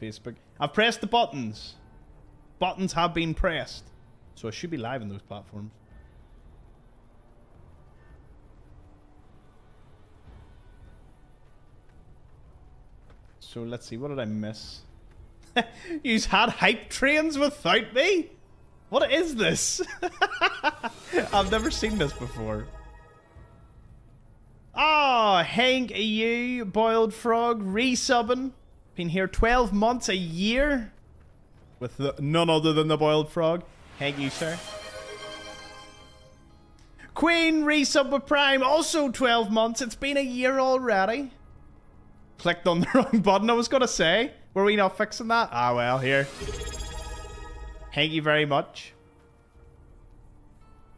Facebook. I've pressed the buttons. Buttons have been pressed. So I should be live on those platforms. So let's see, what did I miss? You've had hype trains without me? What is this? I've never seen this before. Ah, Hank EU, Boiled Frog, resubbing. Been here 12 months, a year. With none other than the Boiled Frog. Hank you, sir. Queen, resub with Prime, also 12 months. It's been a year already. Clicked on the wrong button, I was gonna say. Were we not fixing that? Ah, well, here. Thank you very much.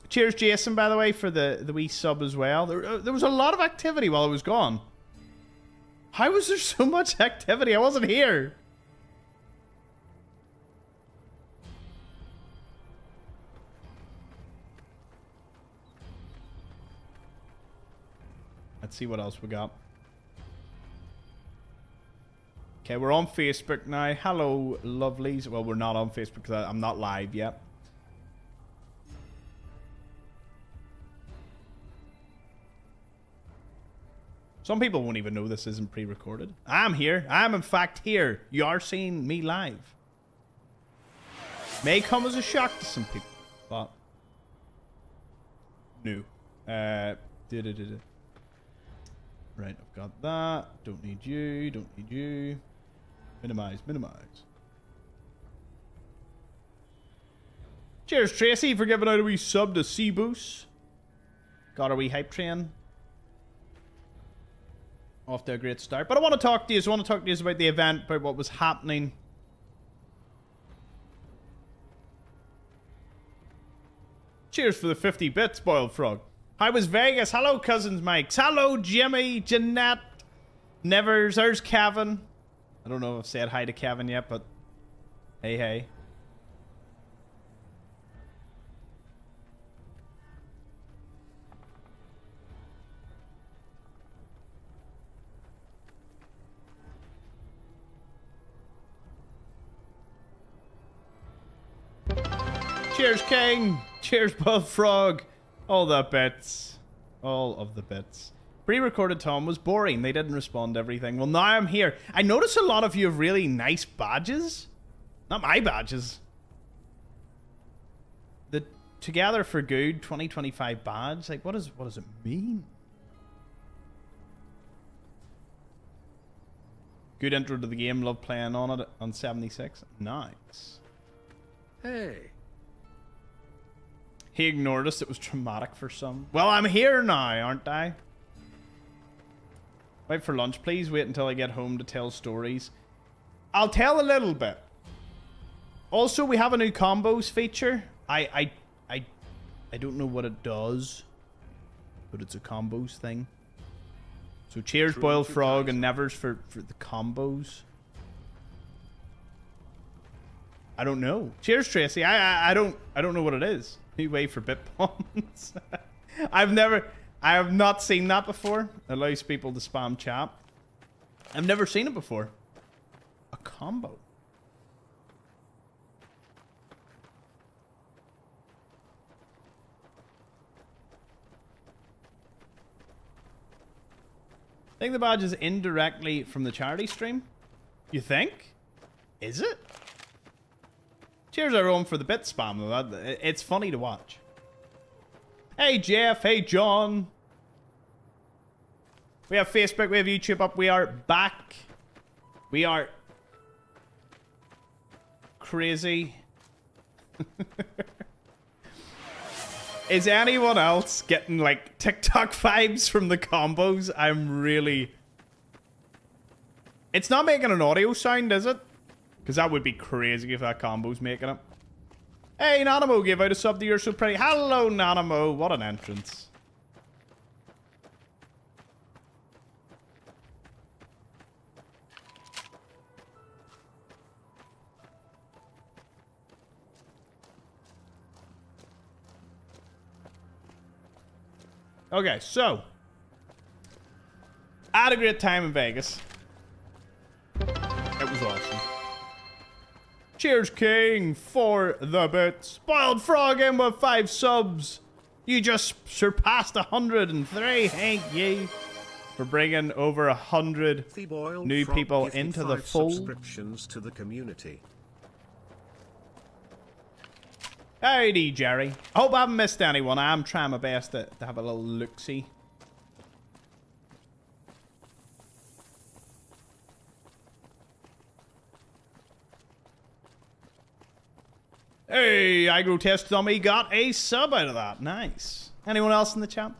Cheers, Jason, by the way, for the wee sub as well. There was a lot of activity while I was gone. How was there so much activity? I wasn't here. Let's see what else we got. Okay, we're on Facebook now. Hello, lovelies. Well, we're not on Facebook because I'm not live yet. Some people won't even know this isn't pre-recorded. I'm here. I'm in fact here. You are seeing me live. May come as a shock to some people, but no. Right, I've got that. Don't need you. Don't need you. Minimize, minimize. Cheers, Tracy, for giving out a wee sub to Seaboos. Got a wee hype train. Off to a great start. But I want to talk to you. I want to talk to you about the event, about what was happening. Cheers for the 50 bits, Boiled Frog. How was Vegas? Hello, Cousins Mikes. Hello, Jimmy, Jeanette, Nevers. There's Kevin. I don't know if I've said hi to Kevin yet, but hey, hey. Cheers, King. Cheers, Bullfrog. All the bits. All of the bits. Pre-recorded Tom was boring. They didn't respond to everything. Well, now I'm here. I notice a lot of you have really nice badges. Not my badges. The Together for Good 2025 badge. Like, what does it mean? Good intro to the game. Love playing on it on 76. Nice. Hey. He ignored us. It was traumatic for some. Well, I'm here now, aren't I? Wait for lunch, please. Wait until I get home to tell stories. I'll tell a little bit. Also, we have a new combos feature. I don't know what it does, but it's a combos thing. So cheers, Boiled Frog and Nevers for the combos. I don't know. Cheers, Tracy. I don't know what it is. You wait for bit bombs. I have not seen that before. Allows people to spam chat. I've never seen it before. A combo. I think the badge is indirectly from the charity stream. You think? Is it? Cheers everyone for the bit spam though. It's funny to watch. Hey Jeff, hey John. We have Facebook, we have YouTube up. We are back. We are crazy. Is anyone else getting like TikTok vibes from the combos? I'm really... It's not making an audio sound, is it? Because that would be crazy if that combo's making it. Hey, Nanamo gave out a sub to You're So Pretty. Hello, Nanamo. What an entrance. Okay, so. I had a great time in Vegas. It was awesome. Cheers, King, for the bits. Spoiled Frog in with 5 subs. You just surpassed 103. Thank you for bringing over 100 new people into the fold. Subscriptions to the community. Howdy, Jerry. I hope I haven't missed anyone. I'm trying my best to have a little look-see. Hey, iGrotesque Dummy got a sub out of that. Nice. Anyone else in the chat?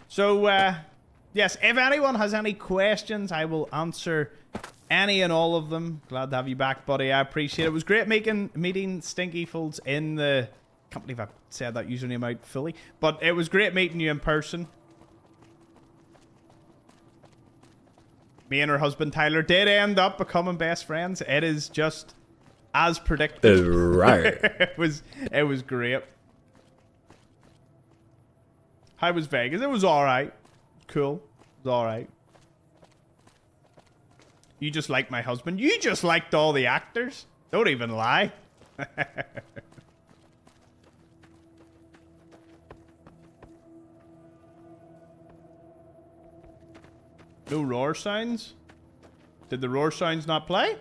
So, yes, if anyone has any questions, I will answer any and all of them. Glad to have you back, buddy. I appreciate it. It was great meeting Stinky Folds in the... Can't believe I said that username out fully. But it was great meeting you in person. Me and her husband, Tyler, did end up becoming best friends. It is just... as predicted. Right. it was great. How was Vegas? It was alright. Cool. It was alright. You just like my husband. You just liked all the actors. Don't even lie. No roar sounds? Did the roar sounds not play?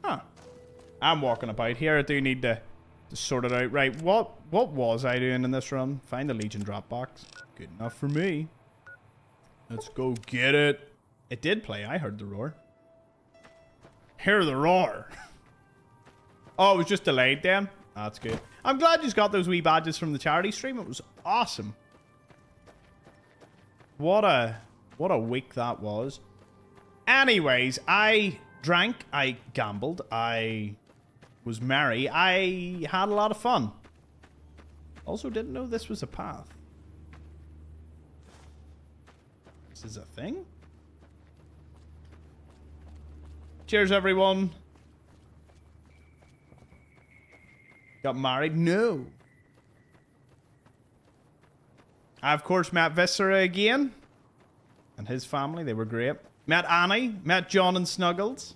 Huh. I'm walking about here. I do need to sort it out. Right, what was I doing in this run? Find the Legion drop box. Good enough for me. Let's go get it. It did play. I heard the roar. Hear the roar. Oh, it was just delayed then. That's good. I'm glad you got those wee badges from the charity stream. It was awesome. What a week that was. Anyways, I drank, I gambled, I was merry, I had a lot of fun. Also didn't know this was a path. This is a thing? Cheers, everyone. Got married? No. I, of course, met Viscera again. And his family, they were great. Met Annie, met John and Snuggles.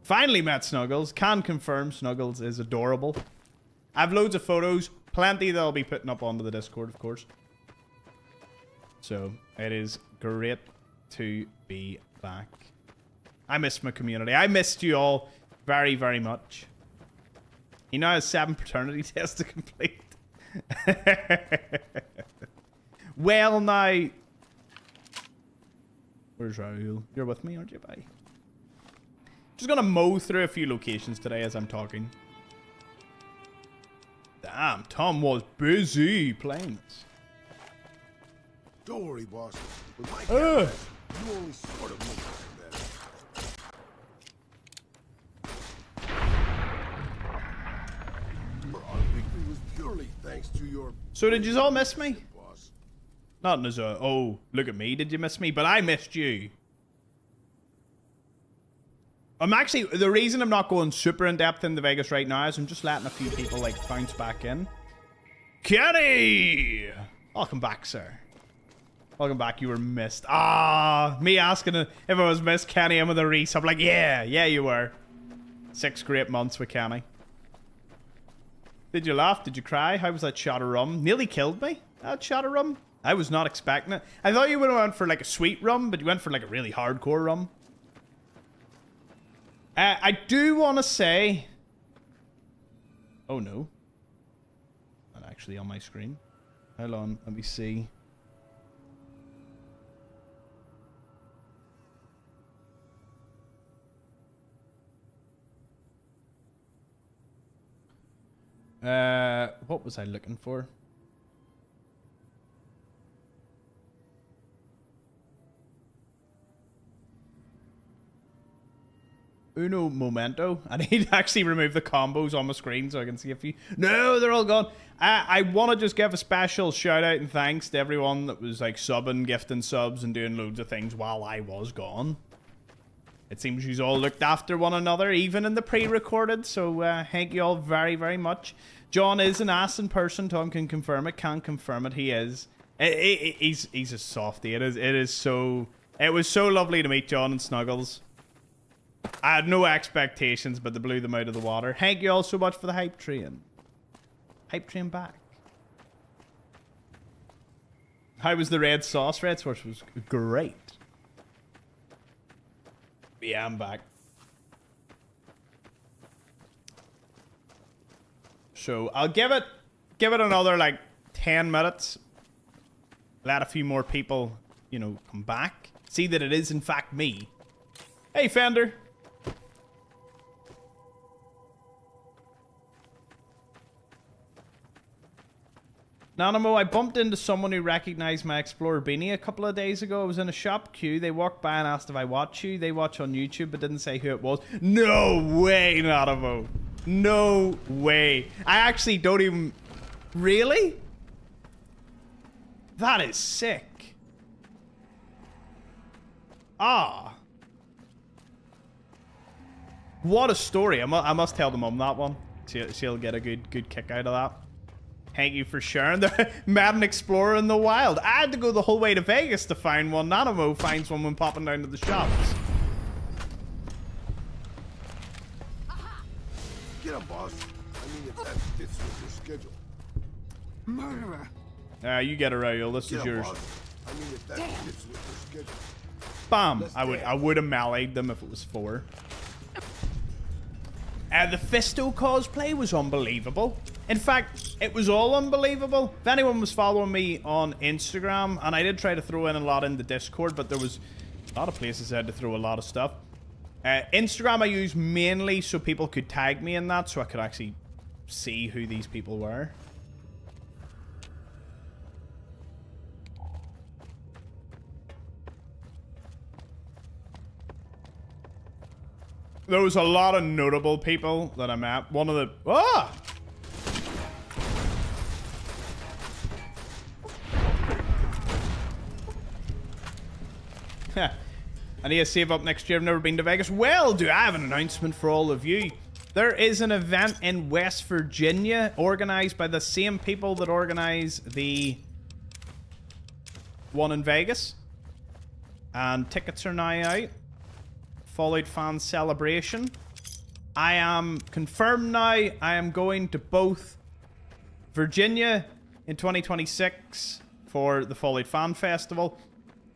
Finally met Snuggles. Can confirm Snuggles is adorable. I have loads of photos. Plenty that I'll be putting up onto the Discord, of course. So, it is great to be back. I miss my community. I missed you all very, very much. He now has 7 paternity tests to complete. Well, now... Where's Raul? You're with me, aren't you, bye? Just gonna mow through a few locations today as I'm talking. Damn, Tom was busy playing this. Don't worry, boss. With my cameras, you only sort of look like that. Our victory was purely thanks to your... So did you all miss me? boss. Not as a, oh, look at me, did you miss me? But I missed you. I'm actually, the reason I'm not going super in depth into Vegas right now is I'm just letting a few people like bounce back in. Kenny! Welcome back, sir. Welcome back, you were missed. Ah, me asking if I was missed Kenny in with a resub. Like, yeah, you were. 6 great months with Kenny. Did you laugh? Did you cry? How was that shot of rum? Nearly killed me, that shot of rum. I was not expecting it. I thought you would have went for like a sweet rum, but you went for like a really hardcore rum. I do want to say... Oh no. Not actually on my screen. Hold on, let me see. What was I looking for? Uno momento. I need to actually remove the combos on my screen so I can see a few. No, they're all gone. I want to just give a special shout out and thanks to everyone that was like subbing, gifting subs, and doing loads of things while I was gone. It seems you all looked after one another, even in the pre-recorded. So thank you all very, very much. John is an ass in person. Tom can confirm it. Can't confirm it. He is. He's a softie. It was so lovely to meet John and Snuggles. I had no expectations, but they blew them out of the water. Thank you all so much for the hype train. Hype train back. How was the red sauce? Red sauce was great. Yeah, I'm back. So I'll give it another like 10 minutes. Let a few more people, you know, come back. See that it is in fact me. Hey, Fender. Nanimo, I bumped into someone who recognized my Explorer beanie a couple of days ago. I was in a shop queue. They walked by and asked if I watch you. They watch on YouTube but didn't say who it was. No way, Nanimo. No way. I actually don't even... Really? That is sick. Ah. What a story. I must tell the mum that one. She'll get a good kick out of that. Thank you for sharing the Madden Explorer in the wild. I had to go the whole way to Vegas to find one. Nanimo finds one when popping down to the shops. Get him, boss. I mean, if that fits with your schedule. Murderer. You get it, Raul. This Get is him, yours. boss. I mean, if that fits with your schedule. Bam! I would have meleeed them if it was 4. The Fisto cosplay was unbelievable. In fact, it was all unbelievable. If anyone was following me on Instagram, and I did try to throw in a lot in the Discord, but there was a lot of places I had to throw a lot of stuff. Instagram I use mainly so people could tag me in that, so I could actually see who these people were. There was a lot of notable people that I met. One of the... Ah! I need to save up next year. I've never been to Vegas. Well, do I have an announcement for all of you. There is an event in West Virginia organized by the same people that organize the one in Vegas. And tickets are now out. Fallout Fan Celebration. I am confirmed now. I am going to both Virginia in 2026 for the Fallout Fan Festival.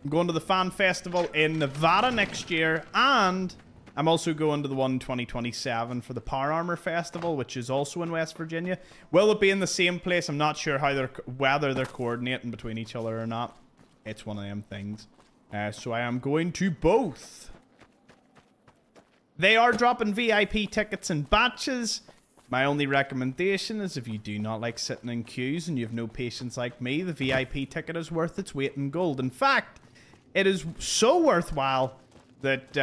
I'm going to the Fan Festival in Nevada next year, and I'm also going to the one in 2027 for the Power Armor Festival, which is also in West Virginia. Will it be in the same place? I'm not sure how whether they're coordinating between each other or not. It's one of them things. So I am going to both. They are dropping VIP tickets in batches. My only recommendation is if you do not like sitting in queues and you have no patience like me, the VIP ticket is worth its weight in gold. In fact, it is so worthwhile that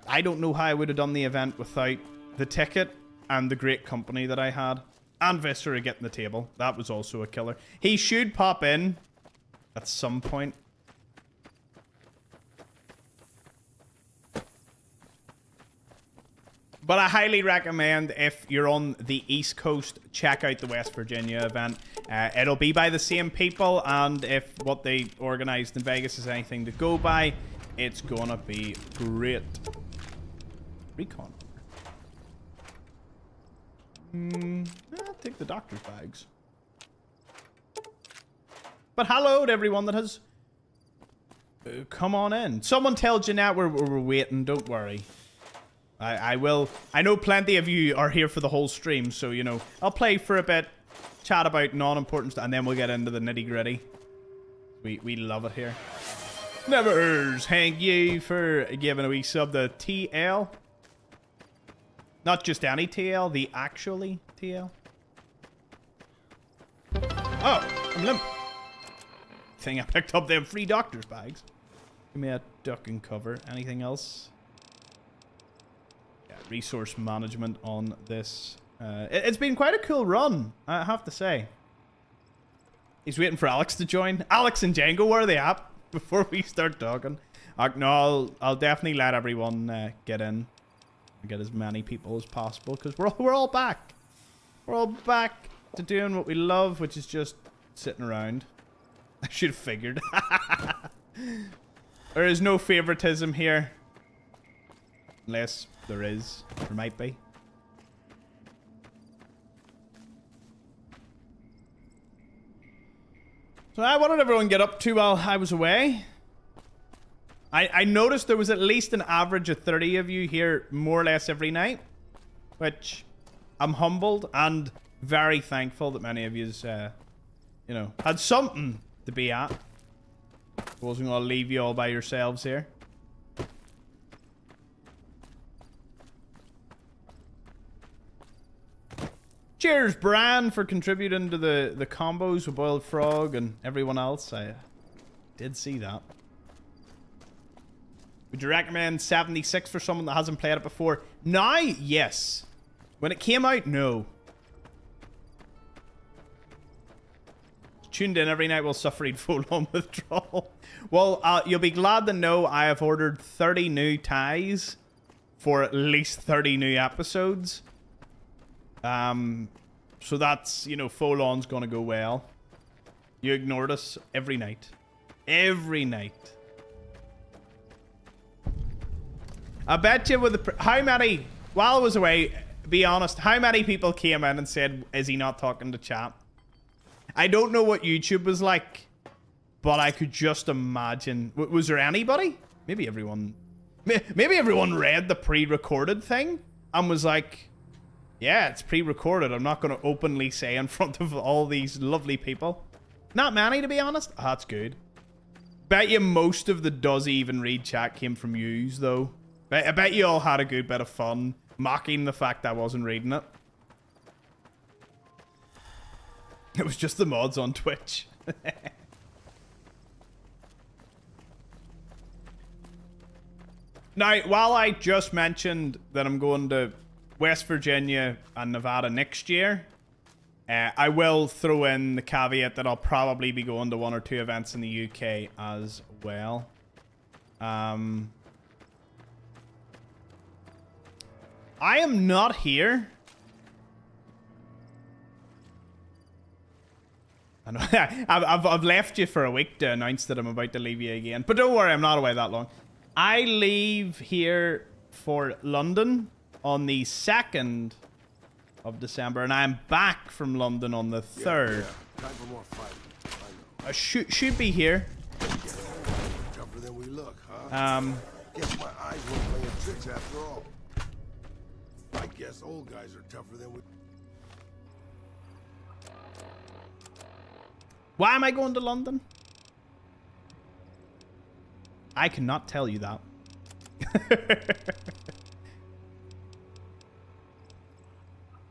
I don't know how I would have done the event without the ticket and the great company that I had. And Viscera getting the table. That was also a killer. He should pop in at some point. But I highly recommend, if you're on the East Coast, check out the West Virginia event. It'll be by the same people, and if what they organized in Vegas is anything to go by, it's gonna be great. Recon. I'll take the doctor's bags. But hello to everyone that has come on in. Someone tell Jeanette we're waiting, don't worry. I will. I know plenty of you are here for the whole stream, so, you know, I'll play for a bit, chat about non-important stuff, and then we'll get into the nitty-gritty. We love it here. Nevers, thank you for giving a wee sub to TL. Not just any TL, the actually TL. Oh, I'm limp. Thing I picked up them free doctor's bags. Give me a duck and cover. Anything else? Resource management on this. It's been quite a cool run, I have to say. He's waiting for Alex to join. Alex and Django, where are they at? Before we start talking. No, I'll definitely let everyone get in. Get as many people as possible, because we're all back. We're all back to doing what we love, which is just sitting around. I should have figured. There is no favoritism here. Unless there is. There might be. So what did everyone get up to while I was away? I noticed there was at least an average of 30 of you here more or less every night. Which I'm humbled and very thankful that many of you, you know, had something to be at. I wasn't going to leave you all by yourselves here. Cheers, Bran, for contributing to the combos with Boiled Frog and everyone else. I did see that. Would you recommend 76 for someone that hasn't played it before? Now, yes. When it came out, no. Tuned in every night while suffering full-on withdrawal. Well, you'll be glad to know I have ordered 30 new ties for at least 30 new episodes. So that's, you know, full-on's gonna go well. You ignored us every night. Every night. I bet you with the... How many... While I was away, be honest, how many people came in and said, is he not talking to chat? I don't know what YouTube was like, but I could just imagine... Was there anybody? Maybe everyone... Maybe everyone read the pre-recorded thing and was like, yeah, it's pre-recorded. I'm not going to openly say in front of all these lovely people. Not many, to be honest. Oh, that's good. Bet you most of the does even read chat came from yous, though. I bet you all had a good bit of fun mocking the fact I wasn't reading it. It was just the mods on Twitch. Now, while I just mentioned that I'm going to West Virginia and Nevada next year, I will throw in the caveat that I'll probably be going to 1 or 2 events in the UK as well. I am not here. I know I've left you for a week to announce that I'm about to leave you again. But don't worry, I'm not away that long. I leave here for London on the 2nd of December, and I'm back from London on the 3rd. Yeah. Time for more fighting. I know. I should be here. Tougher than we look, huh? Guess my eyes weren't playing tricks after all. I guess old guys are tougher than we... Why am I going to London? I cannot tell you that.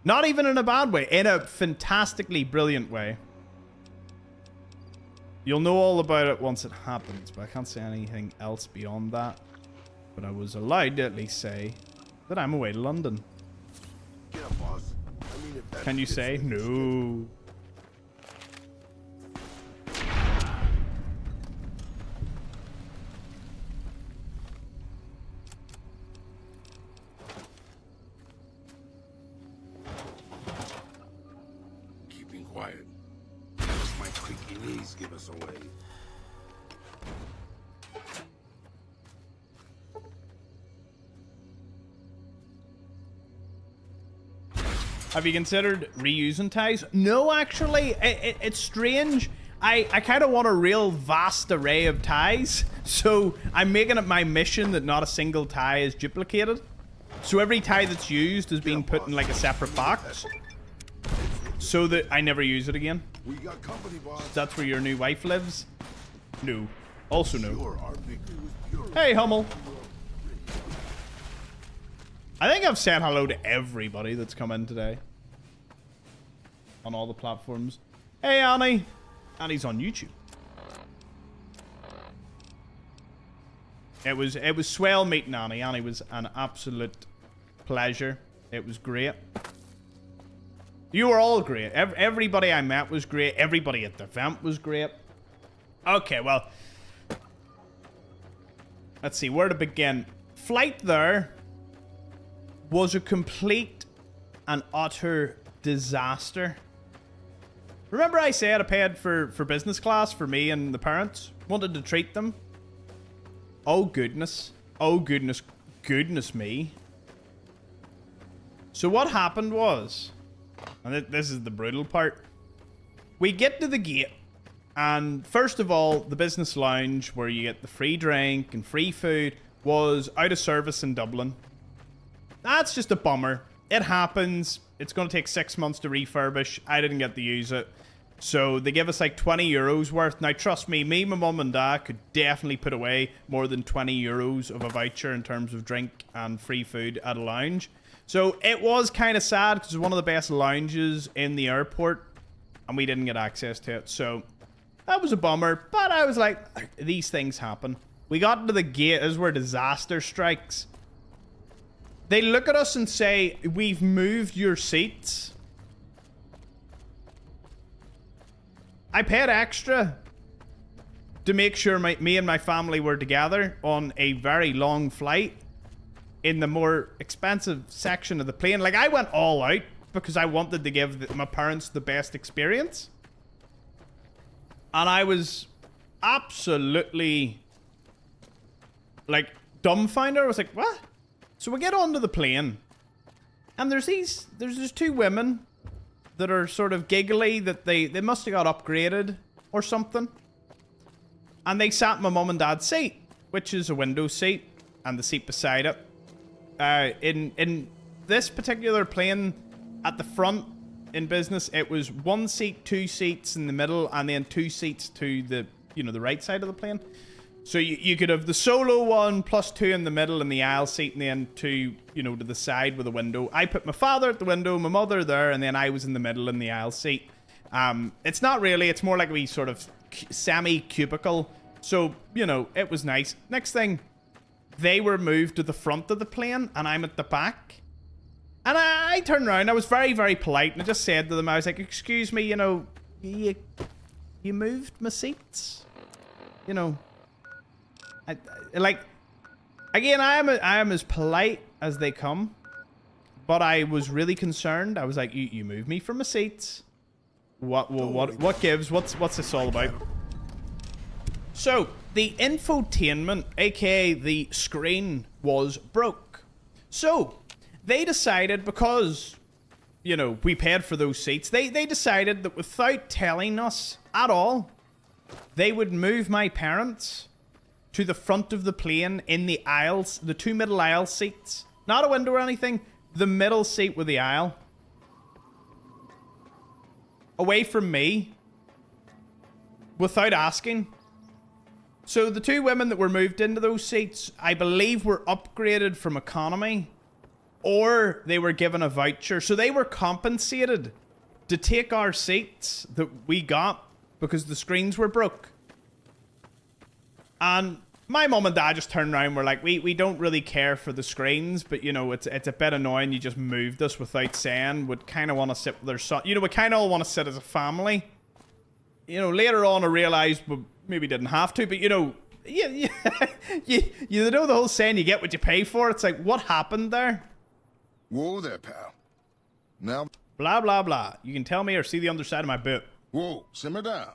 Not even in a bad way. In a fantastically brilliant way. You'll know all about it once it happens, but I can't say anything else beyond that. But I was allowed to at least say that I'm away to London. Get up, boss. I mean, if that Can you fits say in the no? Keeping quiet. Just my creaky knees give us away. Have you considered reusing ties? No, actually. It's strange. I kind of want a real vast array of ties. So I'm making it my mission that not a single tie is duplicated. So every tie that's used is being put in like a separate box. So that I never use it again. We got company, boss. That's where your new wife lives? No. Also no. Sure, our victory was pure. Hey, Hummel. I think I've said hello to everybody that's come in today. On all the platforms. Hey, Annie. Annie's on YouTube. It was swell meeting Annie. Annie was an absolute pleasure. It was great. You were all great. Everybody I met was great. Everybody at the event was great. Okay, well. Let's see, where to begin. Flight there was a complete and utter disaster. Remember I said I paid for business class for me and the parents? Wanted to treat them? Oh goodness. Oh goodness. goodness me. So what happened was, and this is the brutal part, we get to the gate, and first of all, the business lounge where you get the free drink and free food was out of service in Dublin. That's just a bummer. It happens. It's going to take 6 months to refurbish. I didn't get to use it. So they give us like 20 euros worth. Now trust me, my mum and dad could definitely put away more than 20 euros of a voucher in terms of drink and free food at a lounge. So it was kind of sad because it was one of the best lounges in the airport and we didn't get access to it. So that was a bummer, but I was like, these things happen. We got into the gate. This is where disaster strikes. They look at us and say, we've moved your seats. I paid extra to make sure me and my family were together on a very long flight in the more expensive section of the plane. Like, I went all out because I wanted to give my parents the best experience. And I was absolutely, like, dumbfounded. I was like, what? So we get onto the plane, and there's two women that are sort of giggly that they must have got upgraded or something. And they sat in my mum and dad's seat, which is a window seat, and the seat beside it. In this particular plane, at the front in business, it was one seat, two seats in the middle, and then two seats to the right side of the plane. So you could have the solo one plus two in the middle in the aisle seat, and then two, to the side with a window. I put my father at the window, my mother there, and then I was in the middle in the aisle seat. It's not really, it's more like a wee sort of semi-cubicle. So, it was nice. Next thing, they were moved to the front of the plane, and I'm at the back. And I turned around, I was very, very polite, and I just said to them, I was like, excuse me, you moved my seats? Again, I am as polite as they come, but I was really concerned. I was like, you moved me from my seats. What gives? What's this all about? So the infotainment, aka the screen, was broke. So they decided, because we paid for those seats, they decided that without telling us at all, they would move my parents to the front of the plane in the aisles, the two middle aisle seats. Not a window or anything, the middle seat with the aisle. Away from me. Without asking. So the two women that were moved into those seats, I believe were upgraded from economy. Or they were given a voucher. So they were compensated to take our seats that we got because the screens were broke. And my mum and dad just turned around and were like, we don't really care for the screens, but, it's a bit annoying you just moved us without saying. Would kind of want to sit with their son. We kind of all want to sit as a family. Later on I realised we maybe didn't have to, but, you know the whole saying, you get what you pay for. It's like, what happened there? Whoa there, pal. Now... Blah, blah, blah. You can tell me or see the underside of my boot. Whoa, simmer down.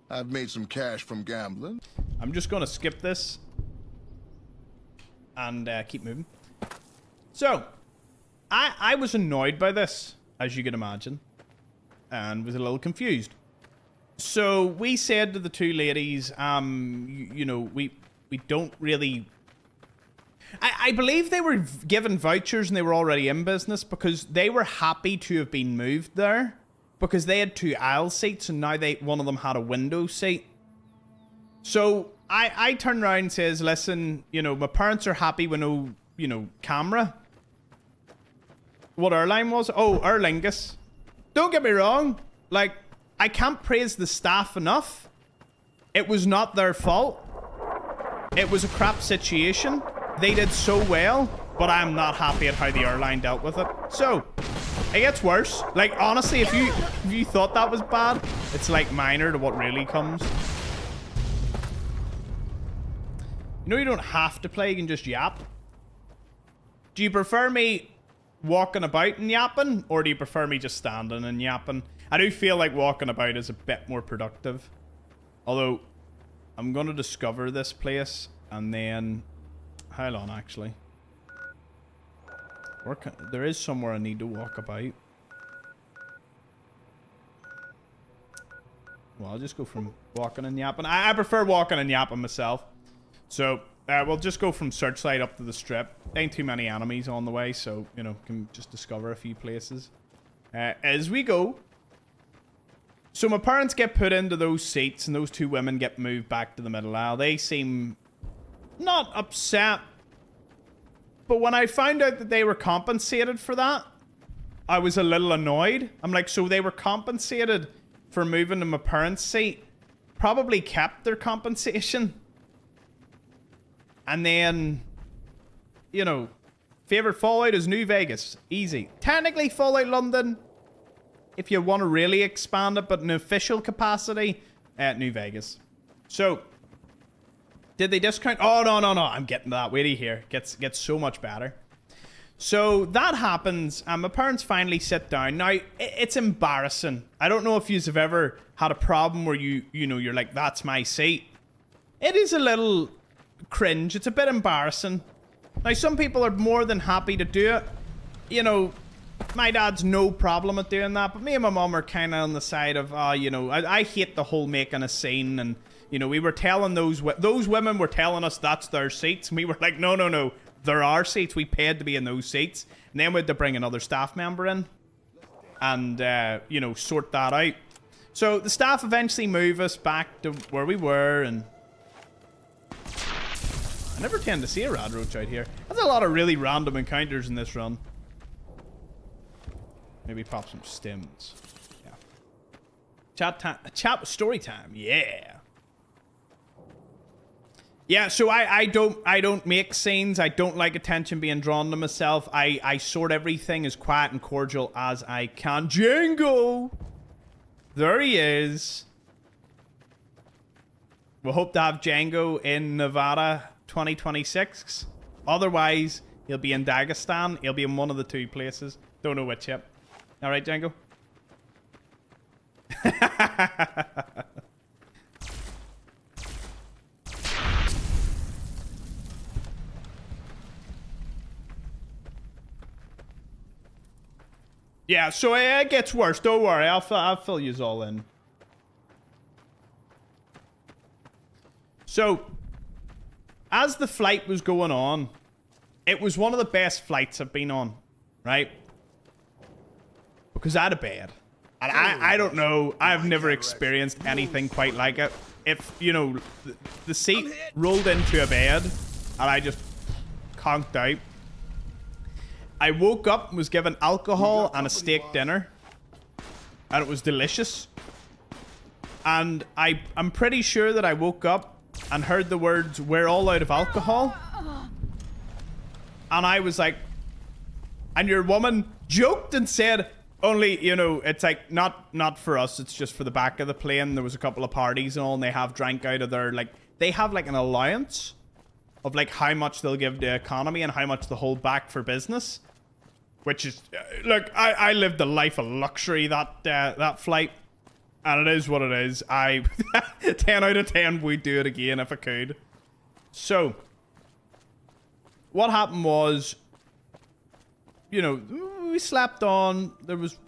I've made some cash from gambling. I'm just going to skip this and keep moving. So, I was annoyed by this, as you can imagine, and was a little confused. So, we said to the two ladies, we don't really... I believe they were given vouchers and they were already in business because they were happy to have been moved there. Because they had two aisle seats and now one of them had a window seat. So I turned around and says, listen, my parents are happy with no, camera. What airline was it? Oh, Aer Lingus. Don't get me wrong. Like, I can't praise the staff enough. It was not their fault. It was a crap situation. They did so well, but I'm not happy at how the airline dealt with it. So... it gets worse. Like, honestly, if you thought that was bad, it's like minor to what really comes. You don't have to play, you can just yap. Do you prefer me walking about and yapping, or do you prefer me just standing and yapping? I do feel like walking about is a bit more productive. Although, I'm going to discover this place, and then... hold on, actually. There is somewhere I need to walk about. Well, I'll just go from walking and yapping. I prefer walking and yapping myself. So, we'll just go from Searchlight up to the Strip. Ain't too many enemies on the way, so, you know, can just discover a few places. As we go. So my parents get put into those seats, and those two women get moved back to the middle aisle. They seem not upset. But when I found out that they were compensated for that, I was a little annoyed. I'm like, so they were compensated for moving to my parents' seat. Probably kept their compensation. And then, you know, favorite Fallout is New Vegas. Easy. Technically Fallout London, if you want to really expand it, but in official capacity, at New Vegas. So, did they discount? Oh, no. I'm getting to that. Wait here. Gets so much better. So, that happens, and my parents finally sit down. Now, it's embarrassing. I don't know if you have ever had a problem where you know, you're like, that's my seat. It is a little cringe. It's a bit embarrassing. Now, some people are more than happy to do it. You know, my dad's no problem at doing that, but me and my mom are kind of on the side of, you know, I hate the whole making a scene, and, you know, we were telling those women were telling us that's their seats, and we were like, no, there are seats. We paid to be in those seats. And then we had to bring another staff member in and, you know, sort that out. So the staff eventually move us back to where we were, and I never tend to see a rad roach out here. There's a lot of really random encounters in this run. Maybe pop some stims. Yeah. Story time. Yeah. Yeah, so I don't make scenes. I don't like attention being drawn to myself. I sort everything as quiet and cordial as I can. Django! There he is. We'll hope to have Django in Nevada 2026. Otherwise, he'll be in Dagestan. He'll be in one of the two places. Don't know which yet. Alright, Django? Yeah, so it gets worse. Don't worry. I'll fill yous all in. So, as the flight was going on, it was one of the best flights I've been on, right? Because I had a bed. And I don't know. I've never experienced anything quite like it. If, you know, the seat rolled into a bed and I just conked out. I woke up and was given alcohol and a steak dinner. And it was delicious. And I'm pretty sure that I woke up and heard the words, "We're all out of alcohol." And I was like, and your woman joked and said, only, you know, it's like, not for us, it's just for the back of the plane. There was a couple of parties and all, and they have drank out of their, like, they have like an allowance of like how much they'll give the economy and how much they'll hold back for business. Which is, look, I lived a life of luxury that flight. And it is what it is. 10 out of 10 would do it again if I could. So, what happened was, you know, we slept on. There was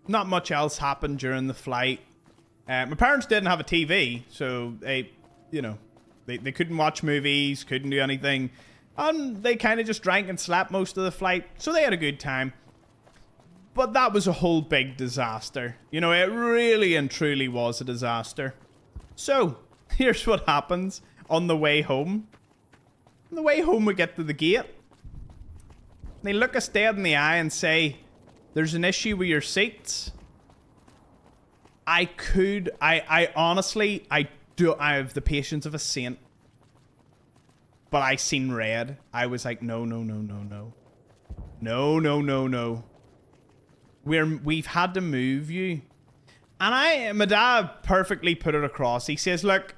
not much else happened during the flight. My parents didn't have a TV, so they, you know, they couldn't watch movies, couldn't do anything. And they kind of just drank and slept most of the flight, so they had a good time. But that was a whole big disaster. You know, it really and truly was a disaster. So, here's what happens on the way home. On the way home, we get to the gate. They look us dead in the eye and say, "There's an issue with your seats." I honestly, I have the patience of a saint. But I seen red. I was like, no. No. We've had to move you. And my dad perfectly put it across. He says, look,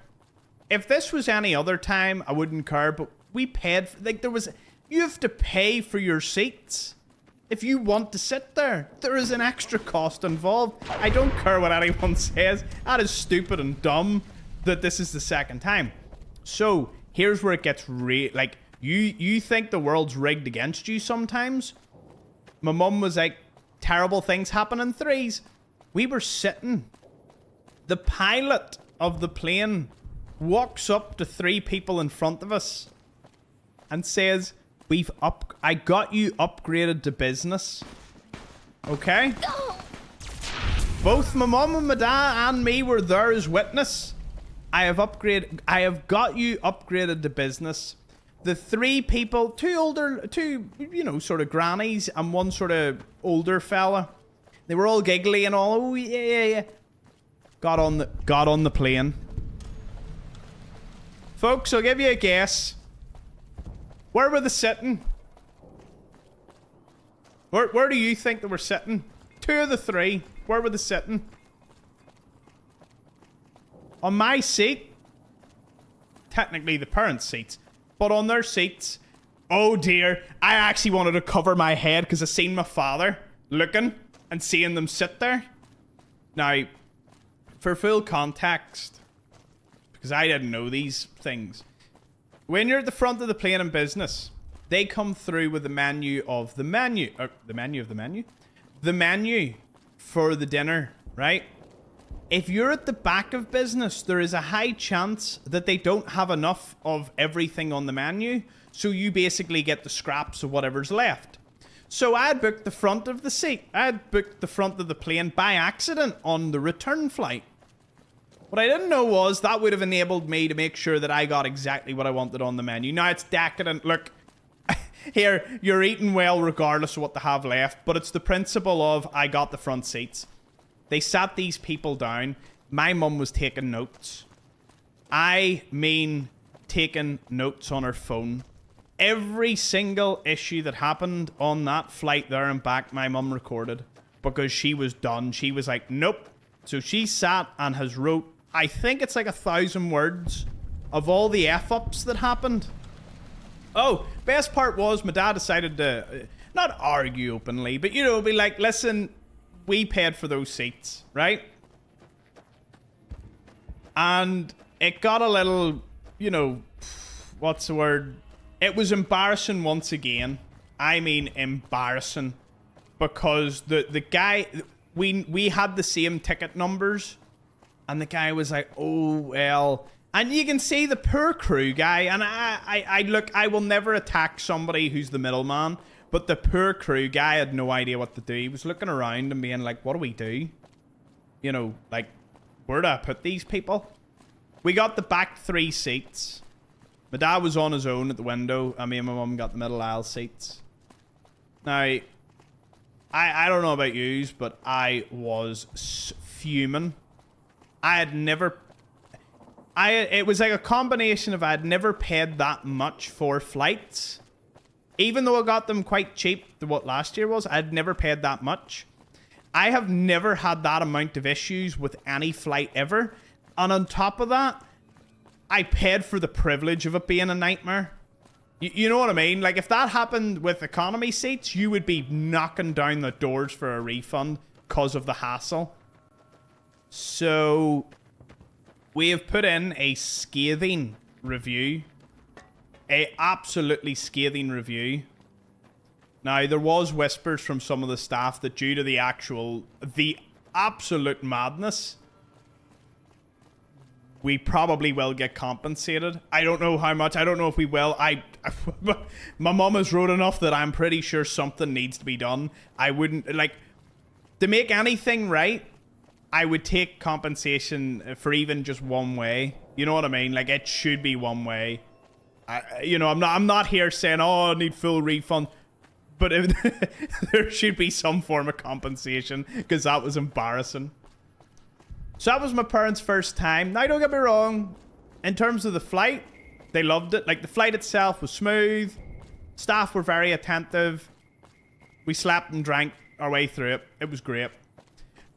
if this was any other time, I wouldn't care, but we paid, like, you have to pay for your seats. If you want to sit there, there is an extra cost involved. I don't care what anyone says. That is stupid and dumb that this is the second time. So, here's where it gets like, you think the world's rigged against you sometimes? My mum was like, terrible things happen in threes. We were sitting. The pilot of the plane walks up to 3 people in front of us and says, I got you upgraded to business. Okay? Both my mum and my dad and me were there as witness. I have got you upgraded to business. The 3 people, 2 sort of grannies and 1 sort of older fella. They were all giggly and all. Oh yeah. Got on the plane. Folks, I'll give you a guess. Where were they sitting? Where do you think they were sitting? 2 of the 3. Where were they sitting? On my seat. Technically the parents' seats. But on their seats. Oh dear. I actually wanted to cover my head because I seen my father looking and seeing them sit there. Now, for full context, because I didn't know these things. When you're at the front of the plane in business, they come through with the menu of the menu. The menu for the dinner, right? If you're at the back of business, there is a high chance that they don't have enough of everything on the menu. So you basically get the scraps of whatever's left. So I had booked the front of the seat. I had booked the front of the plane by accident on the return flight. What I didn't know was that would have enabled me to make sure that I got exactly what I wanted on the menu. Now it's decadent. Look, here, you're eating well regardless of what they have left. But it's the principle of I got the front seats. They sat these people down. My mum was taking notes. I mean taking notes on her phone. Every single issue that happened on that flight there and back, my mum recorded. Because she was done. She was like, nope. So she sat and has wrote, I think it's like 1,000 words of all the F-ups that happened. Oh, best part was my dad decided to, not argue openly, but you know, be like, listen, we paid for those seats, right? And it got a little, you know, what's the word? It was embarrassing once again. I mean embarrassing. Because the guy, we had the same ticket numbers. And the guy was like, oh, well. And you can see the poor crew guy. And I will never attack somebody who's the middleman. But the poor crew guy had no idea what to do. He was looking around and being like, what do we do? You know, like, where do I put these people? We got the back 3 seats. My dad was on his own at the window. And me and my mum got the middle aisle seats. Now, I don't know about yous, but I was fuming. I had never... It was like a combination of I had never paid that much for flights. Even though I got them quite cheap to what last year was, I had never paid that much. I have never had that amount of issues with any flight ever. And on top of that, I paid for the privilege of it being a nightmare. You know what I mean? Like, if that happened with economy seats, you would be knocking down the doors for a refund because of the hassle. So, we have put in a scathing review. A absolutely scathing review. Now, there was whispers from some of the staff that due to the absolute madness, we probably will get compensated. I don't know how much. I don't know if we will. My mum has wrote enough that I'm pretty sure something needs to be done. I wouldn't, like, to make anything right, I would take compensation for even just one way. You know what I mean? Like, it should be one way. I'm not here saying, oh, I need full refund. But there should be some form of compensation, because that was embarrassing. So that was my parents' first time. Now, don't get me wrong. In terms of the flight, they loved it. Like, the flight itself was smooth. Staff were very attentive. We slept and drank our way through it. It was great.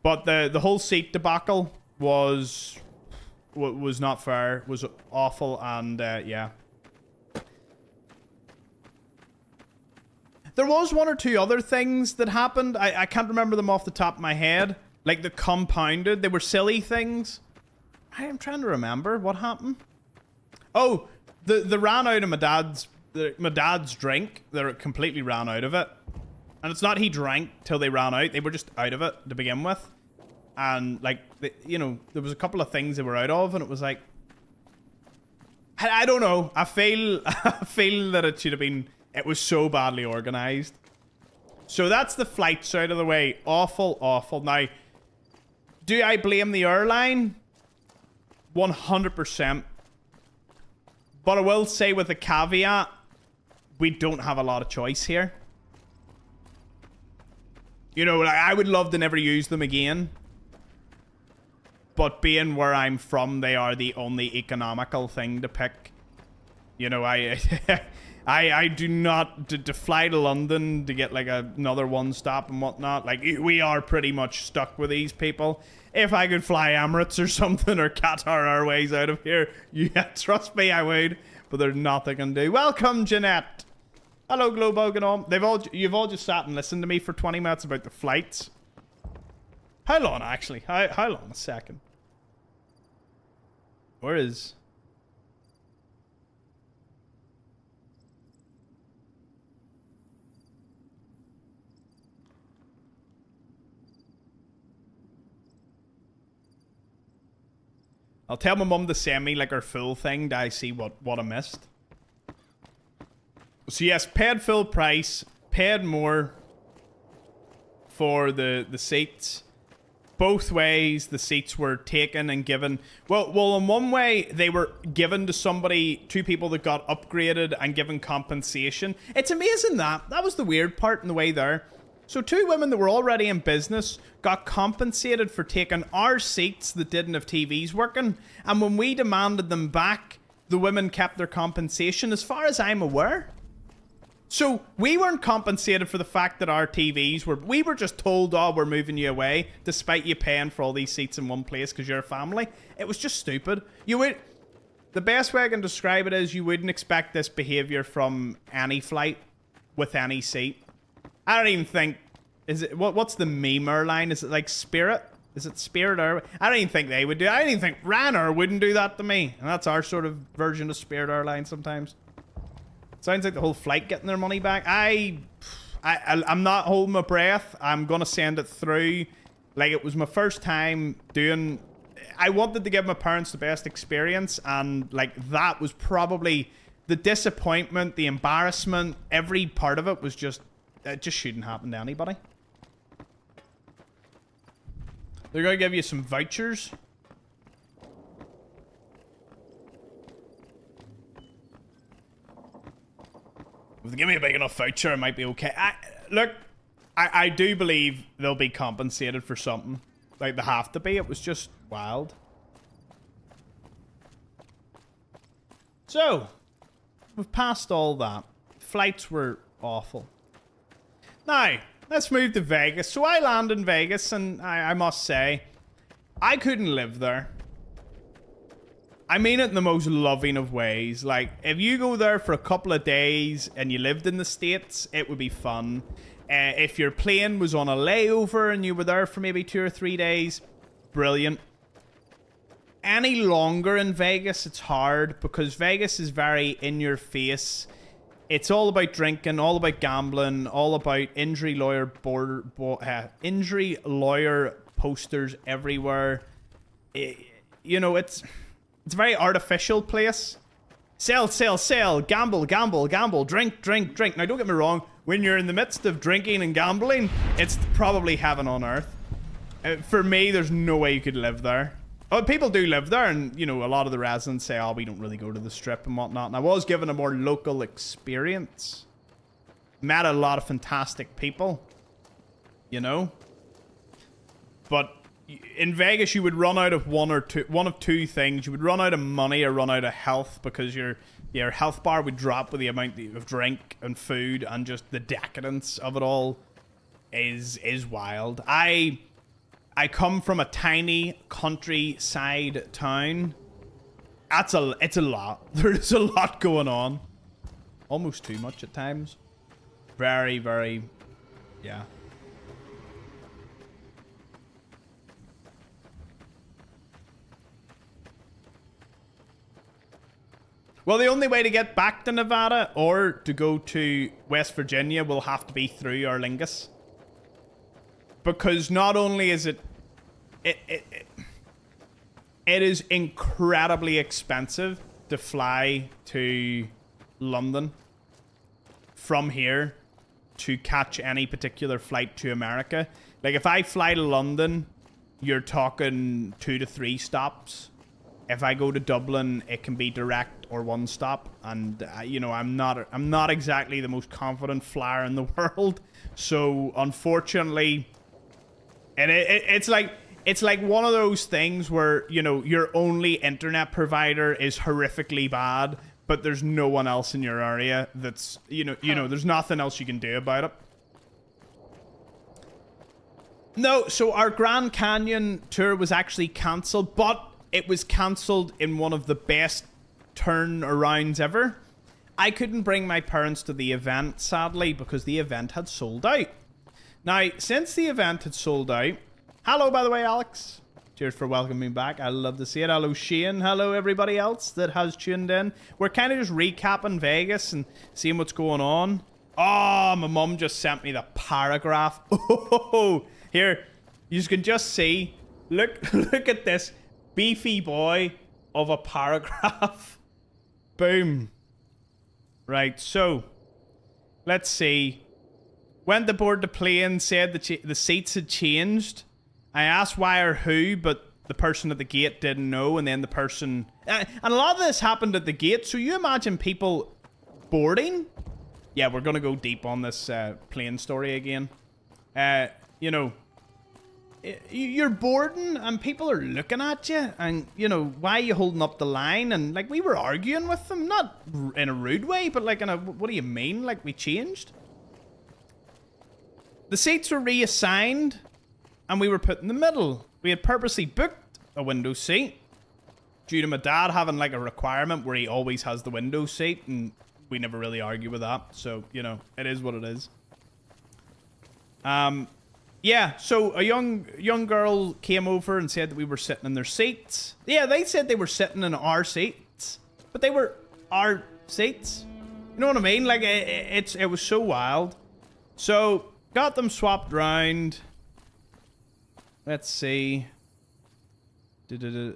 But the whole seat debacle was not fair. Was awful, and yeah. There was 1 or 2 other things that happened. I can't remember them off the top of my head. Like the compounded. They were silly things. I am trying to remember what happened. Oh, they ran out of my dad's drink. They completely ran out of it. And it's not he drank till they ran out. They were just out of it to begin with. And, like, you know, there was a couple of things they were out of, and it was like... I don't know. I feel that it should have been... It was so badly organized. So that's the flights out of the way. Awful, awful. Now, do I blame the airline? 100%. But I will say with a caveat, we don't have a lot of choice here. You know, like, I would love to never use them again. But being where I'm from, they are the only economical thing to pick. You know, I do not... To fly to London to get, like, another one stop and whatnot. Like, we are pretty much stuck with these people. If I could fly Emirates or something, or Qatar Airways out of here, yeah, trust me, I would. But there's nothing I can do. Welcome, Jeanette. Hello, Globo, get on. You've all just sat and listened to me for 20 minutes about the flights. How long, actually? How long? A second. Where is... I'll tell my mum to send me, like, her full thing to I see what I missed. So yes, paid full price, paid more for the seats. Both ways, the seats were taken and given. Well, in one way, they were given to somebody, two people that got upgraded and given compensation. It's amazing that. That was the weird part in the way there. So two women that were already in business got compensated for taking our seats that didn't have TVs working. And when we demanded them back, the women kept their compensation, as far as I'm aware. So we weren't compensated for the fact that our TVs were... We were just told, oh, we're moving you away, despite you paying for all these seats in one place because you're a family. It was just stupid. You would... The best way I can describe it is you wouldn't expect this behavior from any flight with any seat. I don't even think... Is it... What's the meme airline? Is it like Spirit? Is it Spirit Airways? I don't even think they would do it. I don't even think Ryanair wouldn't do that to me. And that's our sort of version of Spirit Airlines sometimes. Sounds like the whole flight getting their money back. I'm not holding my breath. I'm going to send it through. Like, it was my first time doing... I wanted to give my parents the best experience. And, like, that was probably the disappointment, the embarrassment. Every part of it was just... It just shouldn't happen to anybody. They're going to give you some vouchers. If they give me a big enough voucher, it might be okay. Look, I do believe they'll be compensated for something. Like, they have to be. It was just wild. So, we've passed all that. Flights were awful. Now, let's move to Vegas. So I land in Vegas, and I must say, I couldn't live there. I mean it in the most loving of ways. Like, if you go there for a couple of days and you lived in the States, it would be fun. If your plane was on a layover and you were there for maybe 2 or 3 days, brilliant. Any longer in Vegas, it's hard because Vegas is very in your face. It's all about drinking, all about gambling, all about injury lawyer posters everywhere. You know, it's a very artificial place. Sell, sell, sell. Gamble, gamble, gamble. Drink, drink, drink. Now, don't get me wrong. When you're in the midst of drinking and gambling, it's probably heaven on earth. For me, there's no way you could live there. Oh, people do live there, and, you know, a lot of the residents say, oh, we don't really go to the Strip and whatnot. And I was given a more local experience. Met a lot of fantastic people. You know? But in Vegas, you would run out of one of two things. You would run out of money or run out of health because your health bar would drop with the amount of drink and food, and just the decadence of it all is wild. I come from a tiny countryside town. It's a lot. There's a lot going on. Almost too much at times. Very, very, yeah. Well, the only way to get back to Nevada or to go to West Virginia will have to be through Aer Lingus. Because not only is it is incredibly expensive to fly to London from here to catch any particular flight to America. Like, if I fly to London, you're talking 2 to 3 stops. If I go to Dublin, it can be direct or 1 stop. And, you know, I'm not exactly the most confident flyer in the world. So, unfortunately, and it's like one of those things where, you know, your only internet provider is horrifically bad, but there's no one else in your area that's, you know, there's nothing else you can do about it. No, so our Grand Canyon tour was actually cancelled, but it was cancelled in one of the best turnarounds ever. I couldn't bring my parents to the event, sadly, because the event had sold out. Now, since the event had sold out, hello, by the way, Alex. Cheers for welcoming me back. I love to see it. Hello, Shane. Hello, everybody else that has tuned in. We're kind of just recapping Vegas and seeing what's going on. Oh, my mum just sent me the paragraph. Oh, here, you can just see. Look at this beefy boy of a paragraph. Boom. Right, so let's see. Went aboard the plane, said the seats had changed. I asked why or who, but the person at the gate didn't know, and then the person... and a lot of this happened at the gate, so you imagine people boarding? Yeah, we're going to go deep on this plane story again. You know, you're boarding, and people are looking at you, and, you know, why are you holding up the line? And, like, we were arguing with them, not in a rude way, but, like, in a, what do you mean? Like, we changed? The seats were reassigned, and we were put in the middle. We had purposely booked a window seat due to my dad having, like, a requirement where he always has the window seat, and we never really argue with that. So, you know, it is what it is. Yeah, so a young girl came over and said that we were sitting in their seats. Yeah, they said they were sitting in our seats, but they were our seats. You know what I mean? Like, it was so wild. So, got them swapped round. Let's see. We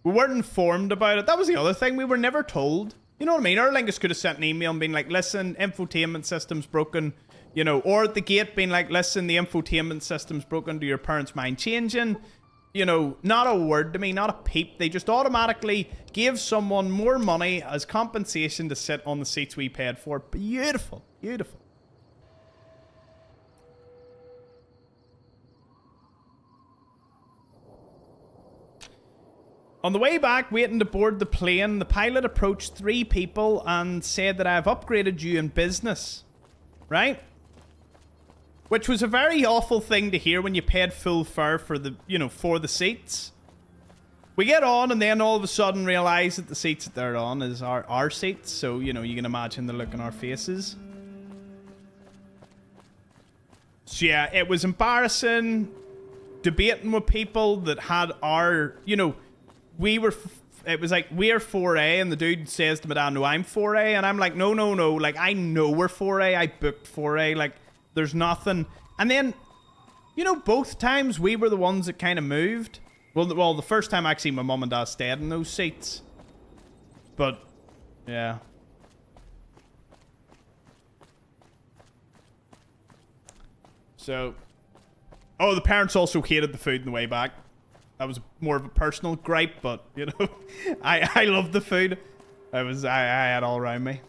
weren't informed about it. That was the other thing. We were never told. You know what I mean? Aer Lingus could have sent an email and been like, listen, infotainment system's broken. You know, or at the gate being like, listen, the infotainment system's broken. Do your parents mind changing? You know, not a word to me, not a peep. They just automatically gave someone more money as compensation to sit on the seats we paid for. Beautiful. Beautiful. On the way back, waiting to board the plane, the pilot approached 3 people and said that I have upgraded you in business. Right? Which was a very awful thing to hear when you paid full fare for the, you know, for the seats. We get on and then all of a sudden realize that the seats that they're on is our seats. So, you know, you can imagine the look on our faces. So yeah, it was embarrassing debating with people that had our, you know, it was like, we're 4A, and the dude says to me, Dad, no, I'm 4A, and I'm like, no, like, I know we're 4A, I booked 4A, like, there's nothing. And then, you know, both times we were the ones that kind of moved. Well, the first time, actually, my mum and dad stayed in those seats. But, yeah. So, oh, the parents also hated the food on the way back. That was more of a personal gripe, but, you know, I loved the food. I had all around me.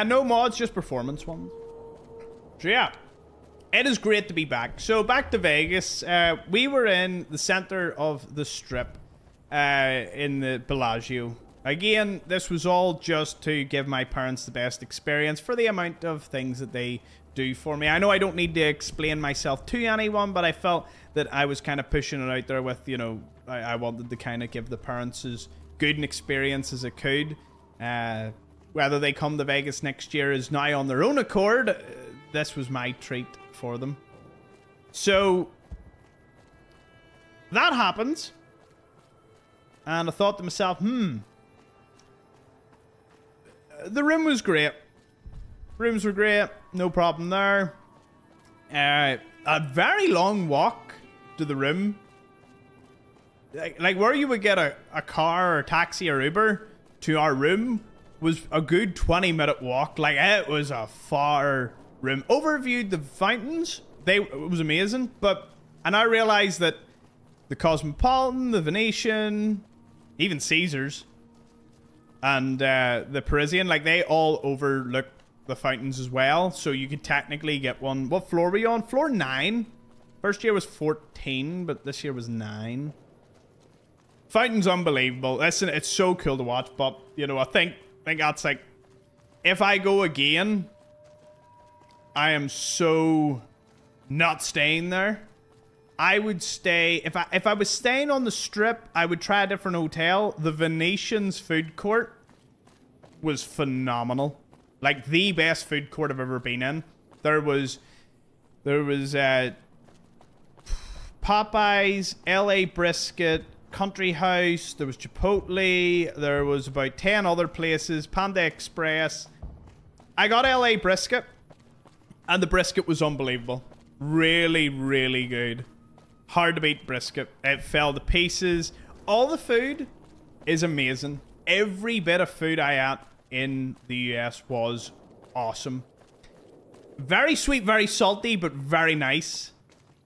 No mods, just performance ones. So yeah, it is great to be back. So back to Vegas. We were in the center of the strip in the Bellagio. Again, this was all just to give my parents the best experience for the amount of things that they do for me. I know I don't need to explain myself to anyone, but I felt that I was kind of pushing it out there with, you know, I wanted to kind of give the parents as good an experience as it could. Whether they come to Vegas next year is now on their own accord. This was my treat for them. So that happens. And I thought to myself, the room was great. Rooms were great. No problem there. A very long walk to the room. Like where you would get a car or taxi or Uber to our room was a good 20-minute walk. Like, it was a far room. Overviewed the fountains. It was amazing. And I realized that the Cosmopolitan, the Venetian, even Caesars, and the Parisian, like, they all overlook the fountains as well. So you could technically get one. What floor were you on? Floor 9. First year was 14, but this year was 9. Fountain's unbelievable. Listen, it's so cool to watch, but, you know, I think that's like, if I go again, I am so not staying there. I would stay, if I was staying on the Strip, I would try a different hotel. The Venetian's food court was phenomenal. Like, the best food court I've ever been in. There was Popeyes, LA Brisket, Country House, there was Chipotle, there was about 10 other places, Panda Express. I got LA Brisket, and the brisket was unbelievable. Really, really good. Hard to beat brisket. It fell to pieces. All the food is amazing. Every bit of food I ate in the US was awesome. Very sweet, very salty, but very nice.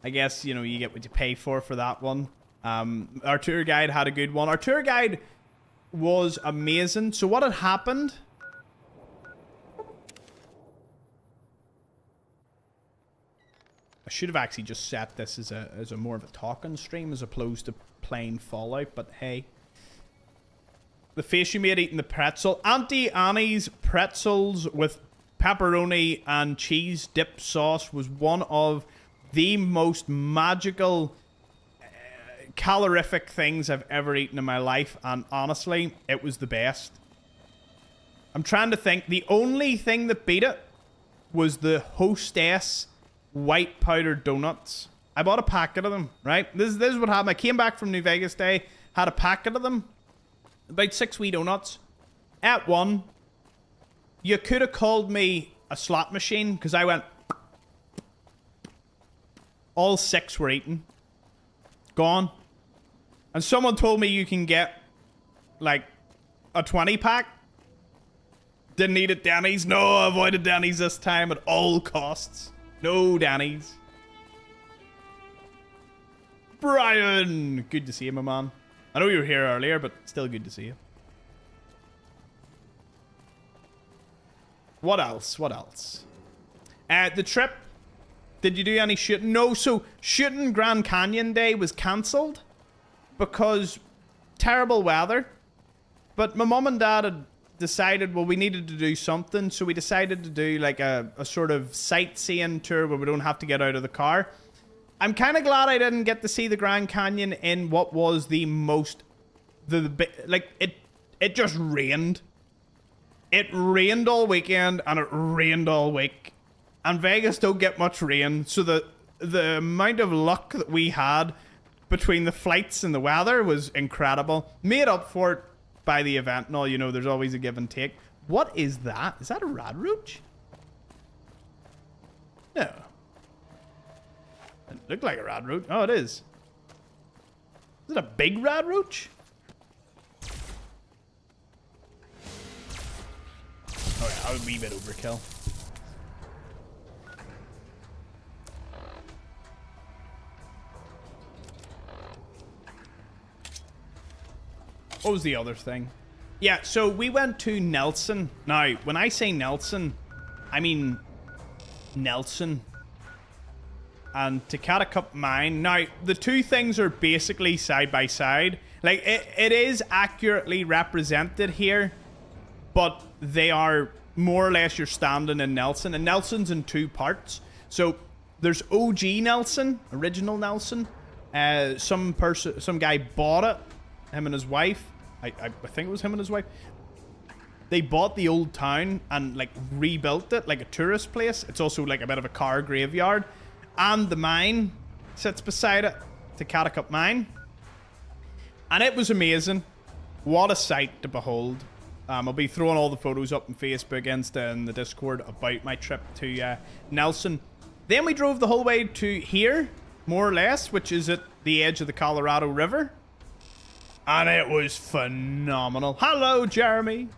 I guess, you know, you get what you pay for that one. Our tour guide had a good one. Our tour guide was amazing. So what had happened? I should have actually just set this as a more of a talking stream as opposed to plain Fallout, but hey. The face you made eating the pretzel. Auntie Annie's pretzels with pepperoni and cheese dip sauce was one of the most magical, calorific things I've ever eaten in my life, and honestly, it was the best. I'm trying to think. The only thing that beat it was the Hostess white powdered donuts. I bought a packet of them, right? This is what happened. I came back from New Vegas Day, had a packet of them, about 6 wee donuts. At one, you could have called me a slot machine, because I went... All 6 were eaten. Gone. And someone told me you can get, like, a 20-pack. Didn't eat at Denny's. No, I avoided Denny's this time at all costs. No Denny's. Brian! Good to see you, my man. I know you were here earlier, but still good to see you. What else? What else? The trip. Did you do any shooting? No, so shooting Grand Canyon Day was cancelled because terrible weather. But my mum and dad had decided, well, we needed to do something, so we decided to do like a sort of sightseeing tour where we don't have to get out of the car. I'm kind of glad I didn't get to see the Grand Canyon in what was the most, it just rained. It rained all weekend and it rained all week. And Vegas don't get much rain, so the amount of luck that we had between the flights and the weather was incredible. Made up for it by the event and all, you know, there's always a give and take. What is that? Is that a radroach? No. It looked like a radroach. Oh, it is. Is it a big radroach? Oh yeah, a wee bit overkill. What was the other thing? Yeah, so we went to Nelson. Now, when I say Nelson, I mean Nelson. And Takata Cup Mine. Now, the two things are basically side by side. Like, it is accurately represented here, but they are more or less you're standing in Nelson. And Nelson's in 2 parts. So, there's OG Nelson, original Nelson. Some guy bought it, him and his wife. I think it was him and his wife. They bought the old town and like rebuilt it like a tourist place. It's also like a bit of a car graveyard. And the mine sits beside it, the Cattecup mine. And it was amazing. What a sight to behold. I'll be throwing all the photos up on Facebook, Insta, and the Discord about my trip to Nelson. Then we drove the whole way to here, more or less, which is at the edge of the Colorado River. And it was phenomenal. Hello, Jeremy.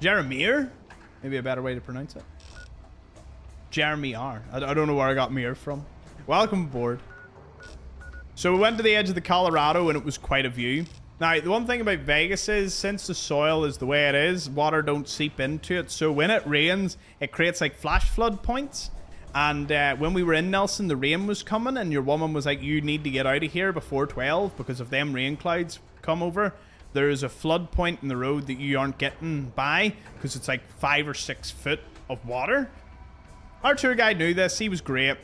Jeremier? Maybe a better way to pronounce it. Jeremy R. I don't know where I got Mir from. Welcome aboard. So we went to the edge of the Colorado and it was quite a view. Now, the one thing about Vegas is, since the soil is the way it is, water don't seep into it. So when it rains, it creates like flash flood points. And when we were in Nelson, the rain was coming and your woman was like, you need to get out of here before 12 because if them rain clouds come over, there's a flood point in the road that you aren't getting by because it's like 5 or 6 foot of water. Our tour guide knew this. He was great.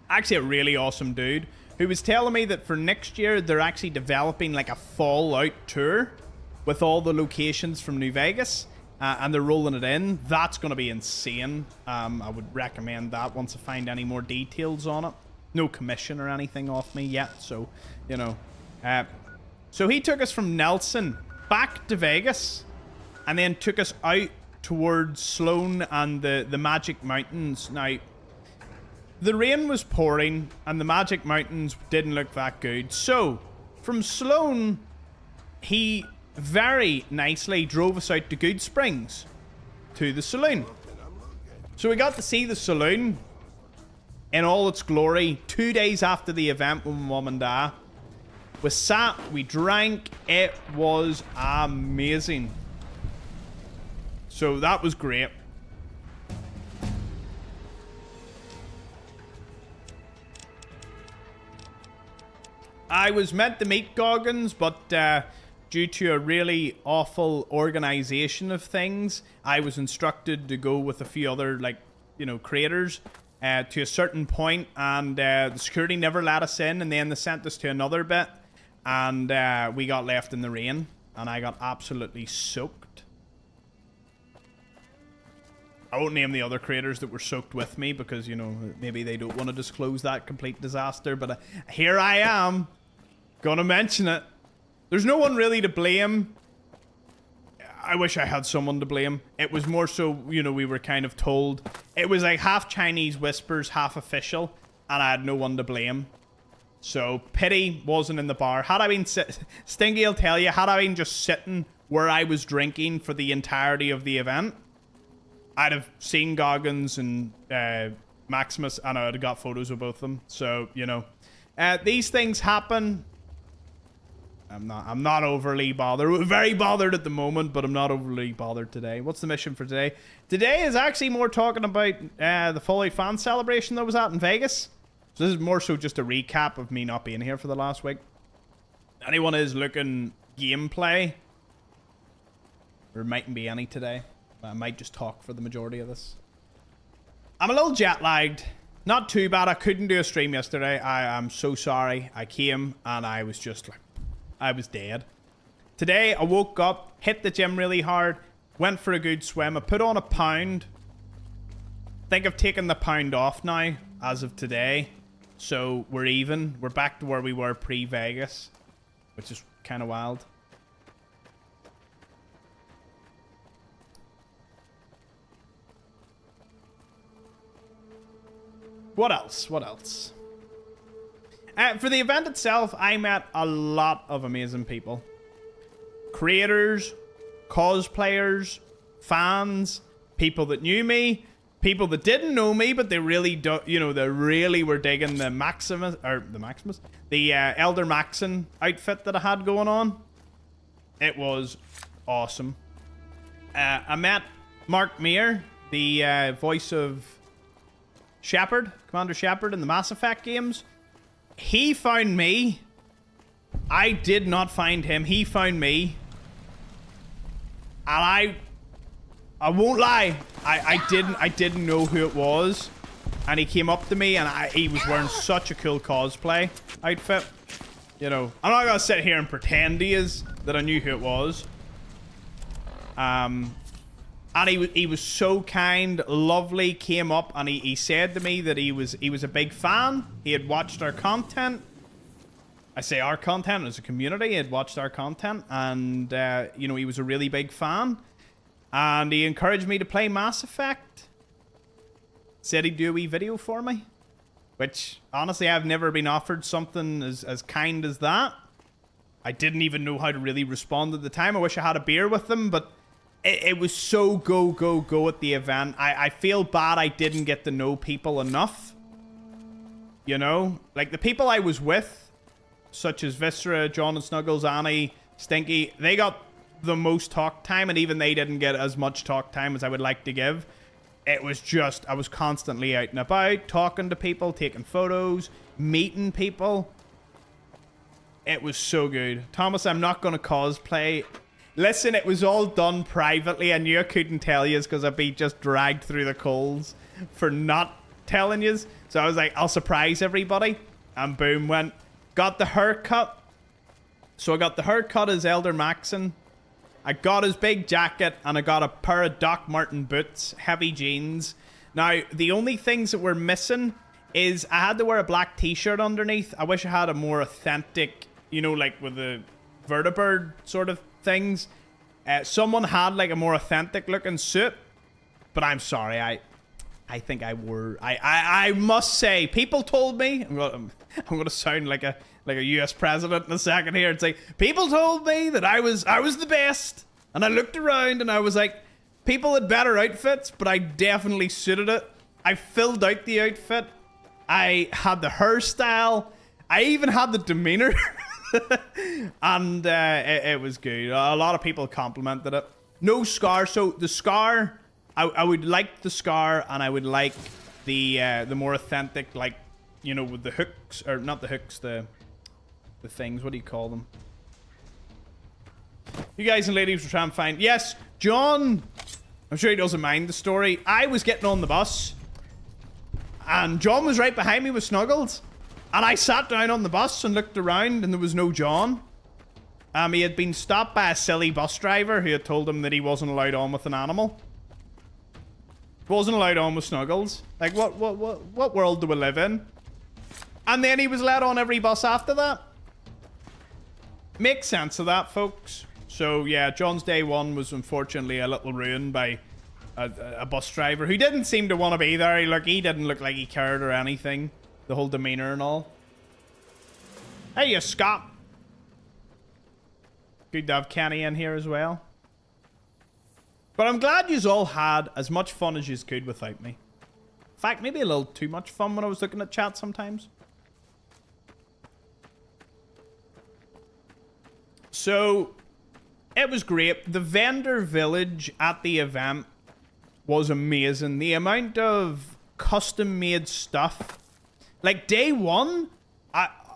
Actually, a really awesome dude who was telling me that for next year, they're actually developing like a Fallout tour with all the locations from New Vegas. And they're rolling it in. That's going to be insane. I would recommend that once I find any more details on it. No commission or anything off me yet. So, you know. So he took us from Nelson back to Vegas. And then took us out towards Sloan and the Magic Mountains. Now, the rain was pouring and the Magic Mountains didn't look that good. So, from Sloan, he very nicely drove us out to Good Springs to the saloon. So we got to see the saloon in all its glory 2 days after the event with my mum and dad. We sat, we drank, it was amazing. So that was great. I was meant to meet Goggins, but due to a really awful organization of things, I was instructed to go with a few other, like, you know, creators to a certain point, and the security never let us in, and then they sent us to another bit, and we got left in the rain, and I got absolutely soaked. I won't name the other creators that were soaked with me because, you know, maybe they don't want to disclose that complete disaster, but here I am, gonna mention it. There's no one really to blame. I wish I had someone to blame. It was more so, you know, we were kind of told. It was like half Chinese whispers, half official, and I had no one to blame. So, pity wasn't in the bar. Had I been Stingy will tell you, had I been just sitting where I was drinking for the entirety of the event, I'd have seen Goggins and Maximus, and I'd have got photos of both of them. So, you know, these things happen. I'm not overly bothered. We're very bothered at the moment, but I'm not overly bothered today. What's the mission for today? Today is actually more talking about the Fallout fan celebration that was at in Vegas. So this is more so just a recap of me not being here for the last week. Anyone is looking gameplay? There mightn't be any today. I might just talk for the majority of this. I'm a little jet lagged. Not too bad. I couldn't do a stream yesterday. I'm so sorry. I came and I was just like, I was dead. Today, I woke up, hit the gym really hard, went for a good swim. I put on a pound. I think I've taken the pound off now, as of today. So, we're even. We're back to where we were pre-Vegas, which is kind of wild. What else? What else? For the event itself, I met a lot of amazing people. Creators, cosplayers, fans, people that knew me, people that didn't know me, but they really do, you know, they really were digging the Elder Maxon outfit that I had going on. It was awesome. I met Mark Meir, the voice of Shepard, Commander Shepard in the Mass Effect games. He found me. I did not find him. He found me. And I won't lie. I didn't know who it was. And he came up to me and he was wearing such a cool cosplay outfit. You know, I'm not gonna sit here and pretend he is, that I knew who it was. And he was so kind, lovely, came up and he said to me that he was a big fan. He had watched our content. I say our content as a community. He had watched our content and, you know, he was a really big fan. And he encouraged me to play Mass Effect. Said he'd do a wee video for me. Which, honestly, I've never been offered something as kind as that. I didn't even know how to really respond at the time. I wish I had a beer with them, but it was so go at the event. I feel bad I didn't get to know people enough. You know? Like, the people I was with, such as Viscera, John and Snuggles, Annie, Stinky, they got the most talk time, and even they didn't get as much talk time as I would like to give. It was just, I was constantly out and about, talking to people, taking photos, meeting people. It was so good. Thomas, I'm not going to cosplay. Listen, it was all done privately. I knew I couldn't tell you because I'd be just dragged through the coals for not telling you. So I was like, I'll surprise everybody. And boom, went. Got the haircut. So I got the haircut as Elder Maxon. I got his big jacket and I got a pair of Doc Marten boots, heavy jeans. Now, the only things that were missing is I had to wear a black t-shirt underneath. I wish I had a more authentic, you know, like with the vertibird sort of things. Someone had like a more authentic looking suit, but I'm sorry, I think I wore. I must say, people told me. I'm gonna sound like a U.S. president in a second here and say, people told me that I was the best, and I looked around and I was like, people had better outfits, but I definitely suited it. I filled out the outfit. I had the hairstyle. I even had the demeanor. And it was good. A lot of people complimented it. No scar. So the scar, I would like the scar, and I would like the more authentic, like, you know, with the hooks, or not the hooks, the things. What do you call them? You guys and ladies will try and find. Yes, John. I'm sure he doesn't mind the story. I was getting on the bus, and John was right behind me with Snuggles. And I sat down on the bus and looked around, and there was no John. He had been stopped by a silly bus driver who had told him that he wasn't allowed on with an animal. Wasn't allowed on with Snuggles. Like, what world do we live in? And then he was let on every bus after that. Makes sense of that, folks. So, yeah, John's day one was unfortunately a little ruined by a bus driver who didn't seem to want to be there. He didn't look like he cared or anything. The whole demeanor and all. Hey, you Scott. Good to have Kenny in here as well. But I'm glad yous all had as much fun as yous could without me. In fact, maybe a little too much fun when I was looking at chat sometimes. So, it was great. The vendor village at the event was amazing. The amount of custom-made stuff. Like, day one,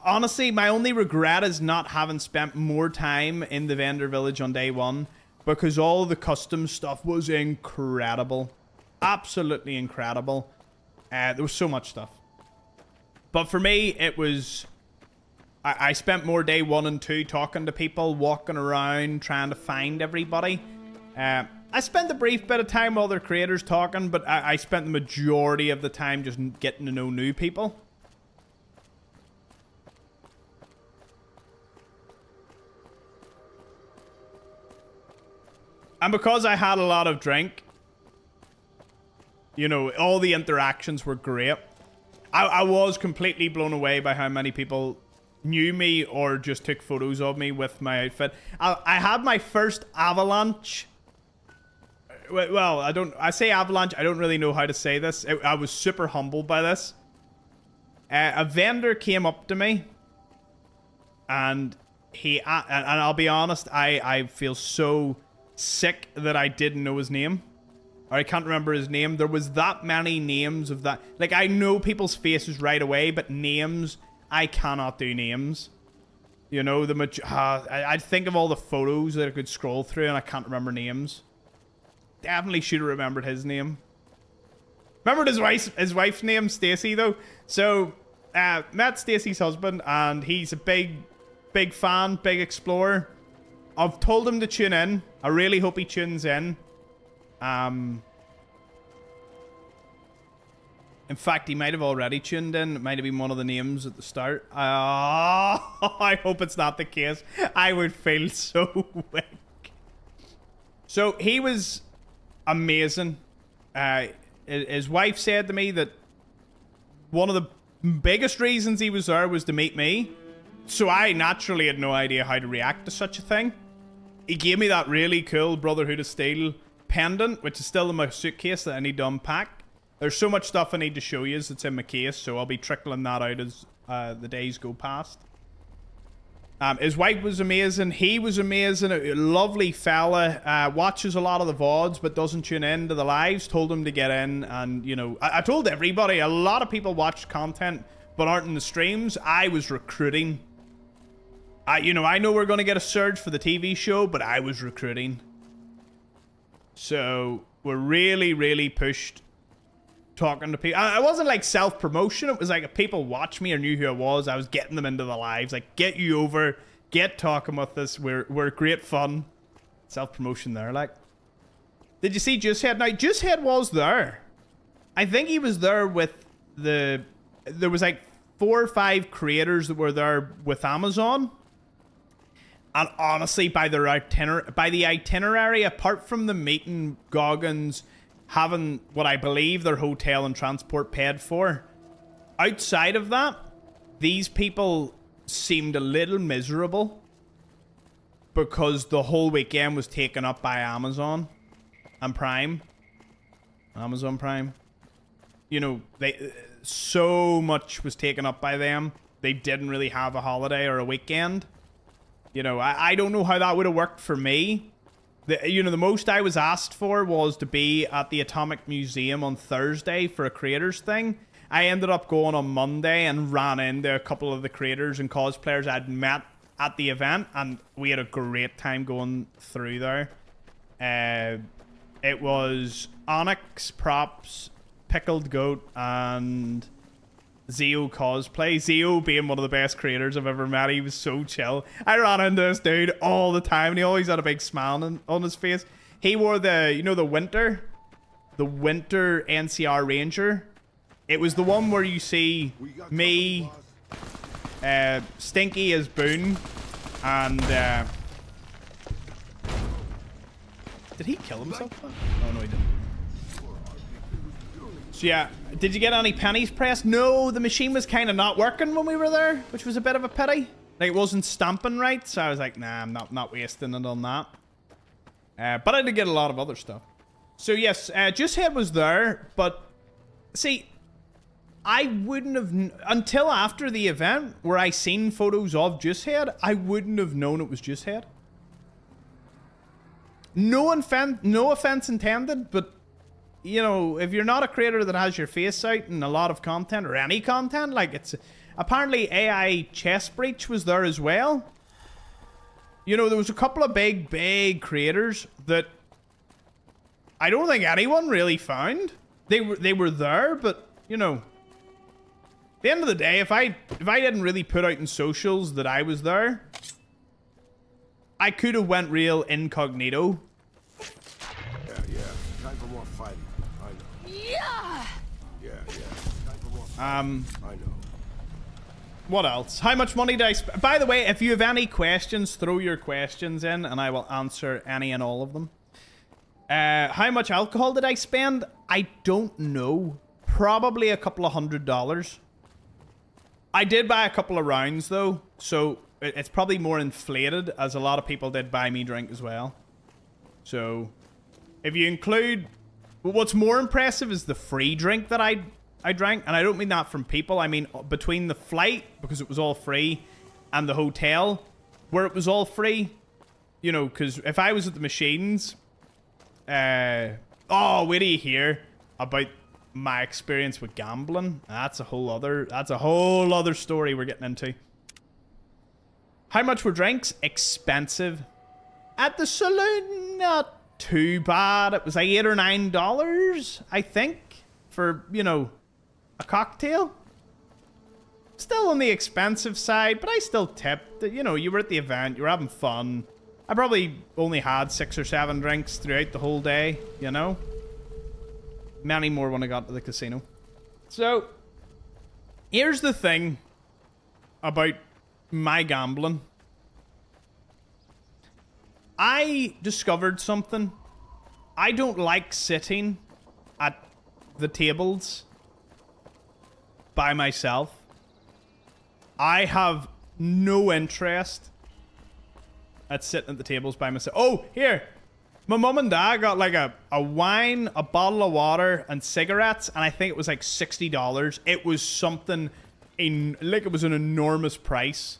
honestly, my only regret is not having spent more time in the vendor village on day one, because all the custom stuff was incredible. Absolutely incredible. There was so much stuff. But for me, it was... I spent more day 1 and 2 talking to people, walking around, trying to find everybody. I spent a brief bit of time with other creators talking, but I spent the majority of the time just getting to know new people. And because I had a lot of drink, you know, all the interactions were great. I was completely blown away by how many people knew me or just took photos of me with my outfit. I had my first avalanche. Well, I say avalanche, I don't really know how to say this. I was super humbled by this. A vendor came up to me, and and I'll be honest, I feel so sick that I didn't know his name. Or I can't remember his name. There was that many names of that. Like, I know people's faces right away, but names, I cannot do names. You know, I'd think of all the photos that I could scroll through, and I can't remember names. Definitely should have remembered his name. Remembered his wife's name, Stacy, though. So, met Stacy's husband, and he's a big big fan, big explorer. I've told him to tune in. I really hope he tunes in. In fact, he might have already tuned in. It might have been one of the names at the start. I hope it's not the case. I would feel so weak. So he was amazing. His wife said to me that one of the biggest reasons he was there was to meet me. So I naturally had no idea how to react to such a thing. He gave me that really cool Brotherhood of Steel pendant, which is still in my suitcase that I need to unpack. There's so much stuff I need to show you that's in my case, so I'll be trickling that out as the days go past. His wife was amazing. He was amazing. A lovely fella. Watches a lot of the VODs, but doesn't tune in to the lives. Told him to get in, and, you know, I told everybody. A lot of people watch content, but aren't in the streams. I was recruiting. You know, I know we're going to get a surge for the TV show, but I was recruiting. So, we're really, really pushed talking to people. I wasn't like self-promotion. It was like if people watch me or knew who I was getting them into the lives. Like, get you over, get talking with us. We're great fun. Self-promotion there, like. Did you see Juicehead? Now, Juicehead was there. I think he was there with there was like 4 or 5 creators that were there with Amazon. And honestly, by the itinerary, apart from the meeting Goggins, having what I believe their hotel and transport paid for, outside of that, these people seemed a little miserable because the whole weekend was taken up by Amazon and Prime. Amazon Prime. You know, so much was taken up by them. They didn't really have a holiday or a weekend. You know, I don't know how that would have worked for me. The most I was asked for was to be at the Atomic Museum on Thursday for a creators thing. I ended up going on Monday and ran into a couple of the creators and cosplayers I'd met at the event, and we had a great time going through there. It was Onyx, Props, Pickled Goat, and Zeo cosplay. Zeo being one of the best creators I've ever met. He was so chill. I ran into this dude all the time, and he always had a big smile on his face. He wore the winter NCR Ranger. It was the one where you see me, Stinky as Boone, and did he kill himself? Oh no, he didn't. So yeah, did you get any pennies pressed? No, the machine was kind of not working when we were there, which was a bit of a pity. Like, it wasn't stamping right, so I was like, nah, I'm not wasting it on that. But I did get a lot of other stuff. So yes, Juicehead was there, but see, I wouldn't have, until after the event where I seen photos of Juicehead, I wouldn't have known it was Juicehead. No offense intended, but you know, if you're not a creator that has your face out in a lot of content or any content, like, it's apparently AI Chess Breach was there as well. You know, there was a couple of big creators that I don't think anyone really found. They were there, but you know, at the end of the day, if I didn't really put out in socials that I was there, I could have went real incognito. Yeah. Time for more fighting. I know. Yeah. Yeah. Time for more fighting. I know. What else? How much money did I spend? By the way, if you have any questions, throw your questions in and I will answer any and all of them. How much alcohol did I spend? I don't know. Probably a couple of $100. I did buy a couple of rounds though, so it's probably more inflated, as a lot of people did buy me drink as well. So if you include, what's more impressive is the free drink that I drank, and I don't mean that from people. I mean between the flight, because it was all free, and the hotel where it was all free. You know, because if I was at the machines, oh, wait till you hear about my experience with gambling. That's a whole other story we're getting into. How much were drinks? Expensive. At the saloon, not too bad. It was like $8 or $9, I think, for, you know, a cocktail. Still on the expensive side, but I still tipped. You know, you were at the event, you were having fun. I probably only had 6 or 7 drinks throughout the whole day, you know? Many more when I got to the casino. So, here's the thing about my gambling. I discovered something. I don't like sitting at the tables by myself. I have no interest at sitting at the tables by myself. Oh, here. My mum and dad got like a wine, a bottle of water, and cigarettes, and I think it was like $60. It was something like it was an enormous price.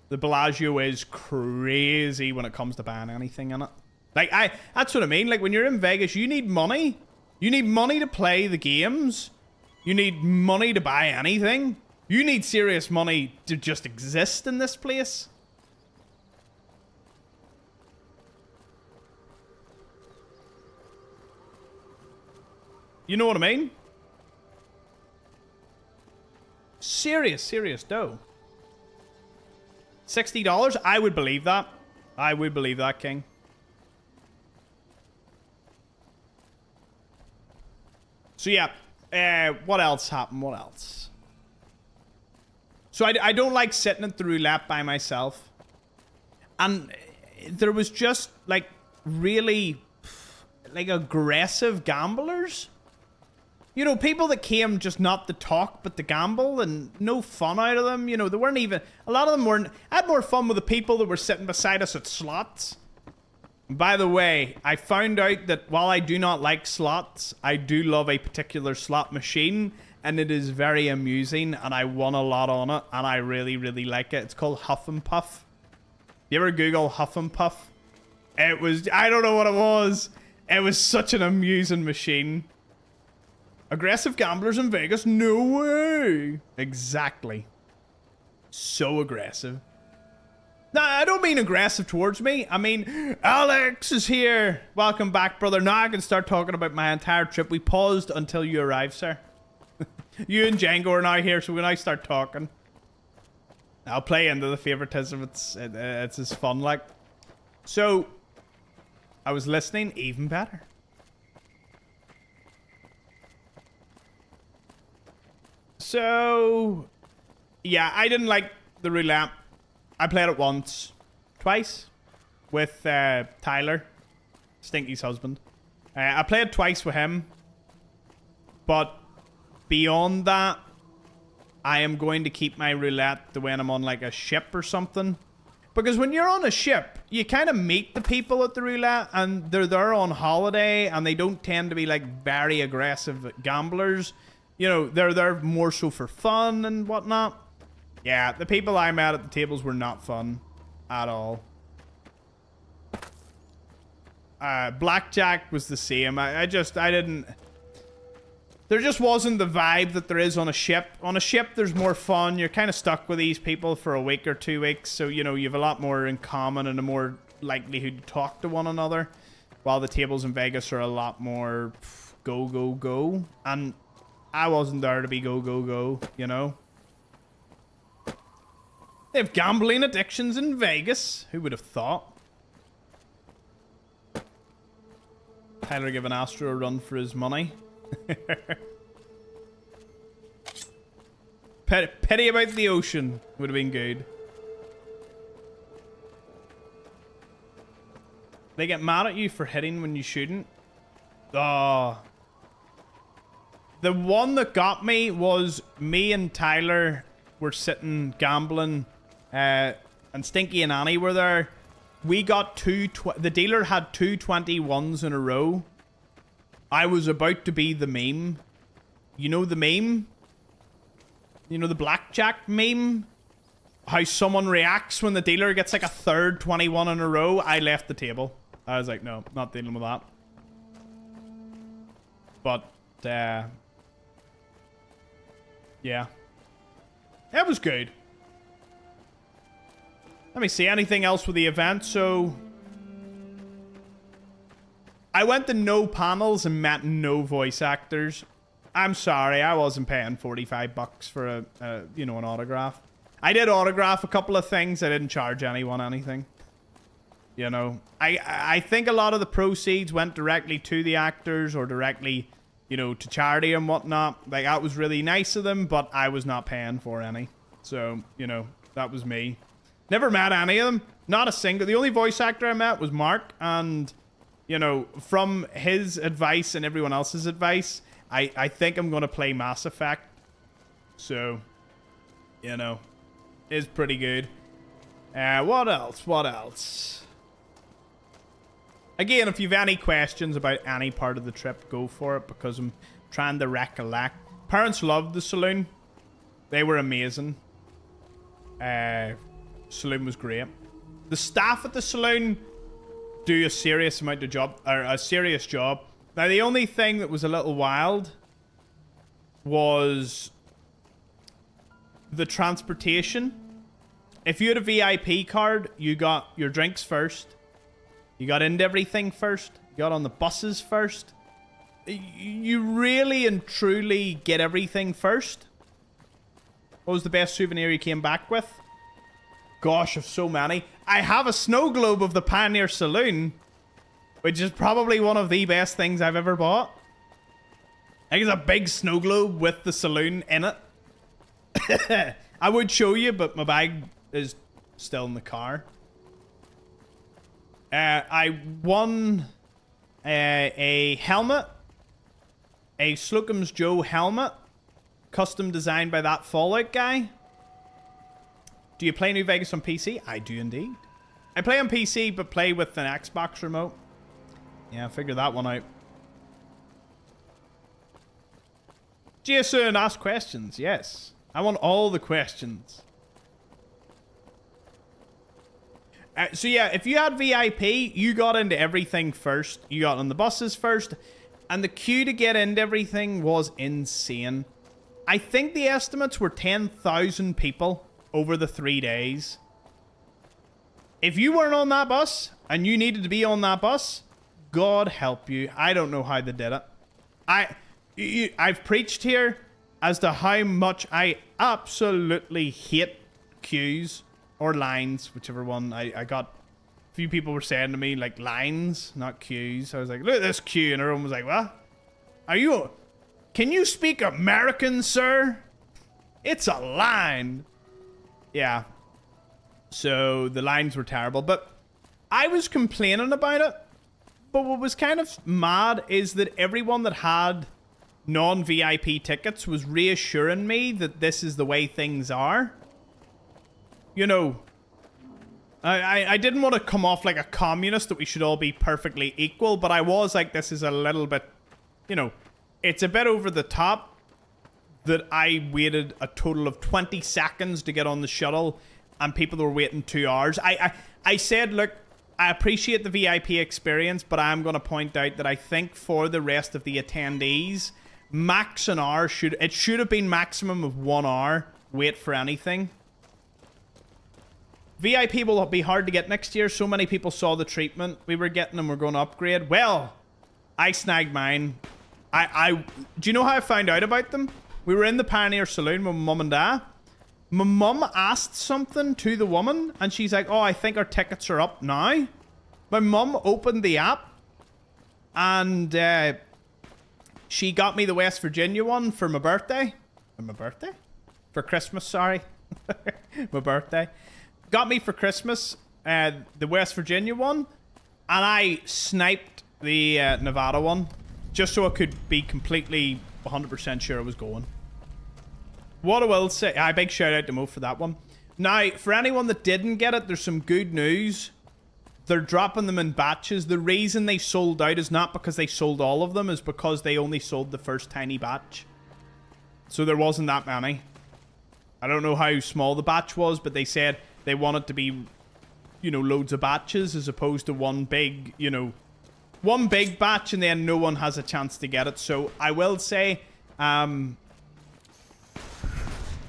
The Bellagio is crazy when it comes to buying anything in it. Like, that's what I mean. Like, when you're in Vegas, you need money. You need money to play the games. You need money to buy anything. You need serious money to just exist in this place. You know what I mean? Serious dough. $60? I would believe that. I would believe that, King. So yeah, what else happened? What else? So I don't like sitting at the roulette by myself. And there was just like really like aggressive gamblers. You know, people that came just not to talk, but to gamble, and no fun out of them. You know, they weren't even, a lot of them weren't. I had more fun with the people that were sitting beside us at slots. By the way, I found out that while I do not like slots, I do love a particular slot machine, and it is very amusing, and I won a lot on it, and I really, really like it. It's called Huff and Puff. You ever Google Huff and Puff? It was, I don't know what it was. It was such an amusing machine. Aggressive gamblers in Vegas? No way. Exactly. So aggressive. Now, I don't mean aggressive towards me. I mean, Alex is here. Welcome back, brother. Now I can start talking about my entire trip. We paused until you arrived, sir. You and Django are now here, so we now start talking. I'll play into the favoritism. It's as fun, like. So, I was listening. Even better. So, yeah, I didn't like the roulette. I played it once, twice, with Tyler, Stinky's husband. I played twice with him, but beyond that, I am going to keep my roulette to when I'm on like a ship or something. Because when you're on a ship, you kind of meet the people at the roulette, and they're there on holiday, and they don't tend to be like very aggressive gamblers. You know, they're there more so for fun and whatnot. Yeah, the people I met at the tables were not fun at all. Blackjack was the same. I didn't... There just wasn't the vibe that there is on a ship. On a ship, there's more fun. You're kind of stuck with these people for a week or 2 weeks. So, you know, you have a lot more in common and a more likelihood to talk to one another. While the tables in Vegas are a lot more go, go, go. And I wasn't there to be go, go, go, you know. They have gambling addictions in Vegas. Who would have thought? Tyler giving Astro a run for his money. Pity about the ocean would have been good. They get mad at you for hitting when you shouldn't. Oh. The one that got me was me and Tyler were sitting gambling. And Stinky and Annie were there. We got the dealer had 2 21s in a row. I was about to be the meme. You know the meme? You know the blackjack meme? How someone reacts when the dealer gets like a third 21 in a row. I left the table. I was like, no, not dealing with that. But, yeah. It was good. Let me see, anything else with the event? So, I went to no panels and met no voice actors. I'm sorry, I wasn't paying 45 bucks for you know, an autograph. I did autograph a couple of things. I didn't charge anyone anything. You know, I think a lot of the proceeds went directly to the actors or directly, you know, to charity and whatnot. Like, that was really nice of them, but I was not paying for any. So, you know, that was me. Never met any of them. Not a single. The only voice actor I met was Mark, and, you know, from his advice and everyone else's advice, I think I'm going to play Mass Effect. So, you know, it's pretty good. What else? What else? Again, if you've any questions about any part of the trip, go for it, because I'm trying to recollect. Parents loved the saloon. They were amazing. Saloon was great. The staff at the saloon do a serious amount of job, or a serious job. Now, the only thing that was a little wild was the transportation. If you had a VIP card, you got your drinks first. You got into everything first. You got on the buses first. You really and truly get everything first. What was the best souvenir you came back with? Gosh, of so many. I have a snow globe of the Pioneer Saloon, which is probably one of the best things I've ever bought. I think it's a big snow globe with the saloon in it. I would show you, but my bag is still in the car. I won a helmet. A Slocum's Joe helmet. Custom designed by that Fallout guy. Do you play New Vegas on PC? I do indeed. I play on PC, but play with an Xbox remote. Yeah, figure that one out. Jason, ask questions. Yes. I want all the questions. So yeah, if you had VIP, you got into everything first. You got on the buses first. And the queue to get into everything was insane. I think the estimates were 10,000 people over the 3 days. If you weren't on that bus, and you needed to be on that bus, God help you. I don't know how they did it. I've preached here as to how much I absolutely hate queues or lines, whichever one. I got a few people were saying to me, like, lines, not queues. I was like, look at this queue, and everyone was like, what? Can you speak American, sir? It's a line. Yeah. So the lines were terrible, but I was complaining about it. But what was kind of mad is that everyone that had non-VIP tickets was reassuring me that this is the way things are. You know, I didn't want to come off like a communist that we should all be perfectly equal, but I was like, this is a little bit, you know, it's a bit over the top that I waited a total of 20 seconds to get on the shuttle and people were waiting 2 hours. I said, look, I appreciate the VIP experience, but I'm going to point out that I think for the rest of the attendees, max an hour should have been maximum of 1 hour wait for anything. VIP will be hard to get next year. So many people saw the treatment we were getting and we're going to upgrade. Well, I snagged mine. Do you know how I found out about them? We were in the Pioneer Saloon with my mum and dad. My mum asked something to the woman, and she's like, oh, I think our tickets are up now. My mum opened the app, and she got me the West Virginia one for my birthday. For Christmas, sorry. My birthday. Got me for Christmas the West Virginia one, and I sniped the Nevada one, just so I could be completely 100% sure I was going. What I will say, big shout out to Mo for that one. Now, for anyone that didn't get it, there's some good news. They're dropping them in batches. The reason they sold out is not because they sold all of them, is because they only sold the first tiny batch. So there wasn't that many. I don't know how small the batch was, but they said they want it to be, you know, loads of batches as opposed to one big, you know, one big batch and then no one has a chance to get it. So I will say,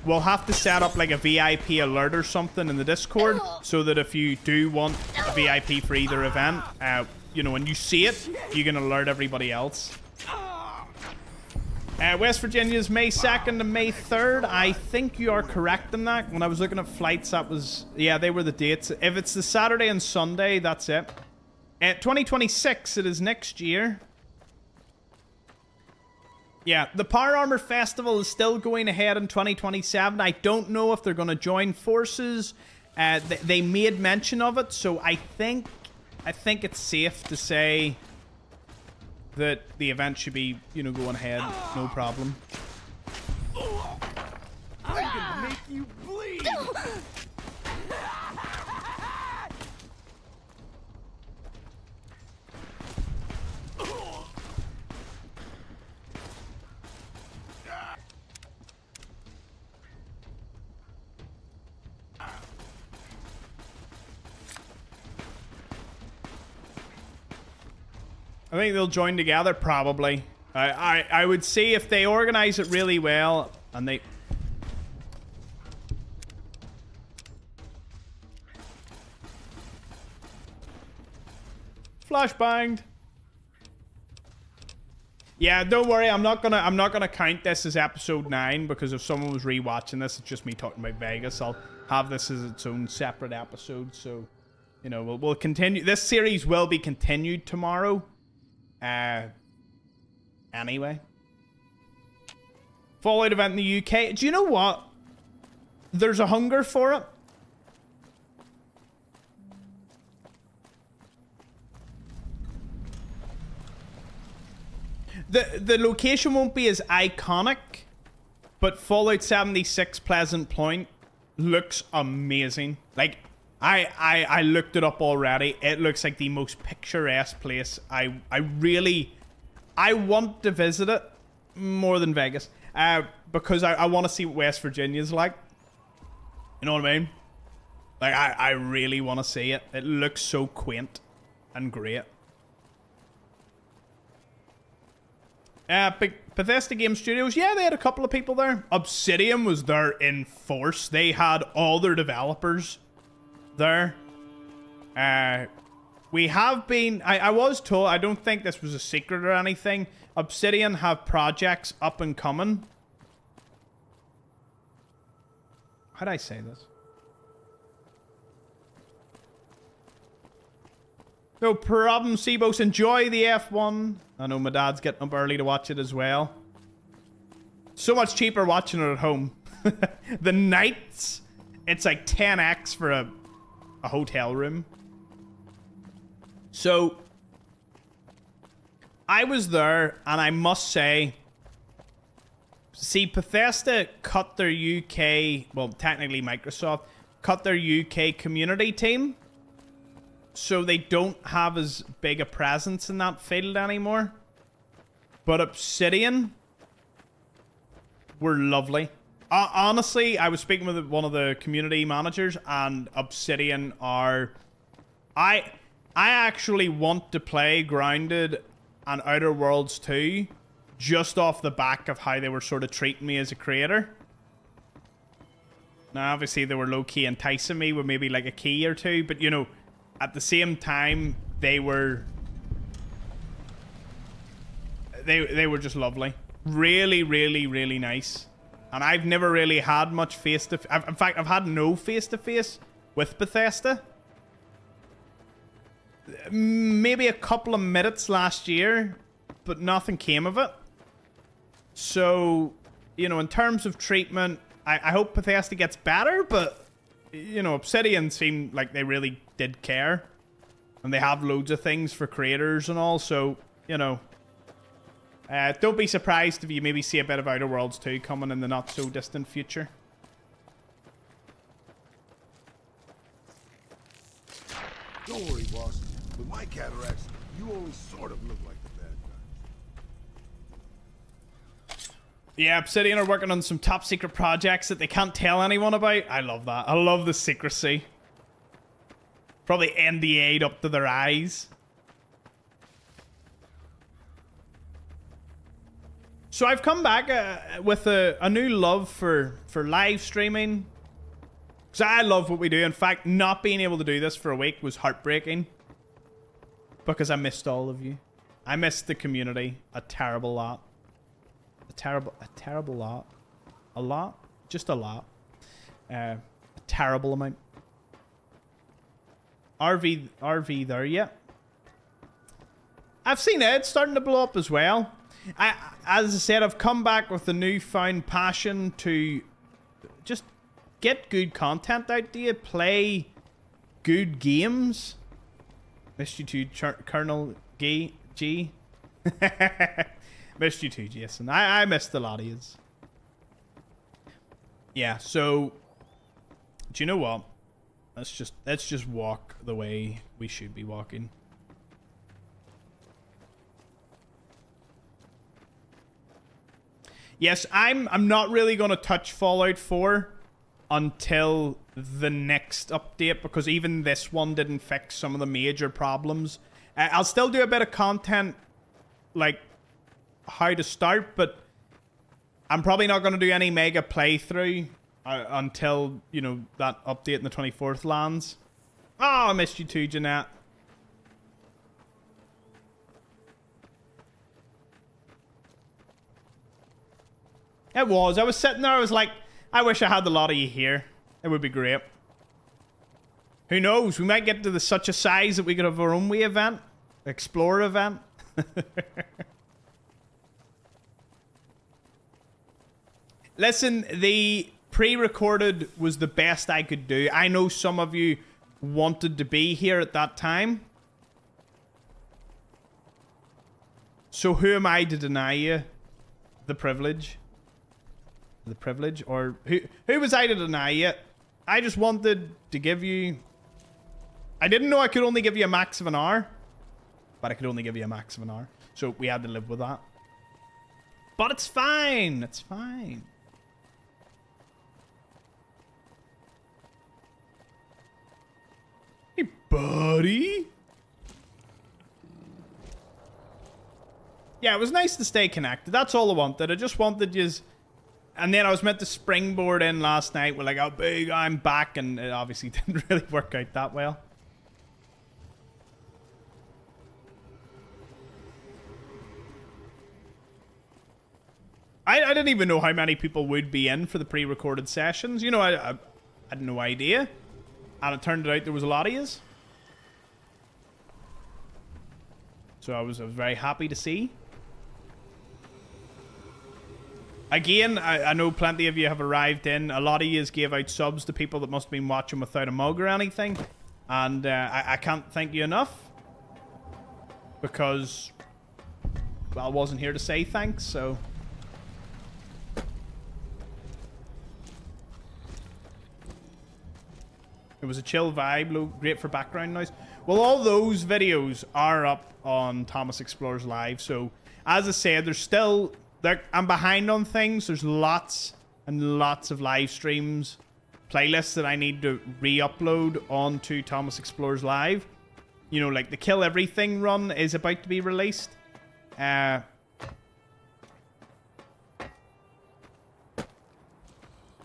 we'll have to set up like a VIP alert or something in the Discord so that if you do want a VIP for either event, you know, when you see it, you can alert everybody else. West Virginia's May 2nd to May 3rd. I think you are correct in that. When I was looking at flights, that was... Yeah, they were the dates. If it's the Saturday and Sunday, that's it. 2026, it is next year. Yeah, the Power Armor Festival is still going ahead in 2027. I don't know if they're going to join forces. They made mention of it, so I think it's safe to say that the event should be, you know, going ahead. No problem. I'm gonna make you bleed. I think they'll join together, probably. I would say if they organize it really well, and they... Flashbanged. Yeah, don't worry. I'm not gonna count this as episode 9 because if someone was rewatching this, it's just me talking about Vegas. I'll have this as its own separate episode. So, you know, we'll continue. This series will be continued tomorrow. Anyway. Fallout event in the UK. Do you know what? There's a hunger for it. The location won't be as iconic, but Fallout 76 Pleasant Point looks amazing. Like, I looked it up already. It looks like the most picturesque place. I want to visit it more than Vegas. Because I want to see what West Virginia's like. You know what I mean? Like, I really want to see it. It looks so quaint and great. Bethesda Game Studios, yeah, they had a couple of people there. Obsidian was there in force. They had all their developers there. We have been... I was told, I don't think this was a secret or anything. Obsidian have projects up and coming. How'd I say this? No problem, Sebos. Enjoy the F1. I know my dad's getting up early to watch it as well. So much cheaper watching it at home. The nights, it's like 10x for a hotel room. So, I was there, and I must say, see, Bethesda cut their UK, well, technically Microsoft, cut their UK community team. So they don't have as big a presence in that field anymore. But Obsidian were lovely. Honestly, I was speaking with one of the community managers, and Obsidian are... I actually want to play Grounded and Outer Worlds 2 just off the back of how they were sort of treating me as a creator. Now, obviously, they were low-key enticing me with maybe like a key or two, but, you know... At the same time, they were just lovely. Really, really, really nice. And I've never really had much face-to-face. In fact, I've had no face-to-face with Bethesda. Maybe a couple of minutes last year, but nothing came of it. So, you know, in terms of treatment, I hope Bethesda gets better, but... You know, Obsidian seemed like they really did care. And they have loads of things for creators and all. So, you know. Don't be surprised if you maybe see a bit of Outer Worlds 2 coming in the not so distant future. Don't worry, boss. With my cataracts, you only sort of look like the bad guy. Yeah, Obsidian are working on some top secret projects that they can't tell anyone about. I love that. I love the secrecy. Probably NDA'd up to their eyes. So I've come back with a new love for live streaming. Because I love what we do. In fact, not being able to do this for a week was heartbreaking. Because I missed all of you. I missed the community a terrible lot. a terrible lot. A lot? Just a lot. A terrible amount. RV there, yeah. I've seen it starting to blow up as well. As I said, I've come back with a newfound passion to just get good content out there, play good games. Missed you too, Colonel G. Missed you too, Jason. I missed a lot of yous. Yeah, so do you know what? Let's just walk the way we should be walking. Yes, I'm not really going to touch Fallout 4 until the next update, because even this one didn't fix some of the major problems. I'll still do a bit of content, like how to start, but I'm probably not going to do any mega playthrough until, you know, that update in the 24th lands. Oh, I missed you too, Jeanette. It was. I was sitting there, I was like, I wish I had a lot of you here. It would be great. Who knows? We might get to such a size that we could have our own wee event. Explorer event. Listen, the pre-recorded was the best I could do. I know some of you wanted to be here at that time. So who am I to deny you the privilege? The privilege? Or who was I to deny you? I just wanted to give you... I didn't know I could only give you a max of an hour. But I could only give you a max of an hour. So we had to live with that. But it's fine. It's fine. Hey, buddy. Yeah, it was nice to stay connected. That's all I wanted. I just wanted you... And then I was meant to springboard in last night with like, how big I'm back. And it obviously didn't really work out that well. I didn't even know how many people would be in for the pre-recorded sessions. You know, I had no idea. And it turned out there was a lot of yous. So I was very happy to see. Again, I know plenty of you have arrived in. A lot of yous gave out subs to people that must have been watching without a mug or anything. And I can't thank you enough. Because, well, I wasn't here to say thanks, so... It was a chill vibe, great for background noise. Well, all those videos are up on Thomas Explores Live. So, as I said, there's still... I'm behind on things. There's lots and lots of live streams, playlists that I need to re-upload onto Thomas Explores Live. You know, like the Kill Everything run is about to be released. We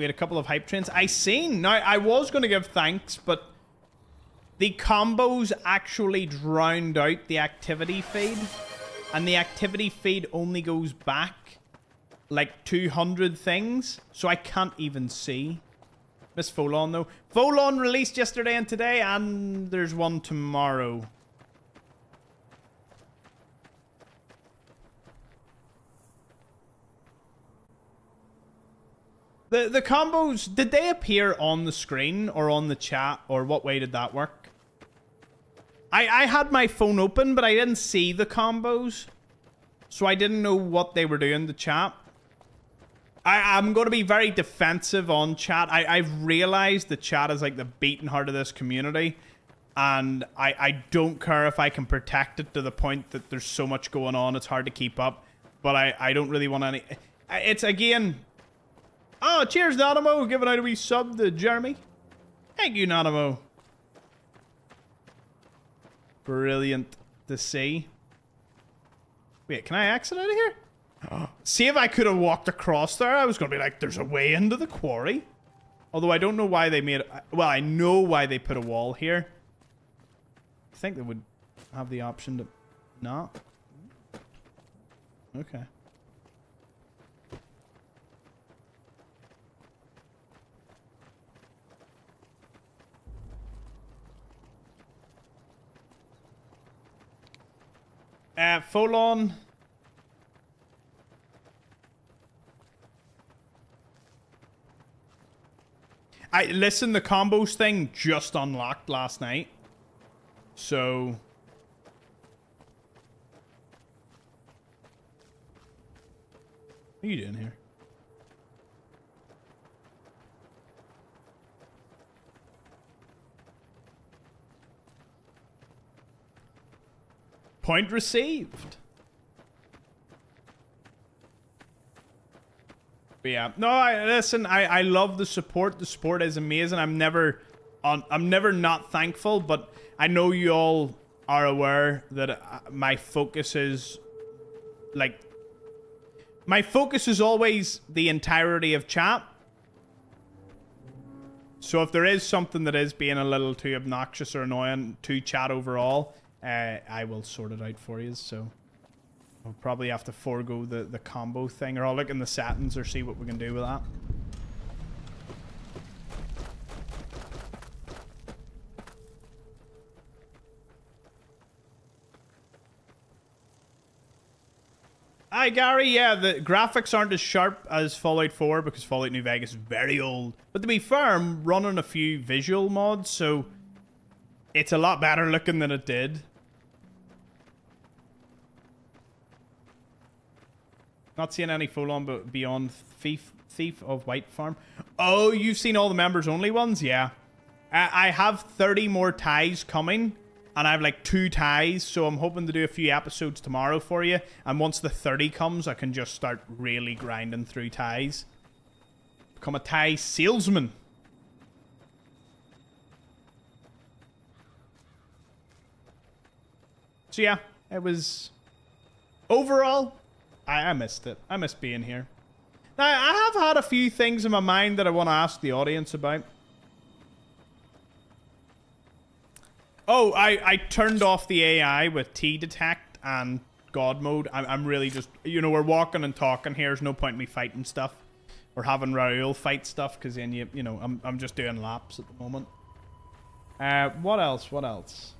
had a couple of hype trains. I seen. Now, I was going to give thanks, but the combos actually drowned out the activity feed. And the activity feed only goes back like 200 things. So I can't even see. Miss Folon, though. Folon released yesterday and today, and there's one tomorrow. The combos, did they appear on the screen or on the chat, or what way did that work? I had my phone open, but I didn't see the combos. So I didn't know what they were doing to chat. I'm going to be very defensive on chat. I've realized that chat is like the beating heart of this community. And I don't care if I can protect it to the point that there's so much going on, it's hard to keep up. But I don't really want any... It's, again... Oh, cheers, Nanimo. Giving out a wee sub to Jeremy. Thank you, Nanimo. Brilliant to see. Wait, can I exit out of here? See, if I could have walked across there, I was going to be like, there's a way into the quarry. Although I don't know why they made it. Well, I know why they put a wall here. I think they would have the option to not. Okay. Full on. Listen, the combos thing just unlocked last night. So... What are you doing here? Point received. But yeah, no, listen, I love the support. The support is amazing. I'm never not thankful, but I know you all are aware that my focus is like my focus is always the entirety of chat. So if there is something that is being a little too obnoxious or annoying to chat overall, I will sort it out for you. So I'll probably have to forego the combo thing, or I'll look in the settings or see what we can do with that. Hi Gary, yeah, the graphics aren't as sharp as Fallout 4 because Fallout New Vegas is very old. But to be fair, I'm running a few visual mods, so it's a lot better looking than it did. Not seeing any full-on but beyond Thief of White Farm. Oh, you've seen all the members only ones? Yeah. I have 30 more ties coming. And I have like 2 ties, so I'm hoping to do a few episodes tomorrow for you. And once the 30 comes, I can just start really grinding through ties. Become a tie salesman. So yeah, it was... Overall, I missed it. I missed being here. Now, I have had a few things in my mind that I want to ask the audience about. Oh, I turned off the AI with T-Detect and God mode. I'm really just... You know, we're walking and talking here. There's no point in me fighting stuff. Or having Raoul fight stuff, because then, you know, I'm just doing laps at the moment. What else? What else?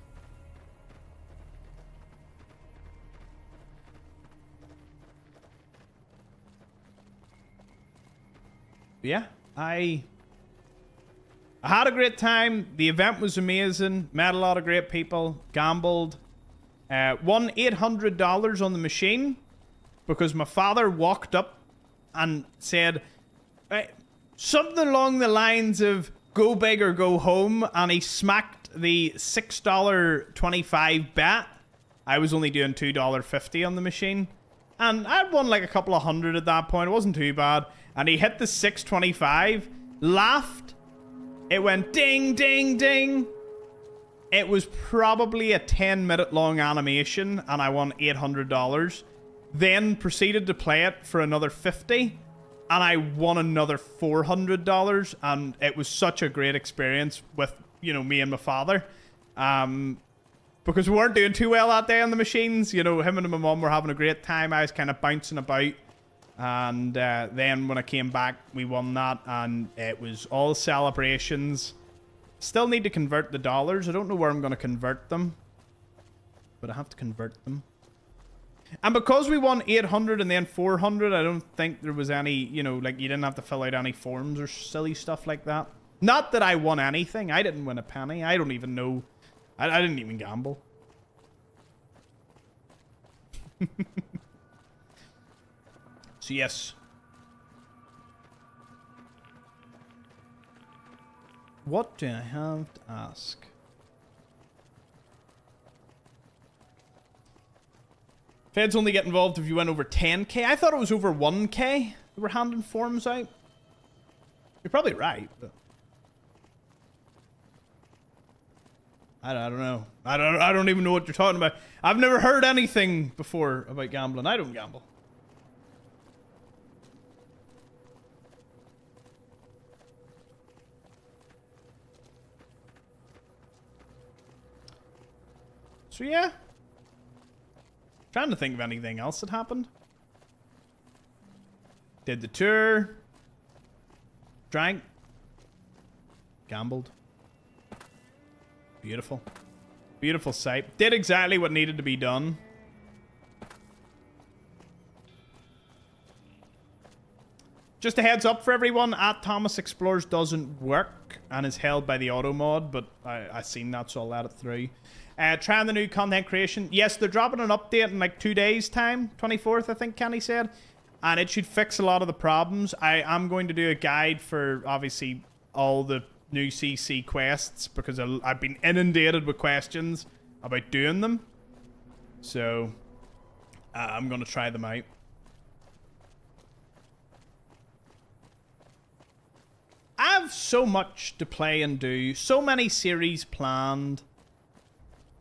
Yeah, I had a great time. The event was amazing. Met a lot of great people. Gambled. Won $800 on the machine because my father walked up and said something along the lines of go big or go home, and he smacked the $6.25 bet. I was only doing $2.50 on the machine, and I'd won like a couple of hundred at that point. It wasn't too bad, and he hit the $6.25, laughed. It went ding, ding, ding. It was probably a 10-minute long animation, and I won $800. Then proceeded to play it for another $50, and I won another $400. And it was such a great experience with, you know, me and my father. Because we weren't doing too well that day on the machines. You know, him and my mum were having a great time. I was kind of bouncing about. And then when I came back, we won that, and it was all celebrations. Still need to convert the dollars. I don't know where I'm going to convert them, but I have to convert them. And because we won 800 and then 400, I don't think there was any, you know, like you didn't have to fill out any forms or silly stuff like that. Not that I won anything. I didn't win a penny. I don't even know. I didn't even gamble. So yes. What do I have to ask? Feds only get involved if you went over 10k. I thought it was over 1k. They were handing forms out. You're probably right, but I don't know. I don't even know what you're talking about. I've never heard anything before about gambling. I don't gamble. So yeah. Trying to think of anything else that happened. Did the tour. Drank. Gambled. Beautiful. Beautiful sight. Did exactly what needed to be done. Just a heads up for everyone, at Thomas Explores doesn't work and is held by the auto mod, but I seen that, so I'll let it through. Trying the new content creation. Yes, they're dropping an update in like 2 days' time. 24th, I think Kenny said. And it should fix a lot of the problems. I am going to do a guide for, obviously, all the new CC quests, because I've been inundated with questions about doing them. So, I'm going to try them out. I have so much to play and do, so many series planned.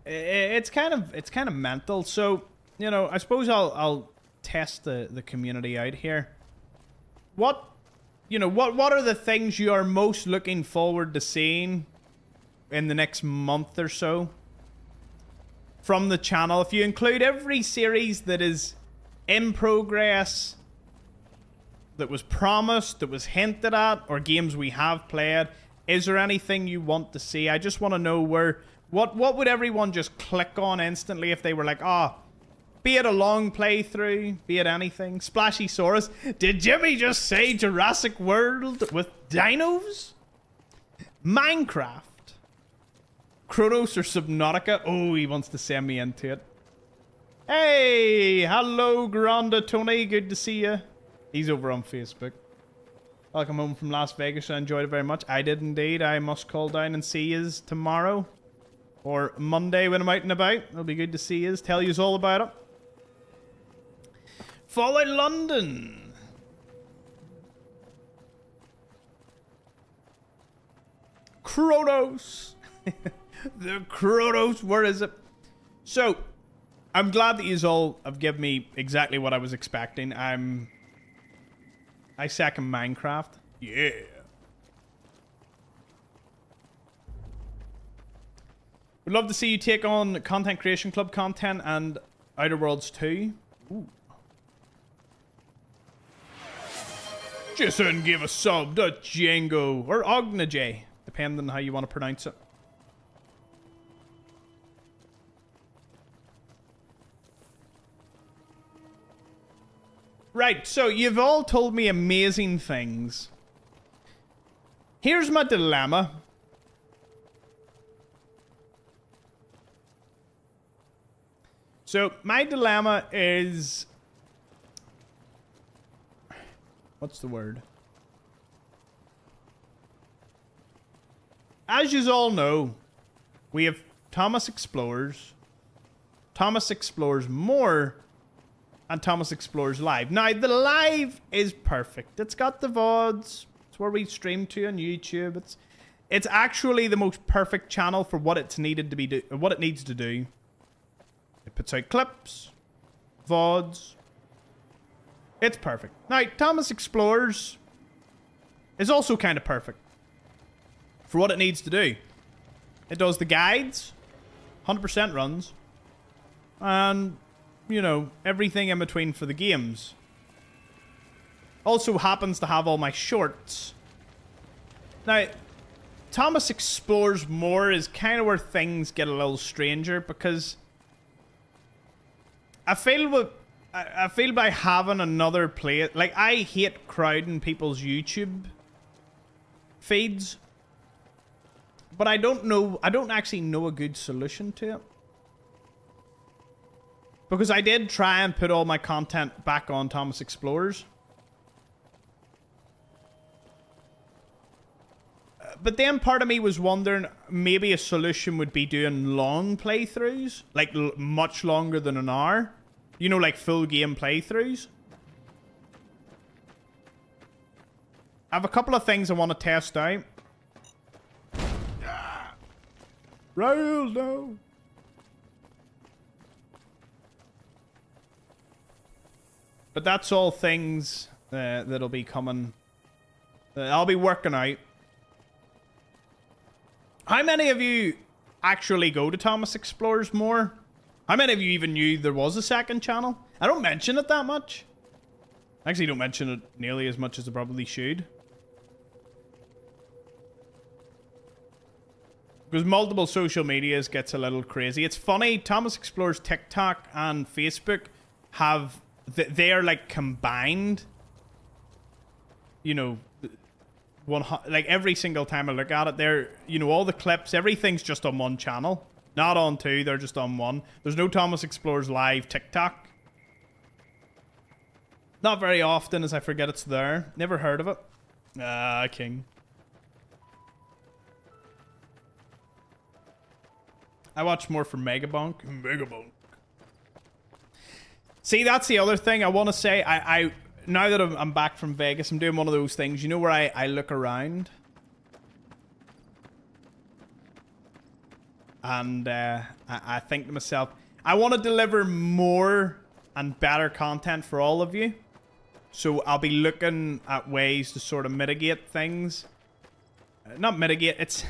It's kind of mental. So, you know, I suppose I'll test the community out here. What are the things you are most looking forward to seeing in the next month or so from the channel? If you include every series that is in progress, that was promised, that was hinted at, or games we have played, is there anything you want to see? I just want to know what would everyone just click on instantly if they were like, be it a long playthrough, be it anything. Splashy Saurus, did Jimmy just say Jurassic World with dinos? Minecraft. Chronos or Subnautica? Oh, he wants to send me into it. Hey, hello, Granda Tony, good to see you. He's over on Facebook. Welcome home from Las Vegas. I enjoyed it very much. I did indeed. I must call down and see yous tomorrow. Or Monday when I'm out and about. It'll be good to see yous. Tell yous all about it. Fallout London. Kronos. The Kronos. Where is it? So, I'm glad that yous all have given me exactly what I was expecting. I second Minecraft. Yeah. Would love to see you take on Content Creation Club content and Outer Worlds 2. Ooh. Jason gave a sub to Django or Ognajay, depending on how you want to pronounce it. Right, so you've all told me amazing things. Here's my dilemma. So, my dilemma is... What's the word? As you all know, we have Thomas Explores, Thomas Explores More, and Thomas Explores Live. Now, the live is perfect. It's got the VODs. It's where we stream to on YouTube. It's actually the most perfect channel for what it's needed to be what it needs to do. It puts out clips, VODs. It's perfect. Now, Thomas Explores is also kind of perfect for what it needs to do. It does the guides, 100% runs, and, you know, everything in between for the games. Also happens to have all my shorts. Now, Thomas Explores More is kind of where things get a little stranger, because I feel by having another play, like, I hate crowding people's YouTube feeds, but I don't actually know a good solution to it. Because I did try and put all my content back on Thomas Explores. But then part of me was wondering, maybe a solution would be doing long playthroughs. Like, much longer than an hour. You know, like full game playthroughs. I have a couple of things I want to test out. Rail, no. But that's all things that'll be coming. I'll be working out. How many of you actually go to Thomas Explores More? How many of you even knew there was a second channel? I don't mention it that much. I actually don't mention it nearly as much as I probably should. Because multiple social medias gets a little crazy. It's funny, Thomas Explores TikTok and Facebook have... They are like combined. you know, like every single time I look at it, there, you know, all the clips, everything's just on one channel, not on two. They're just on one. There's no Thomas Explores Live TikTok. Not very often, as I forget it's there. Never heard of it. Ah, king. I watch more for Megabonk. Megabonk. See, that's the other thing I want to say. I now that I'm back from Vegas, I'm doing one of those things, you know, where I look around. And I think to myself, I want to deliver more and better content for all of you. So I'll be looking at ways to sort of mitigate things. Not mitigate, it's...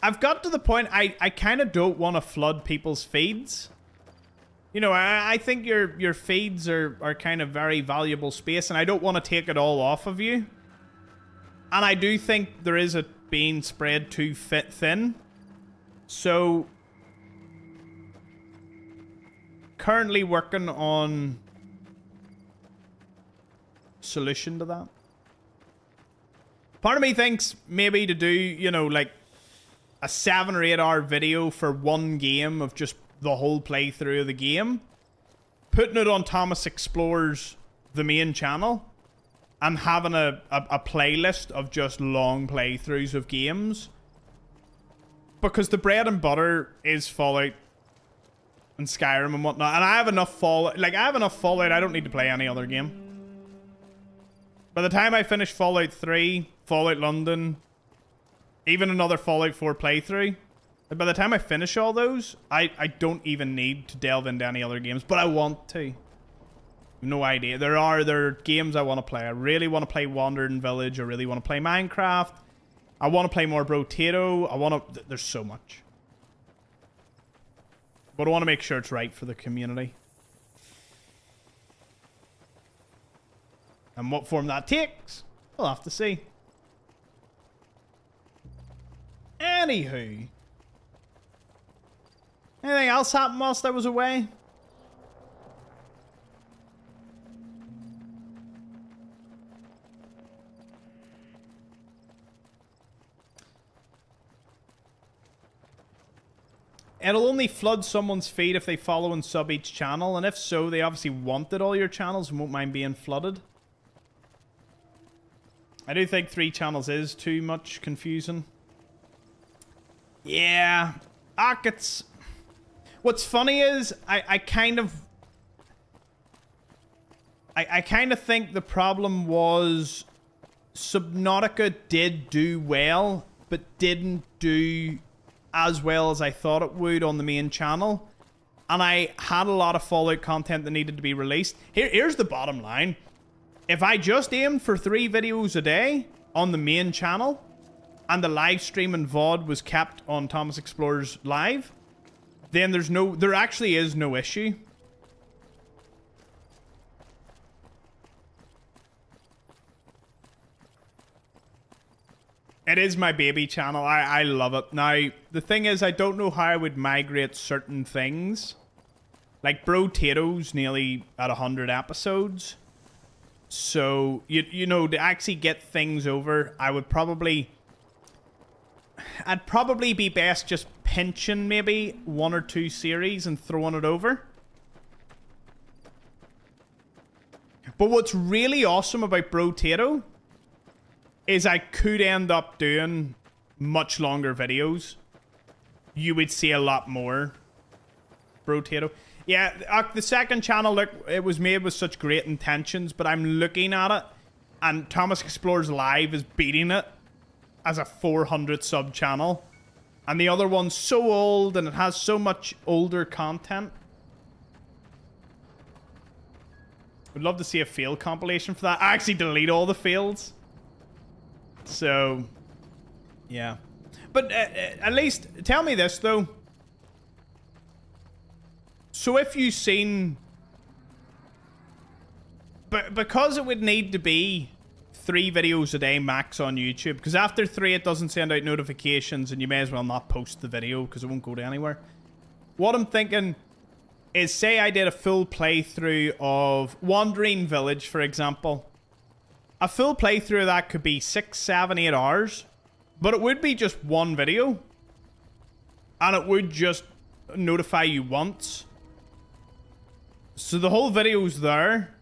I've got to the point I kind of don't want to flood people's feeds. You know, I think your feeds are kind of very valuable space, and I don't want to take it all off of you. And I do think there is a being spread too thin. So... currently working on solution to that. Part of me thinks maybe to do, you know, like a 7 or 8 hour video for one game of just the whole playthrough of the game, putting it on Thomas Explores, the main channel, and having a playlist of just long playthroughs of games. Because the bread and butter is Fallout and Skyrim and whatnot, and I have enough Fallout. Like, I have enough Fallout, I don't need to play any other game. By the time I finish Fallout 3, Fallout London, even another Fallout 4 playthrough, by the time I finish all those, I don't even need to delve into any other games, but I want to. No idea. There are games I want to play. I really want to play Wandering Village. I really want to play Minecraft. I want to play more Brotato. I want to... There's so much. But I want to make sure it's right for the community. And what form that takes, we'll have to see. Anywho. Anything else happened whilst I was away? It'll only flood someone's feed if they follow and sub each channel, and if so, they obviously wanted all your channels and won't mind being flooded. I do think 3 channels is too much confusing. Yeah. It's... What's funny is, I kind of think the problem was Subnautica did do well, but didn't do as well as I thought it would on the main channel. And I had a lot of Fallout content that needed to be released. Here's the bottom line. If I just aimed for 3 videos a day on the main channel, and the live stream and VOD was kept on Thomas Explores Live, then there actually is no issue. It is my baby channel. I love it. Now, the thing is, I don't know how I would migrate certain things. Like Brotato's nearly at 100 episodes. So, you know, to actually get things over, I'd probably be best just pinching maybe 1 or 2 series and throwing it over. But what's really awesome about Brotato is I could end up doing much longer videos. You would see a lot more Brotato. Yeah, the second channel, look, it was made with such great intentions, but I'm looking at it, and Thomas Explores Live is beating it as a 400 sub channel. And the other one's so old, and it has so much older content. Would love to see a fail compilation for that. I actually delete all the fails. So, yeah. But at least, tell me this, though. So if you've seen... But because it would need to be 3 videos a day max on YouTube, because after 3 it doesn't send out notifications, and you may as well not post the video because it won't go to anywhere. What I'm thinking, is say I did a full playthrough of Wandering Village, for example. A full playthrough of that could be 6, 7, 8 hours, but it would be just one video, and it would just notify you once. So the whole video's there.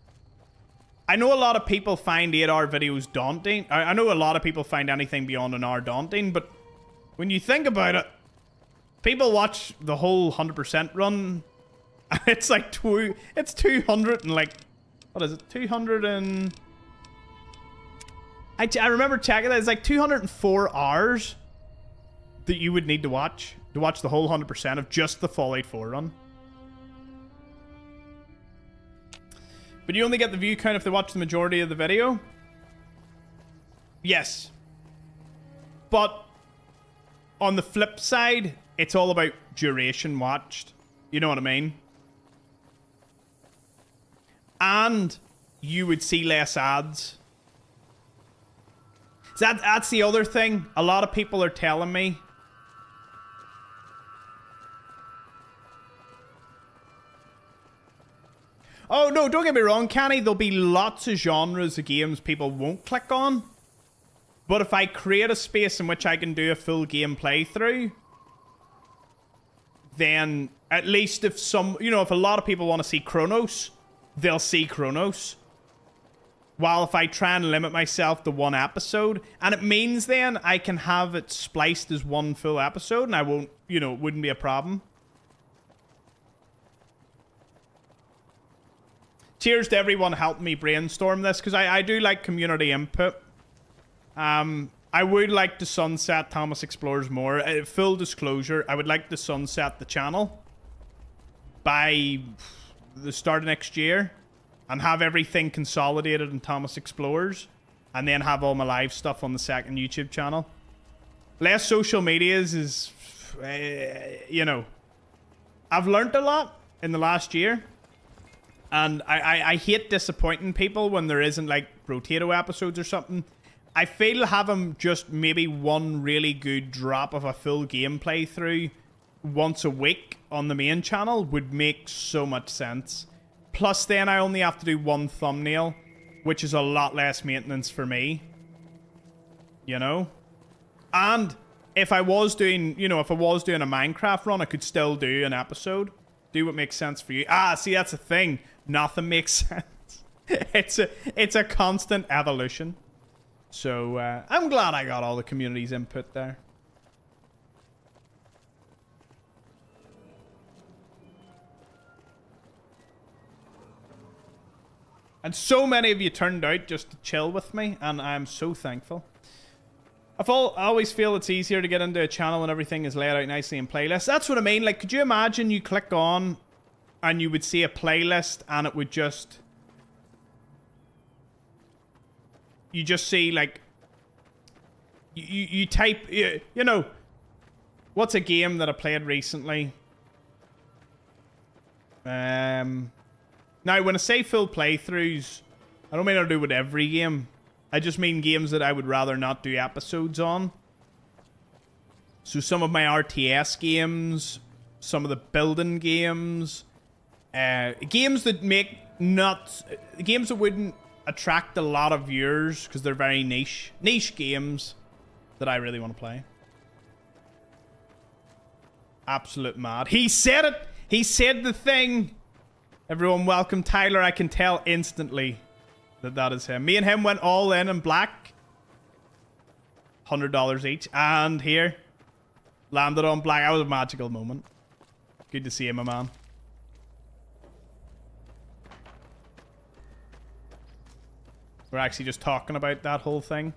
I know a lot of people find 8-hour videos daunting. I know a lot of people find anything beyond an hour daunting, but when you think about it, people watch the whole 100% run. It's like it's 200 and like, what is it? 200 and... I remember checking that. It's like 204 hours that you would need to watch the whole 100% of just the Fallout 4 run. But you only get the view count if they watch the majority of the video? Yes. But on the flip side, it's all about duration watched. You know what I mean? And you would see less ads. So that's the other thing. A lot of people are telling me. Oh, no, don't get me wrong, Kenny. There'll be lots of genres of games people won't click on. But if I create a space in which I can do a full game playthrough, then at least if some, you know, if a lot of people want to see Chronos, they'll see Chronos. While if I try and limit myself to one episode, and it means then I can have it spliced as one full episode, and I won't, you know, it wouldn't be a problem. Cheers to everyone helping me brainstorm this, because I do like community input. I would like to sunset Thomas Explores more. Full disclosure, I would like to sunset the channel by the start of next year and have everything consolidated in Thomas Explores and then have all my live stuff on the second YouTube channel. Less social medias is, you know, I've learned a lot in the last year. And I hate disappointing people when there isn't, like, Brotato episodes or something. I feel having just maybe one really good drop of a full gameplay through once a week on the main channel would make so much sense. Plus, then I only have to do one thumbnail, which is a lot less maintenance for me. You know? And if I was doing, you know, if I was doing a Minecraft run, I could still do an episode. Do what makes sense for you. Ah, see, that's the thing. Nothing makes sense. It's a constant evolution. So, I'm glad I got all the community's input there. And so many of you turned out just to chill with me, and I'm so thankful. I always feel it's easier to get into a channel when everything is laid out nicely in playlists. That's what I mean. Like, could you imagine you click on and you would see a playlist and it would just... You just see, like... You type... You know... What's a game that I played recently? Now, when I say full playthroughs, I don't mean to do with every game. I just mean games that I would rather not do episodes on. So some of my RTS games, some of the building games, games that make not... Games that wouldn't attract a lot of viewers because they're very niche games that I really want to play. Absolute mad. He said it! He said the thing! Everyone welcome Tyler. I can tell instantly that is him. Me and him went all in black. $100 each. And here. Landed on black. That was a magical moment. Good to see you, my man. We're actually just talking about that whole thing.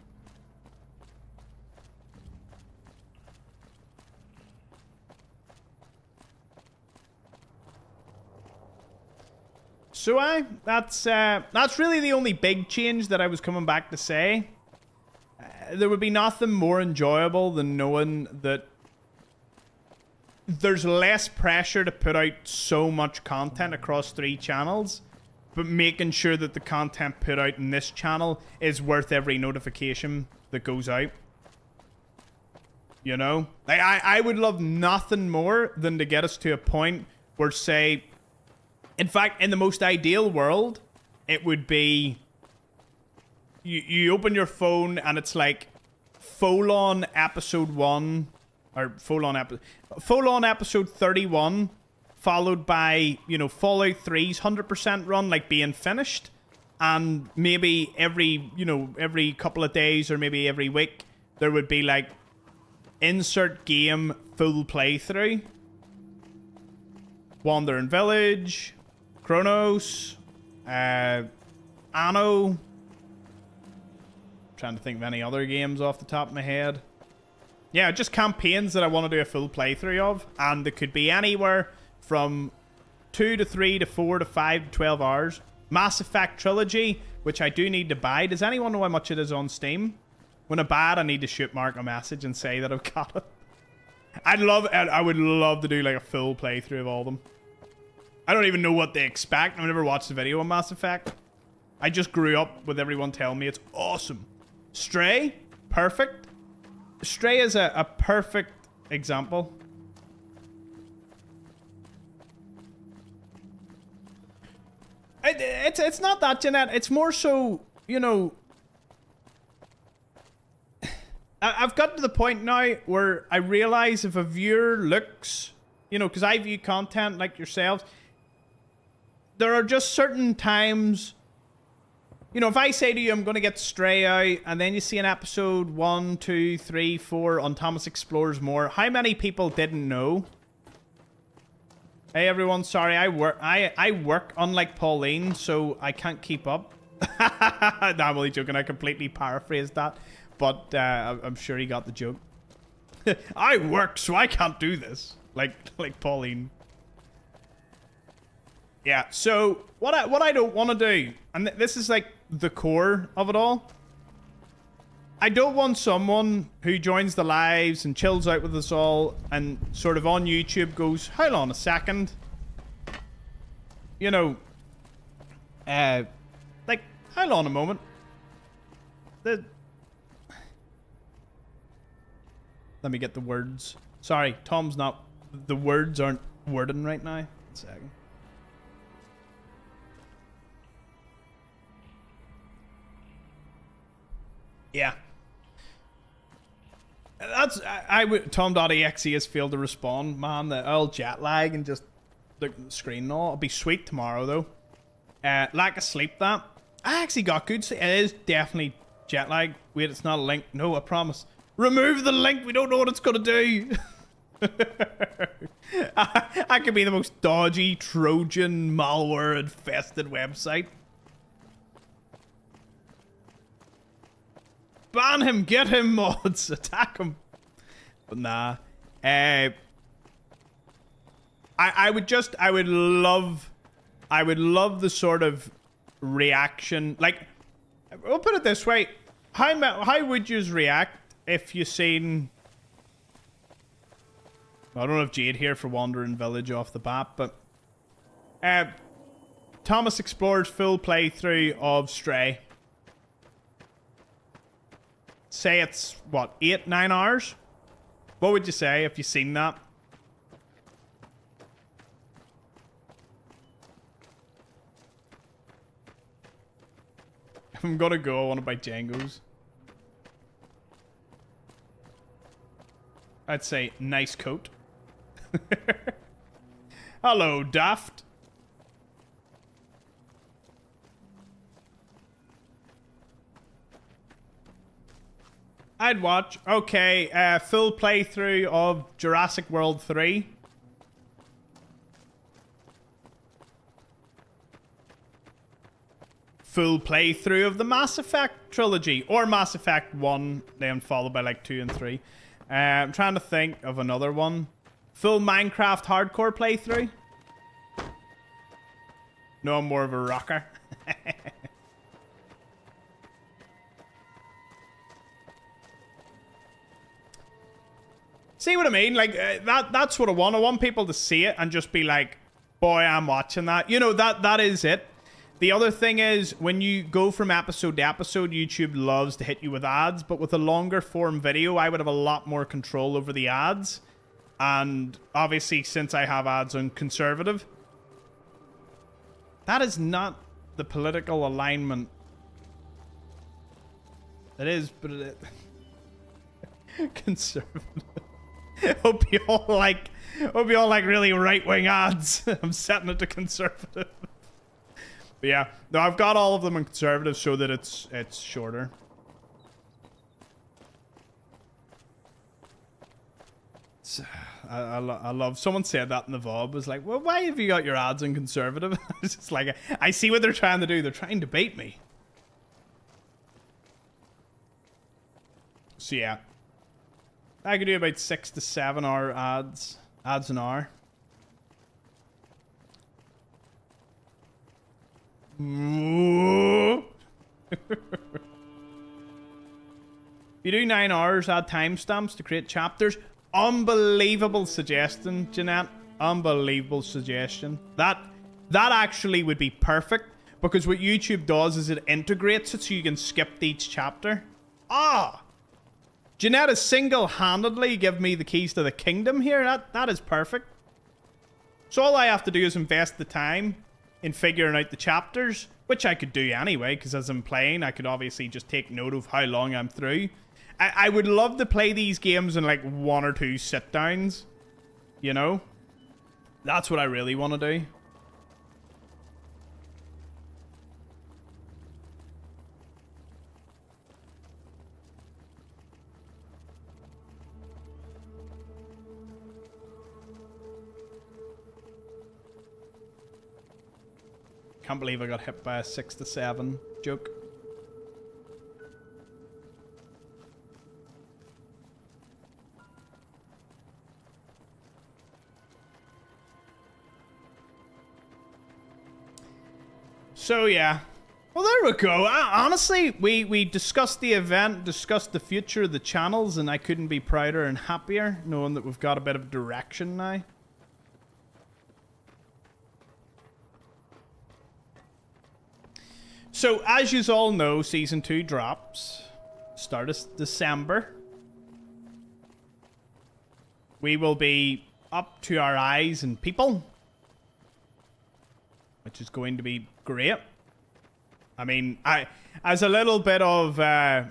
So that's really the only big change that I was coming back to say. There would be nothing more enjoyable than knowing that there's less pressure to put out so much content across 3 channels, but making sure that the content put out in this channel is worth every notification that goes out. You know? I would love nothing more than to get us to a point where, say, In fact, in the most ideal world, it would be you open your phone and it's like full on episode 1 or full on episode 31 followed by, you know, Fallout 3's 100% run like being finished, and maybe every couple of days or maybe every week there would be like insert game full playthrough. Wandering Village, Chronos, Anno. Trying to think of any other games off the top of my head. Yeah, just campaigns that I want to do a full playthrough of, and it could be anywhere from 2 to 3 to 4 to 5 to 12 hours. Mass Effect Trilogy, which I do need to buy. Does anyone know how much it is on Steam? When I buy it, I need to shoot Mark a message and say that I've got it. I would love to do like a full playthrough of all of them. I don't even know what they expect. I've never watched a video on Mass Effect. I just grew up with everyone telling me it's awesome. Stray, perfect. Stray is a perfect example. It's not that, Jeanette. It's more so, you know, I've got to the point now where I realize if a viewer looks, you know, because I view content like yourselves, there are just certain times, you know, if I say to you, I'm going to get Stray out, and then you see an episode 1, 2, 3, 4 on Thomas Explores More, how many people didn't know? Hey everyone, sorry, I work unlike Pauline, so I can't keep up. No, I'm only joking, I completely paraphrased that, but I'm sure he got the joke. I work, so I can't do this. Like Pauline. Yeah, so what I don't want to do, and this is like the core of it all, I don't want someone who joins the lives and chills out with us all and sort of on YouTube goes, hold on a second. You know, like, hold on a moment. Let me get the words. Sorry, Tom's not, the words aren't wording right now. 1 second. Yeah. That's Tom.exe has failed to respond, man. The old jet lag and just look at the screen and all. It'll be sweet tomorrow though. Lack of sleep that. I actually got good sleep. It is definitely jet lag. Wait, it's not a link. No, I promise. Remove the link. We don't know what it's gonna do. I could be the most dodgy Trojan malware infested website. Ban him, get him, mods, attack him. But nah. I would love the sort of reaction. Like, we'll put it this way. How would you react if you seen, I don't know if Jade here for Wandering Village off the bat, but Thomas Explores full playthrough of Stray. Say it's, what, 8-9 hours? What would you say if you seen that? If I'm gonna go, I want to buy Django's. I'd say, nice coat. Hello, Daft. I'd watch. Okay, full playthrough of Jurassic World 3. Full playthrough of the Mass Effect trilogy. Or Mass Effect 1, then followed by like 2 and 3. I'm trying to think of another one. Full Minecraft hardcore playthrough. No, I'm more of a rocker. See what I mean? Like, that's what I want. I want people to see it and just be like, boy, I'm watching that. You know, that is it. The other thing is, when you go from episode to episode, YouTube loves to hit you with ads. But with a longer form video, I would have a lot more control over the ads. And obviously, since I have ads on conservative, That is not the political alignment. It is, but it... Conservative. Hope you all like really right-wing ads. I'm setting it to conservative. But yeah, no, I've got all of them in conservative so that it's shorter. I love. Someone said that in the VOD. Was like, well, why have you got your ads in conservative? It's just like, I see what they're trying to do. They're trying to bait me. So yeah, I could do about 6 to 7 hour ads an hour. You do 9 hours, add timestamps to create chapters. Unbelievable suggestion, Jeanette. Unbelievable suggestion. That actually would be perfect, because what YouTube does is it integrates it so you can skip each chapter. Jeanette has single-handedly give me the keys to the kingdom here. That is perfect. So all I have to do is invest the time in figuring out the chapters, which I could do anyway, because as I'm playing, I could obviously just take note of how long I'm through. I would love to play these games in like 1 or 2 sit-downs. You know? That's what I really want to do. Can't believe I got hit by a 6 to 7 joke. So yeah. Well, there we go. Honestly, we discussed the event, discussed the future of the channels, and I couldn't be prouder and happier knowing that we've got a bit of direction now. So, as you all know, Season 2 drops start of December. We will be up to our eyes in people, which is going to be great. I mean, as a little bit of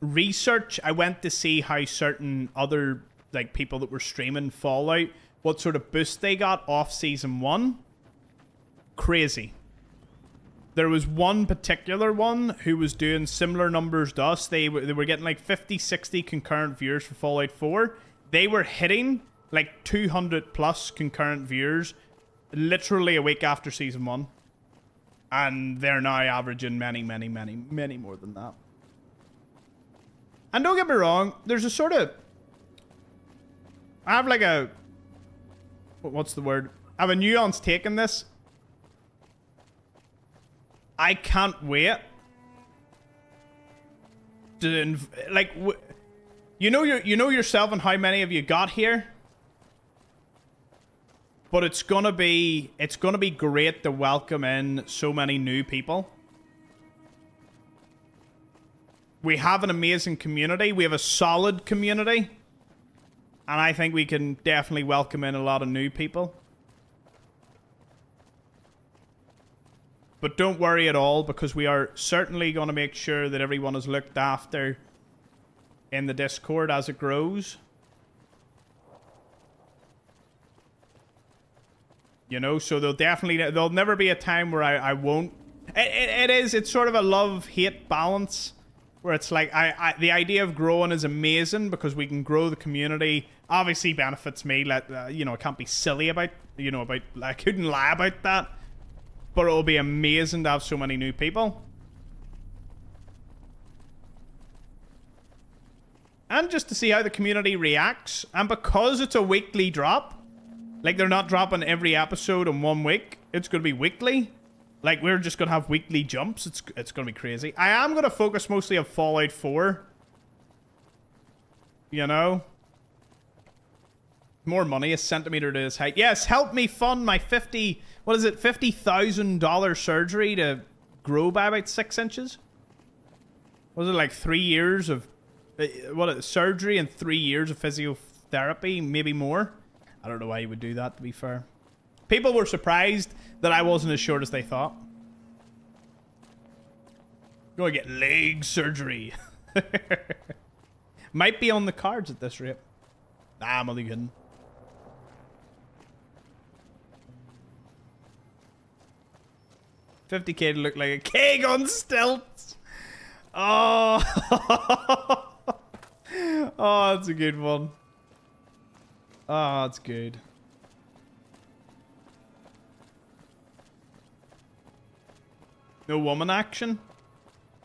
research, I went to see how certain other like people that were streaming Fallout, what sort of boost they got off Season 1. Crazy. There was one particular one who was doing similar numbers to us. They were getting like 50, 60 concurrent viewers for Fallout 4. They were hitting like 200 plus concurrent viewers literally a week after Season 1. And they're now averaging many more than that. And don't get me wrong, there's a sort of... I have like a... What's the word? I have a nuanced take on this. I can't wait to like you know yourself and how many of you got here, but it's gonna be great to welcome in so many new people. We have an amazing community. We have a solid community, and I think we can definitely welcome in a lot of new people. But don't worry at all, because we are certainly going to make sure that everyone is looked after in the Discord as it grows. You know, so there'll never be a time where I won't. It's sort of a love-hate balance, where it's like, the idea of growing is amazing because we can grow the community. Obviously benefits me, you know, I can't be silly about, you know, I couldn't lie about that. But it'll be amazing to have so many new people. And just to see how the community reacts. And because it's a weekly drop, like they're not dropping every episode in 1 week, it's going to be weekly. Like we're just going to have weekly jumps. It's going to be crazy. I am going to focus mostly on Fallout 4. You know? More money, a centimeter to his height. Yes, help me fund my $50,000 surgery to grow by about 6 inches. Was it like 3 years of surgery and 3 years of physiotherapy, maybe more? I don't know why you would do that, to be fair. People were surprised that I wasn't as short as they thought. Going to get leg surgery. Might be on the cards at this rate. Nah, I'm only kidding. $50K to look like a keg on stilts. Oh. Oh, that's a good one. Oh, that's good. No woman action?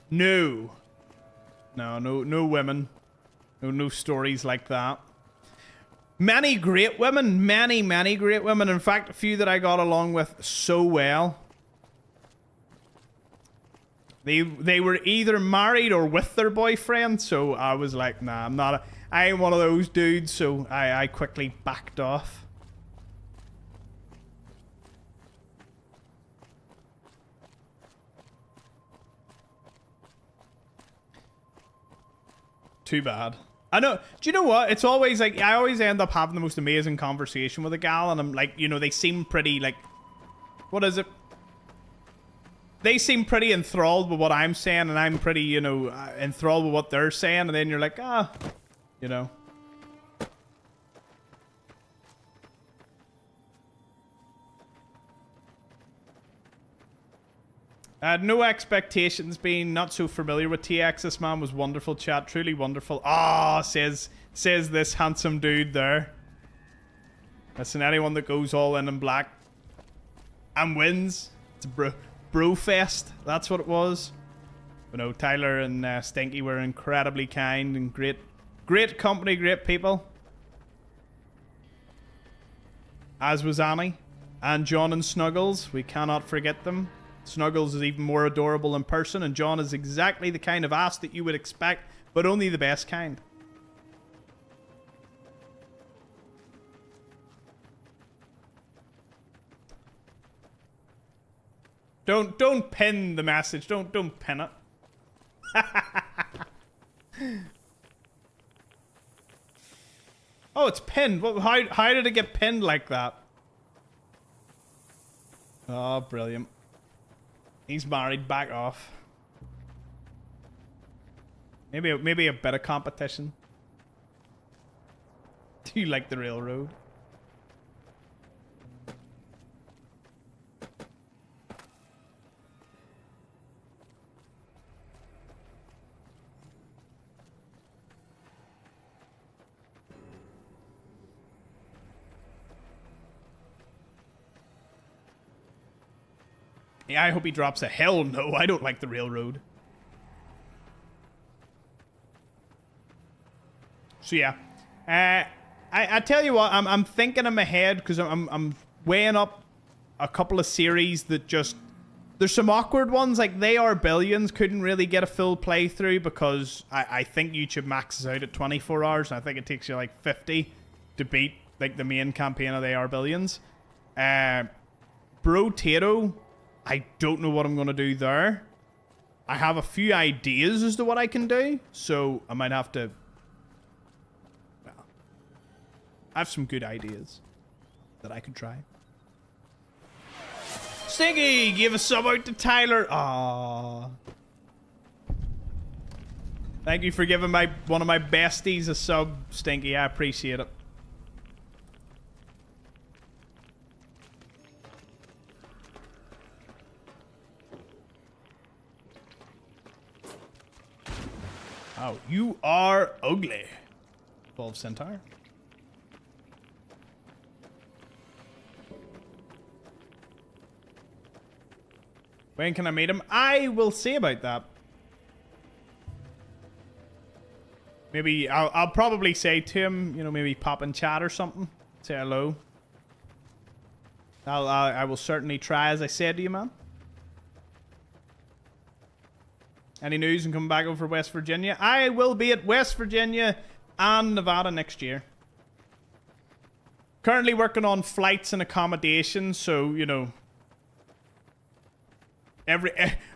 No. No women. No stories like that. Many great women. Many great women. In fact, a few that I got along with so well. They were either married or with their boyfriend, so I was like, nah, I ain't one of those dudes, so I quickly backed off. Too bad. I know. Do you know what? It's always like, I always end up having the most amazing conversation with a gal, and I'm like, you know, they seem pretty, like, what is it? They seem pretty enthralled with what I'm saying, and I'm pretty, you know, enthralled with what they're saying, and then you're like, you know. I had no expectations, being not so familiar with TX. This man was wonderful, chat, truly wonderful. Ah, says this handsome dude there. Listen, anyone that goes all in black and wins, it's a bro fest. That's what it was. But no, Tyler and Stinky were incredibly kind and great company, great people. As was Annie and John and Snuggles. We cannot forget them. Snuggles is even more adorable in person, and John is exactly the kind of ass that you would expect, but only the best kind. Don't pin the message. Don't pin it. Oh, it's pinned. How did it get pinned like that? Oh, brilliant. He's married. Back off. Maybe a bit of competition. Do you like the railroad? Yeah, I hope he drops a hell no. I don't like the railroad. So yeah, I tell you what, I'm thinking in my head because I'm weighing up a couple of series that just, there's some awkward ones, like They Are Billions couldn't really get a full playthrough because I think YouTube maxes out at 24 hours and I think it takes you like 50 to beat like the main campaign of They Are Billions. Brotato, I don't know what I'm going to do there. I have a few ideas as to what I can do, so I might have to... Well, I have some good ideas that I could try. Stinky, give a sub out to Tyler. Aww. Thank you for giving one of my besties a sub, Stinky. I appreciate it. Oh, you are ugly. 12 Centaur. When can I meet him? I will see about that. Maybe I'll probably say to him, you know, maybe pop in chat or something. Say hello. I will certainly try, as I said to you, man. Any news and come back over West Virginia? I will be at West Virginia and Nevada next year. Currently working on flights and accommodation, so, you know,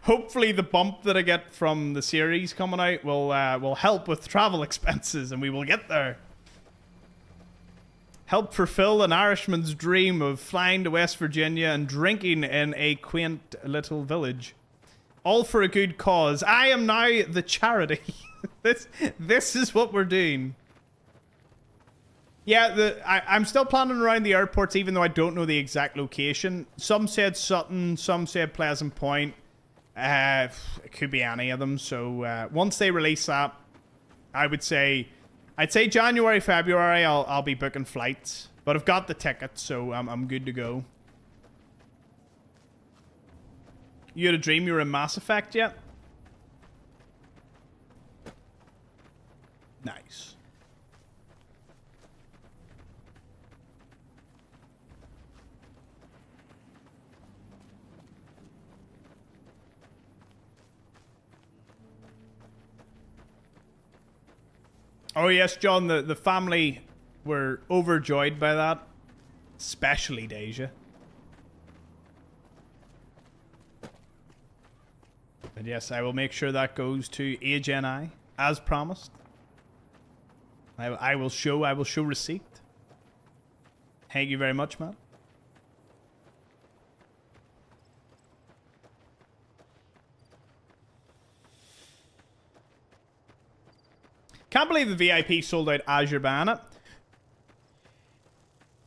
hopefully the bump that I get from the series coming out will help with travel expenses, and we will get there. Help fulfill an Irishman's dream of flying to West Virginia and drinking in a quaint little village. All for a good cause. I am now the charity. This is what we're doing. Yeah, I'm still planning around the airports, even though I don't know the exact location. Some said Sutton, some said Pleasant Point. It could be any of them. So once they release that, I'd say January, February. I'll be booking flights, but I've got the tickets, so I'm good to go. You had a dream you were in Mass Effect yet? Nice. Oh yes, John, the family were overjoyed by that. Especially Deja. And yes, I will make sure that goes to AGNI, as promised. I will show receipt. Thank you very much, man. Can't believe the VIP sold out Azure Banner.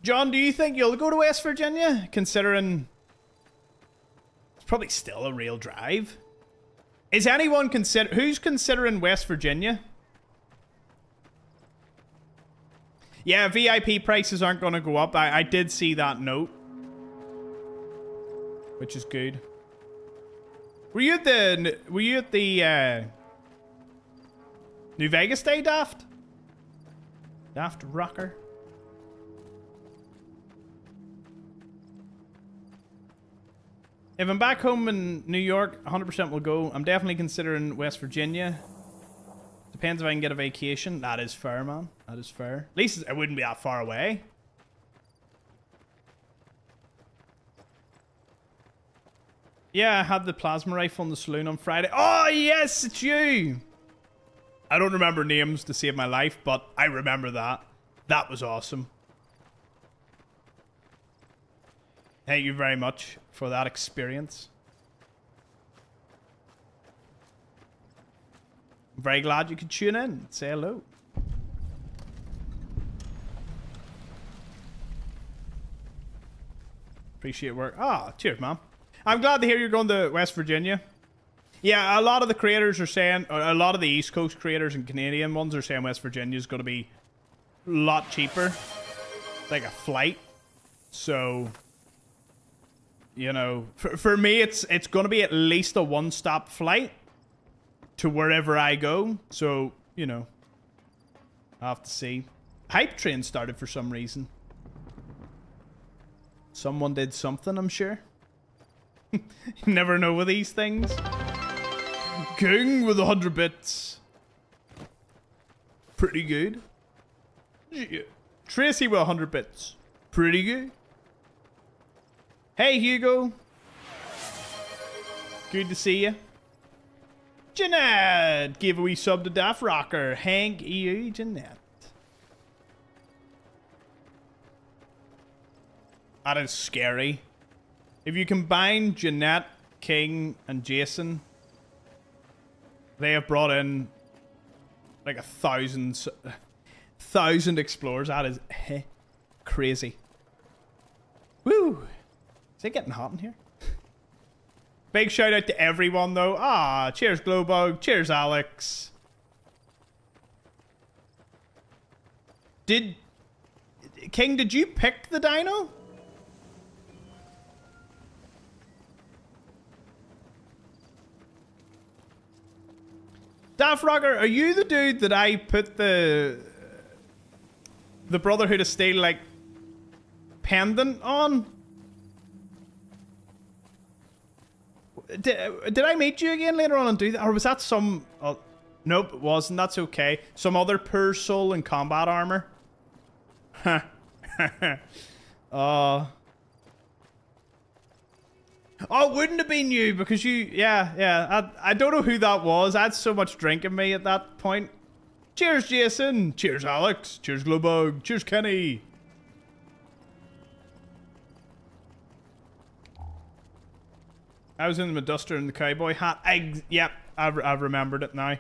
John, do you think you'll go to West Virginia, considering it's probably still a real drive? Is anyone who's considering West Virginia? Yeah, VIP prices aren't going to go up. I did see that note, which is good. Were you at the New Vegas Day, Daft? Daft Rocker. If I'm back home in New York, 100% will go. I'm definitely considering West Virginia. Depends if I can get a vacation. That is fair, man. That is fair. At least it wouldn't be that far away. Yeah, I had the plasma rifle in the saloon on Friday. Oh, yes, it's you. I don't remember names to save my life, but I remember that. That was awesome. Thank you very much for that experience. I'm very glad you could tune in and say hello. Appreciate work. Ah, cheers, man. I'm glad to hear you're going to West Virginia. Yeah, a lot of the creators are saying, a lot of the East Coast creators and Canadian ones are saying West Virginia is going to be a lot cheaper. Like a flight. So, you know, for me, it's going to be at least a one-stop flight to wherever I go. So, you know, I'll have to see. Hype Train started for some reason. Someone did something, I'm sure. You never know with these things. King with 100 bits. Pretty good. Yeah. Tracy with 100 bits. Pretty good. Hey, Hugo. Good to see you. Jeanette gave a wee sub to Daft Rocker. Hank EU Jeanette. That is scary. If you combine Jeanette, King, and Jason, they have brought in like 1,000 explorers. That is crazy. Woo! Is it getting hot in here? Big shout out to everyone though. Ah, cheers Glowbug. Cheers Alex. King, did you pick the dino? Daft Rocker, are you the dude that I put the Brotherhood of Steel like pendant on? Did I meet you again later on and do that, or was that some? Nope, it wasn't. That's okay. Some other poor soul in combat armor. Oh, it wouldn't have been you because you, yeah. I don't know who that was. I had so much drink in me at that point. Cheers, Jason. Cheers, Alex. Cheers, Glowbug. Cheers, Kenny. I was in the duster and the cowboy hat. Yep, I've remembered it now.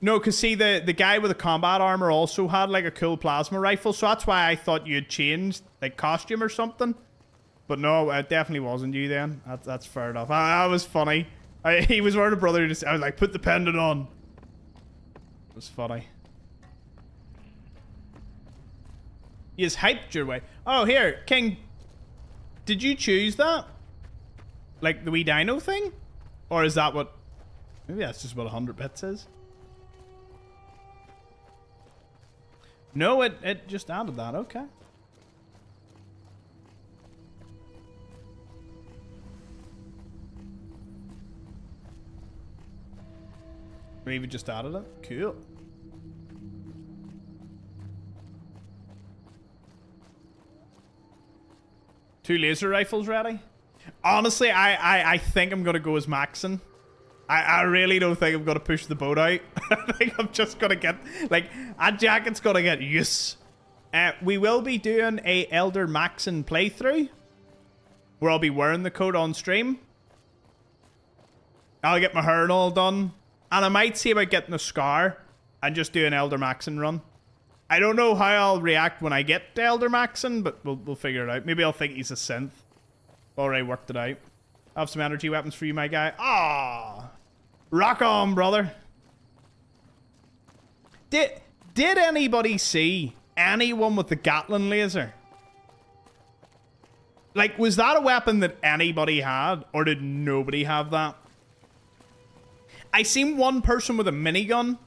No, because see, the guy with the combat armor also had like a cool plasma rifle, so that's why I thought you'd changed like costume or something. But no, it definitely wasn't you then. That's fair enough. That was funny. He was wearing a brother. I was like, put the pendant on. It was funny. He is hyped your way. Oh, here, King. Did you choose that? Like the wee dino thing? Or is that what... Maybe that's just what 100 bits is. No, it just added that. Okay. Maybe just added it. Cool. Two laser rifles ready? Honestly, I think I'm gonna go as Maxon. I really don't think I'm gonna push the boat out. I think I'm just gonna get like a jacket's gonna get use. We will be doing a Elder Maxon playthrough where I'll be wearing the coat on stream. I'll get my hair and all done. And I might see about getting a scar and just do an Elder Maxon run. I don't know how I'll react when I get to Elder Maxon, but we'll figure it out. Maybe I'll think he's a synth. Already worked it out. I have some energy weapons for you, my guy. Ah, rock on, brother. Did anybody see anyone with the Gatling laser? Like, was that a weapon that anybody had, or did nobody have that? I seen one person with a minigun,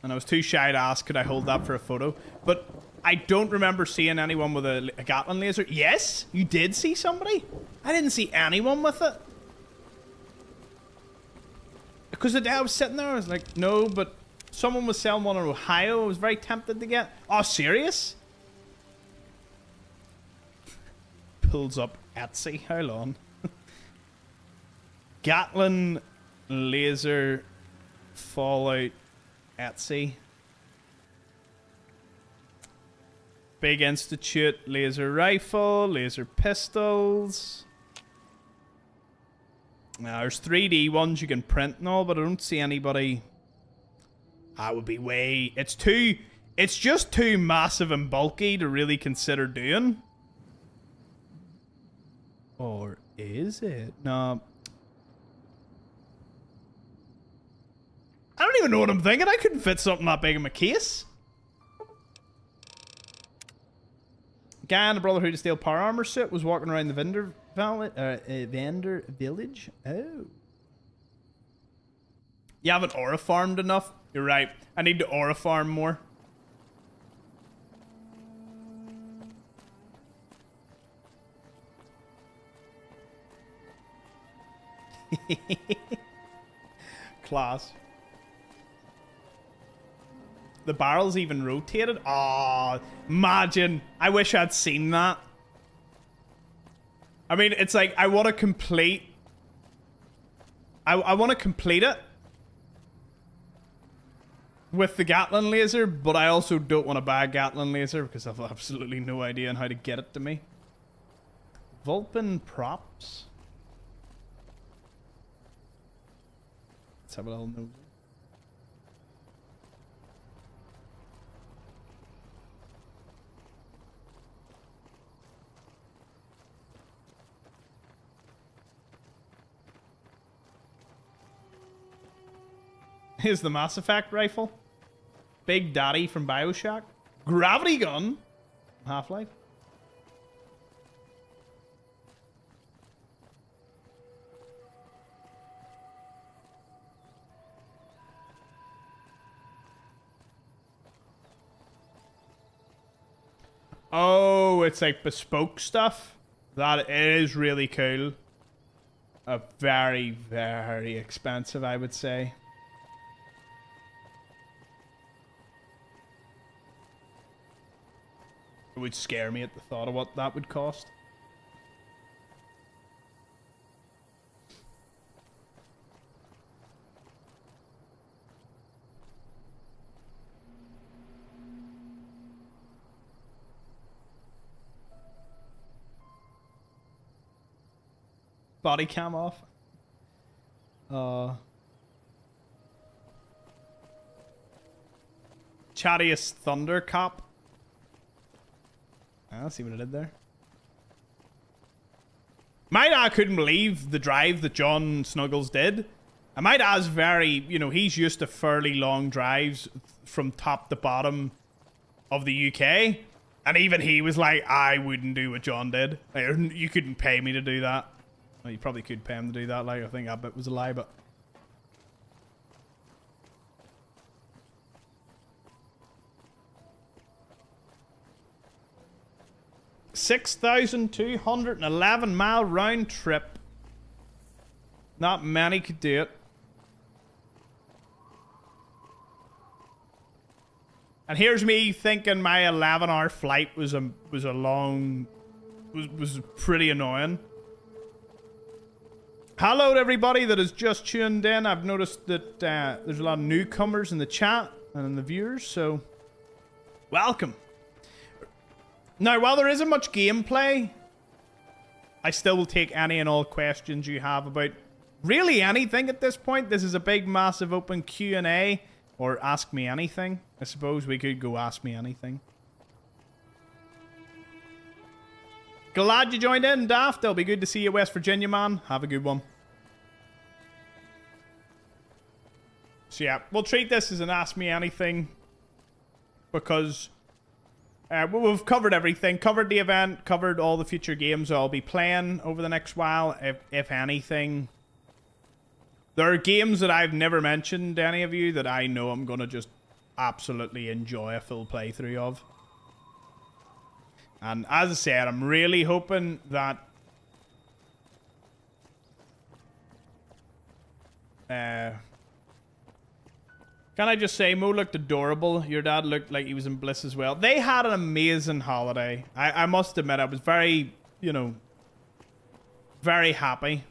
and I was too shy to ask, could I hold that for a photo? But I don't remember seeing anyone with a Gatling laser. Yes, you did see somebody? I didn't see anyone with it. Because the day I was sitting there, I was like, no, but someone was selling one in Ohio. I was very tempted to get. Oh, serious? Pulls up Etsy. How long? Gatling laser Fallout Etsy. Big Institute laser rifle, laser pistols. Now there's 3D ones you can print and all, but I don't see anybody. That would be way. It's just too massive and bulky to really consider doing. Or is it? No. I don't even know what I'm thinking. I couldn't fit something that big in my case. Guy in the Brotherhood of Steel power armor suit was walking around the vendor village. Oh. You haven't aura farmed enough? You're right. I need to aura farm more. Class. The barrel's even rotated. Oh, imagine. I wish I'd seen that. I mean, it's like, I want to complete... I want to complete it with the Gatling laser, but I also don't want to buy a Gatling laser because I've absolutely no idea on how to get it to me. Vulpin props. Let's have a little nosy. Here's the Mass Effect rifle. Big Daddy from Bioshock. Gravity gun. Half-Life. Oh, it's like bespoke stuff. That is really cool. Very, very expensive, I would say. It would scare me at the thought of what that would cost. Body cam off. Chattiest Thunder Cop. I'll see what I did there. My dad couldn't believe the drive that John Snuggles did. And my dad's very, you know, he's used to fairly long drives from top to bottom of the UK. And even he was like, I wouldn't do what John did. Like, you couldn't pay me to do that. Well, you probably could pay him to do that. Like, I think that bit was a lie, but... $6,211 round trip. Not many could do it. And here's me thinking my 11-hour flight was pretty annoying. Hello to everybody that has just tuned in. I've noticed that there's a lot of newcomers in the chat and in the viewers, so welcome. Now, while there isn't much gameplay, I still will take any and all questions you have about really anything at this point. This is a big, massive open Q&A, or ask me anything. I suppose we could go ask me anything. Glad you joined in, Daft. It'll be good to see you, West Virginia, man. Have a good one. So yeah, we'll treat this as an ask me anything, because... we've covered everything, covered the event, covered all the future games I'll be playing over the next while, if anything. There are games that I've never mentioned to any of you that I know I'm going to just absolutely enjoy a full playthrough of. And as I said, I'm really hoping that... Can I just say, Mo looked adorable. Your dad looked like he was in bliss as well. They had an amazing holiday. I must admit, I was very, you know, very happy.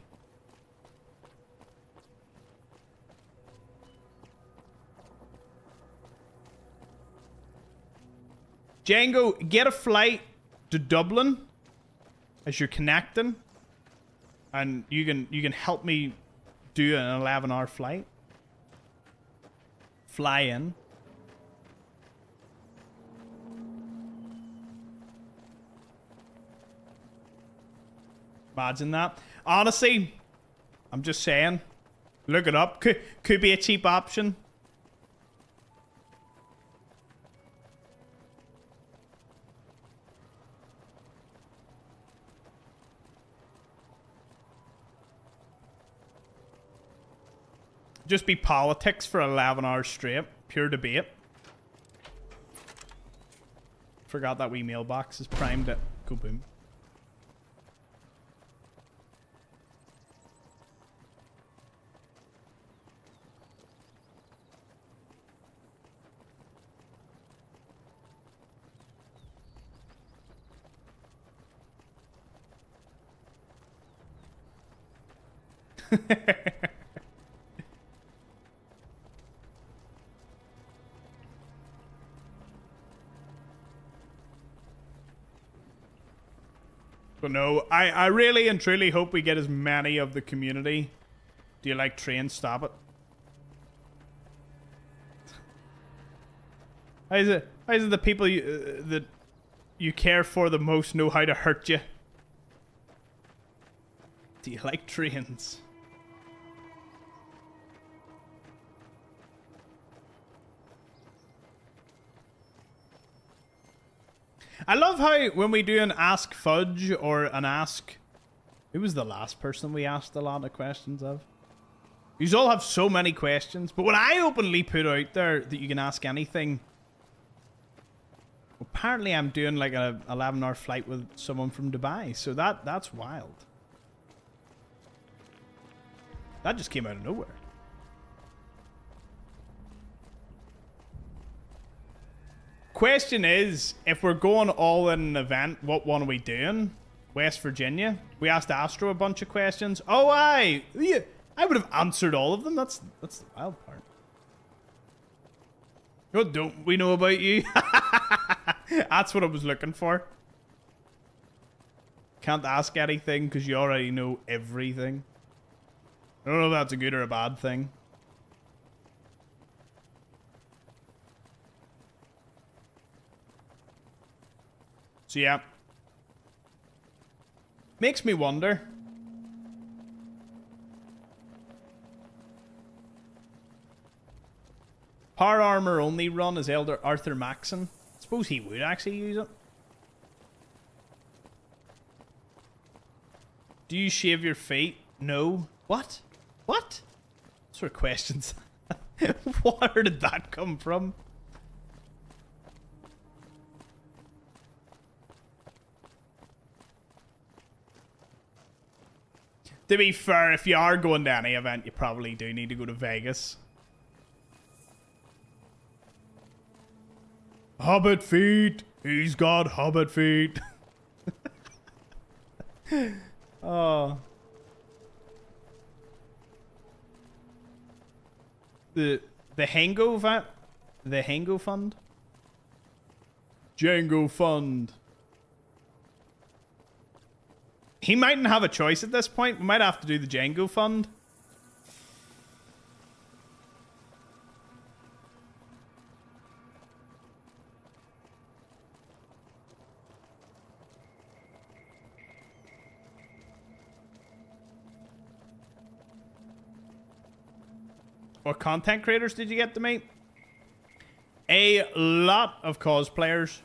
Django, get a flight to Dublin as you're connecting, and you can help me do an 11-hour flight. Fly in. Imagine that. Honestly, I'm just saying, look it up. Could be a cheap option. Just be politics for 11 hours straight. Pure debate. Forgot that wee mailbox is primed at go boom. But no, I really and truly hope we get as many of the community. Do you like train? Stop it. How is it the people that you care for the most know how to hurt you? Do you like trains? I love how when we do an Ask Fudge or an Ask... Who was the last person we asked a lot of questions of? You all have so many questions, but when I openly put out there that you can ask anything... Apparently I'm doing like a 11-hour flight with someone from Dubai, so that's wild. That just came out of nowhere. Question is, if we're going all in an event, what one are we doing? West Virginia? We asked Astro a bunch of questions. Oh, yeah, I would have answered all of them. That's the wild part. What don't we know about you? That's what I was looking for. Can't ask anything because you already know everything. I don't know if that's a good or a bad thing. So yeah. Makes me wonder. Power armor only run as Elder Arthur Maxon. I suppose he would actually use it. Do you shave your feet? No. What? What? What sort of questions? Where did that come from? To be fair, if you are going to any event, you probably do need to go to Vegas. Hobbit feet. He's got hobbit feet. Oh. The Hango Fund? The Hango Fund? Django Fund. He mightn't have a choice at this point. We might have to do the Django Fund. What content creators did you get to meet? A lot of cosplayers.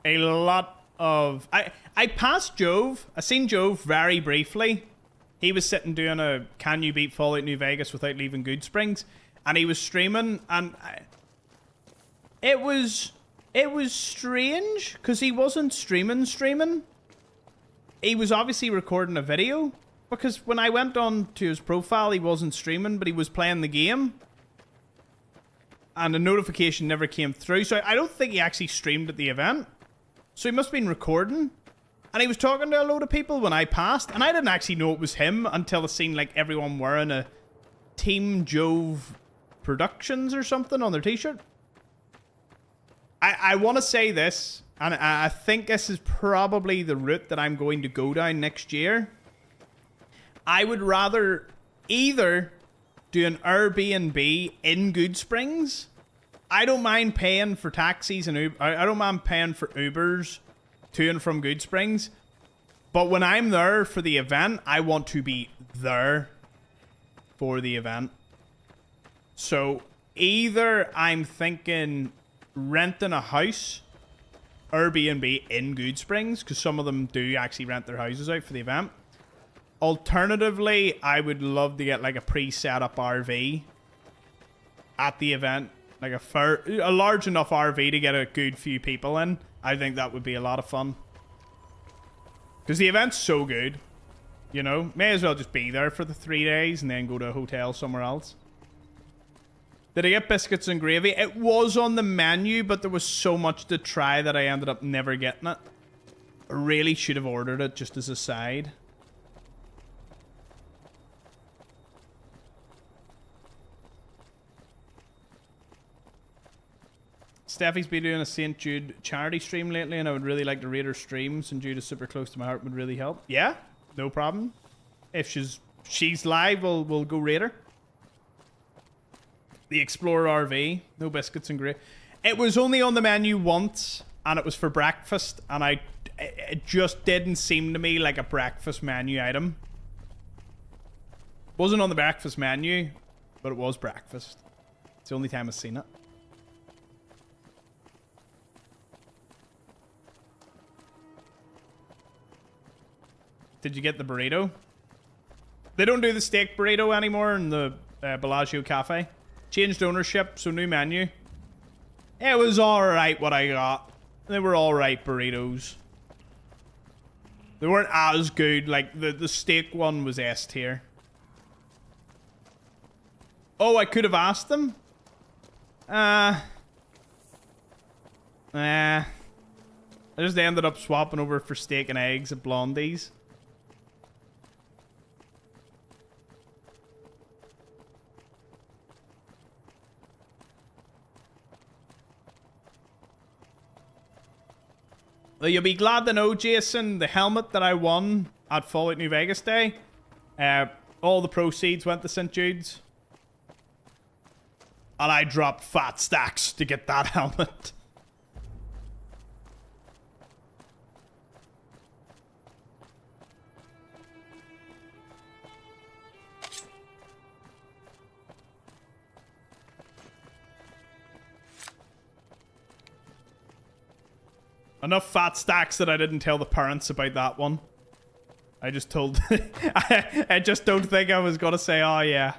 A lot of... I passed Jove. I seen Jove very briefly. He was sitting doing a Can You Beat Fallout New Vegas Without Leaving Goodsprings, and he was streaming, and it was strange because he wasn't streaming. He was obviously recording a video, because when I went on to his profile, he wasn't streaming, but he was playing the game. And the notification never came through. So I don't think he actually streamed at the event. So he must have been recording. And he was talking to a load of people when I passed. And I didn't actually know it was him until I seen like everyone wearing a Team Jove Productions or something on their t-shirt. I want to say this. And I think this is probably the route that I'm going to go down next year. I would rather either do an Airbnb in Goodsprings. I don't mind paying for taxis and I don't mind paying for Ubers to and from Goodsprings. But when I'm there for the event, I want to be there for the event. So either I'm thinking renting a house, Airbnb in Goodsprings, because some of them do actually rent their houses out for the event. Alternatively, I would love to get like a pre-set up RV at the event, like a large enough RV to get a good few people in. I think that would be a lot of fun because the event's so good, you know. May as well just be there for the 3 days and then go to a hotel somewhere else. Did I get biscuits and gravy? It was on the menu, but there was so much to try that I ended up never getting it. I really should have ordered it just as a side. Steffi's been doing a St. Jude charity stream lately, and I would really like to read her stream. St. Jude is super close to my heart, would really help. Yeah, no problem. If she's live, we'll go raid her. The Explorer RV, no biscuits and gravy. It was only on the menu once, and it was for breakfast, and it just didn't seem to me like a breakfast menu item. Wasn't on the breakfast menu, but it was breakfast. It's the only time I've seen it. Did you get the burrito? They don't do the steak burrito anymore in the Bellagio Cafe. Changed ownership, so new menu. It was alright what I got. They were alright burritos. They weren't as good. Like, the steak one was S tier. Oh, I could have asked them? I just ended up swapping over for steak and eggs at Blondie's. Though you'll be glad to know, Jason, the helmet that I won at Fallout New Vegas Day, all the proceeds went to St. Jude's. And I dropped fat stacks to get that helmet. Enough fat stacks that I didn't tell the parents about that one. I just told... I just don't think I was gonna say, oh yeah.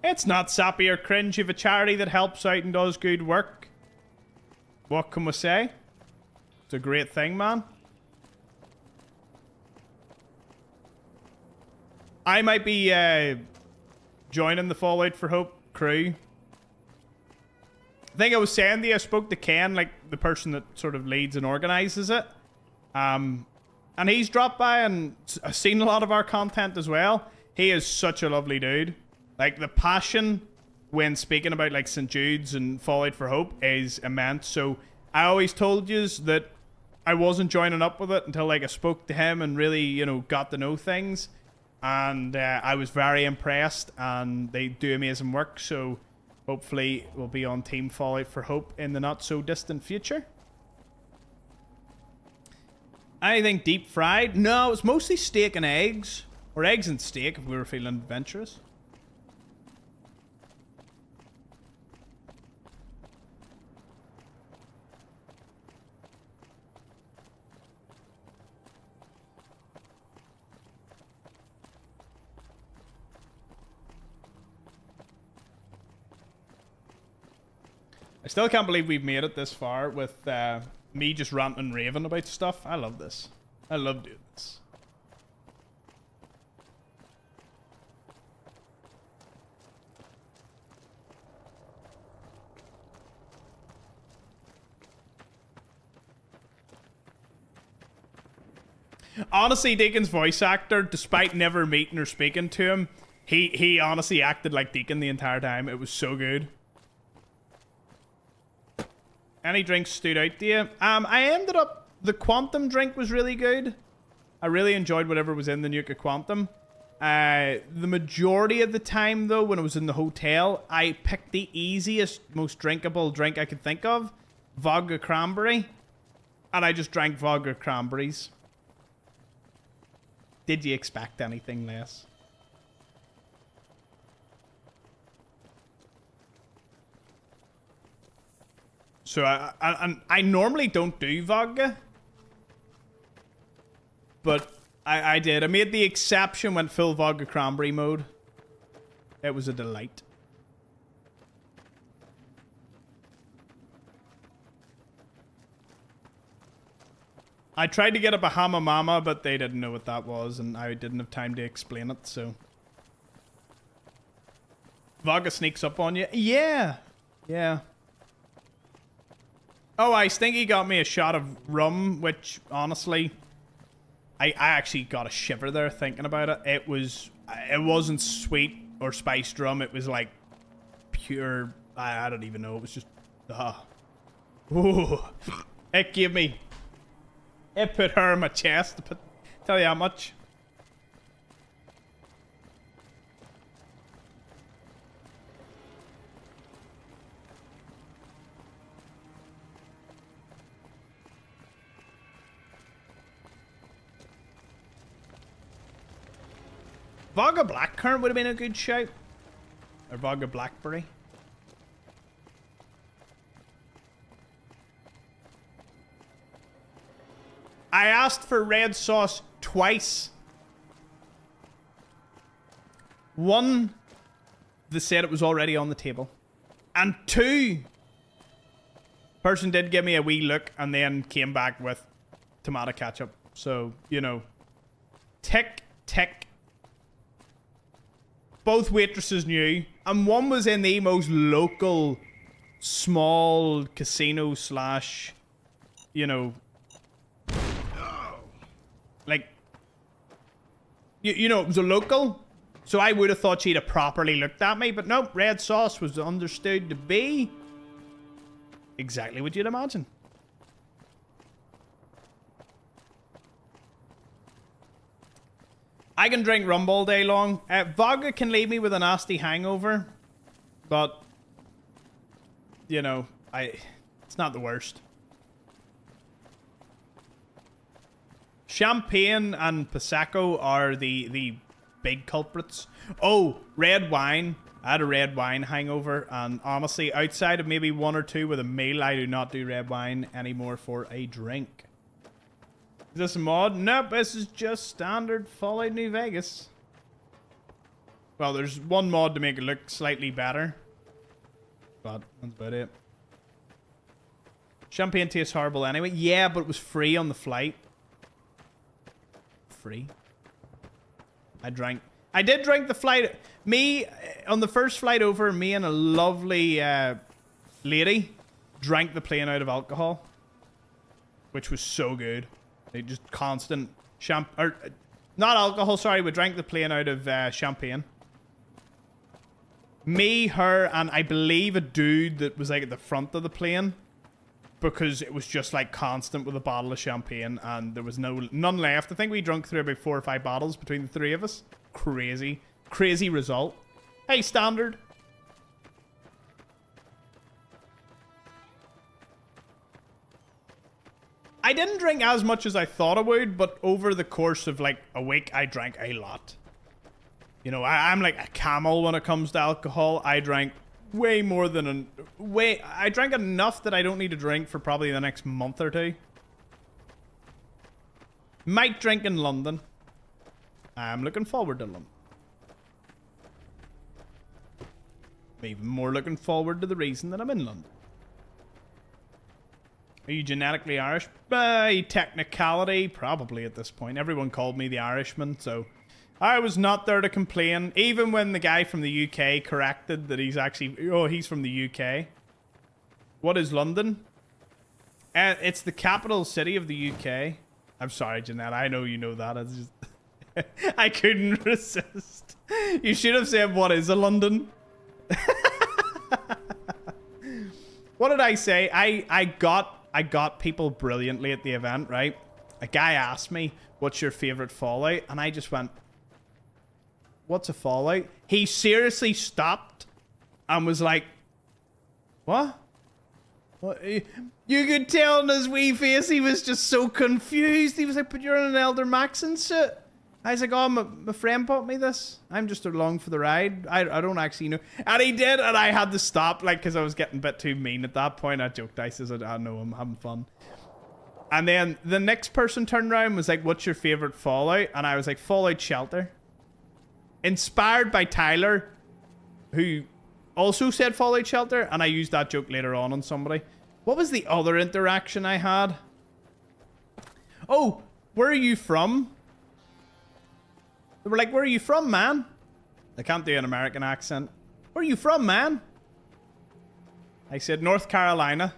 It's not sappy or cringe. You have a charity that helps out and does good work. What can we say? It's a great thing, man. I might be joining the Fallout for Hope crew. I think I was saying to you, I spoke to Ken, like the person that sort of leads and organizes it. And he's dropped by and seen a lot of our content as well. He is such a lovely dude. Like, the passion when speaking about, like, St. Jude's and Fallout for Hope is immense. So, I always told you that I wasn't joining up with it until, like, I spoke to him and really, you know, got to know things. And I was very impressed, and they do amazing work. So, hopefully, we'll be on Team Fallout for Hope in the not-so-distant future. Anything deep fried? No, it's mostly steak and eggs. Or eggs and steak, if we were feeling adventurous. I still can't believe we've made it this far with me just ranting and raving about stuff. I love this. I love doing this. Honestly, Deacon's voice actor, despite never meeting or speaking to him, he honestly acted like Deacon the entire time. It was so good. Any drinks stood out to you? I ended up... The Quantum drink was really good. I really enjoyed whatever was in the Nuka Quantum. The majority of the time, though, when I was in the hotel, I picked the easiest, most drinkable drink I could think of. Vodka Cranberry. And I just drank vodka cranberries. Did you expect anything less? So I normally don't do vodka, but I did. I made the exception, went full vodka cranberry mode. It was a delight. I tried to get a Bahama Mama, but they didn't know what that was, and I didn't have time to explain it, so. Vodka sneaks up on you. Yeah. Yeah. Oh, I think he got me a shot of rum, which, honestly, I actually got a shiver there thinking about it. It wasn't sweet or spiced rum. It was like pure, I don't even know. It was just, Ooh. It gave me, it put her in my chest, to tell you how much. Vodka Blackcurrant would have been a good shout. Or Vodka Blackberry. I asked for red sauce twice. One, they said it was already on the table. And two, person did give me a wee look and then came back with tomato ketchup. So, you know, tick, tick. Both waitresses knew, and one was in the most local, small casino slash, you know, like, you know, it was a local. So I would have thought she'd have properly looked at me. But nope, red sauce was understood to be exactly what you'd imagine. I can drink rum all day long. Vodka can leave me with a nasty hangover. But, you know, it's not the worst. Champagne and Prosecco are the big culprits. Oh, red wine. I had a red wine hangover, and honestly, outside of maybe one or two with a meal, I do not do red wine anymore for a drink. Is this a mod? Nope, this is just standard Fallout New Vegas. Well, there's one mod to make it look slightly better. But that's about it. Champagne tastes horrible anyway. Yeah, but it was free on the flight. Free. I did drink the flight. Me, on the first flight over, me and a lovely lady drank the plane out of alcohol. Which was so good. They just constant not alcohol, sorry. We drank the plane out of champagne. Me, her, and I believe a dude that was like at the front of the plane. Because it was just like constant with a bottle of champagne, and there was none left. I think we drank through about 4 or 5 bottles between the three of us. Crazy result. Hey, standard. I didn't drink as much as I thought I would, but over the course of like a week, I drank a lot. You know, I'm like a camel when it comes to alcohol. I drank way more than I drank enough that I don't need to drink for probably the next month or two. Might drink in London. I'm looking forward to London. I'm even more looking forward to the reason that I'm in London. Are you genetically Irish? By technicality, probably at this point. Everyone called me the Irishman, so I was not there to complain. Even when the guy from the UK corrected that he's actually... Oh, he's from the UK. What is London? It's the capital city of the UK. I'm sorry, Jeanette. I know you know that. It's just... I couldn't resist. You should have said, what is a London? What did I say? I got people brilliantly at the event, right? A guy asked me, what's your favorite Fallout? And I just went, what's a Fallout? He seriously stopped and was like, what? You could tell in his wee face he was just so confused. He was like, but you're in an Elder Maxon suit. I was like, oh, my friend bought me this. I'm just along for the ride. I don't actually know. And he did, and I had to stop, like, because I was getting a bit too mean at that point. I joked. I said, I know, I'm having fun. And then the next person turned around and was like, what's your favorite Fallout? And I was like, Fallout Shelter. Inspired by Tyler, who also said Fallout Shelter, and I used that joke later on somebody. What was the other interaction I had? Oh, where are you from? They were like, where are you from, man? I can't do an American accent. Where are you from, man? I said, North Carolina.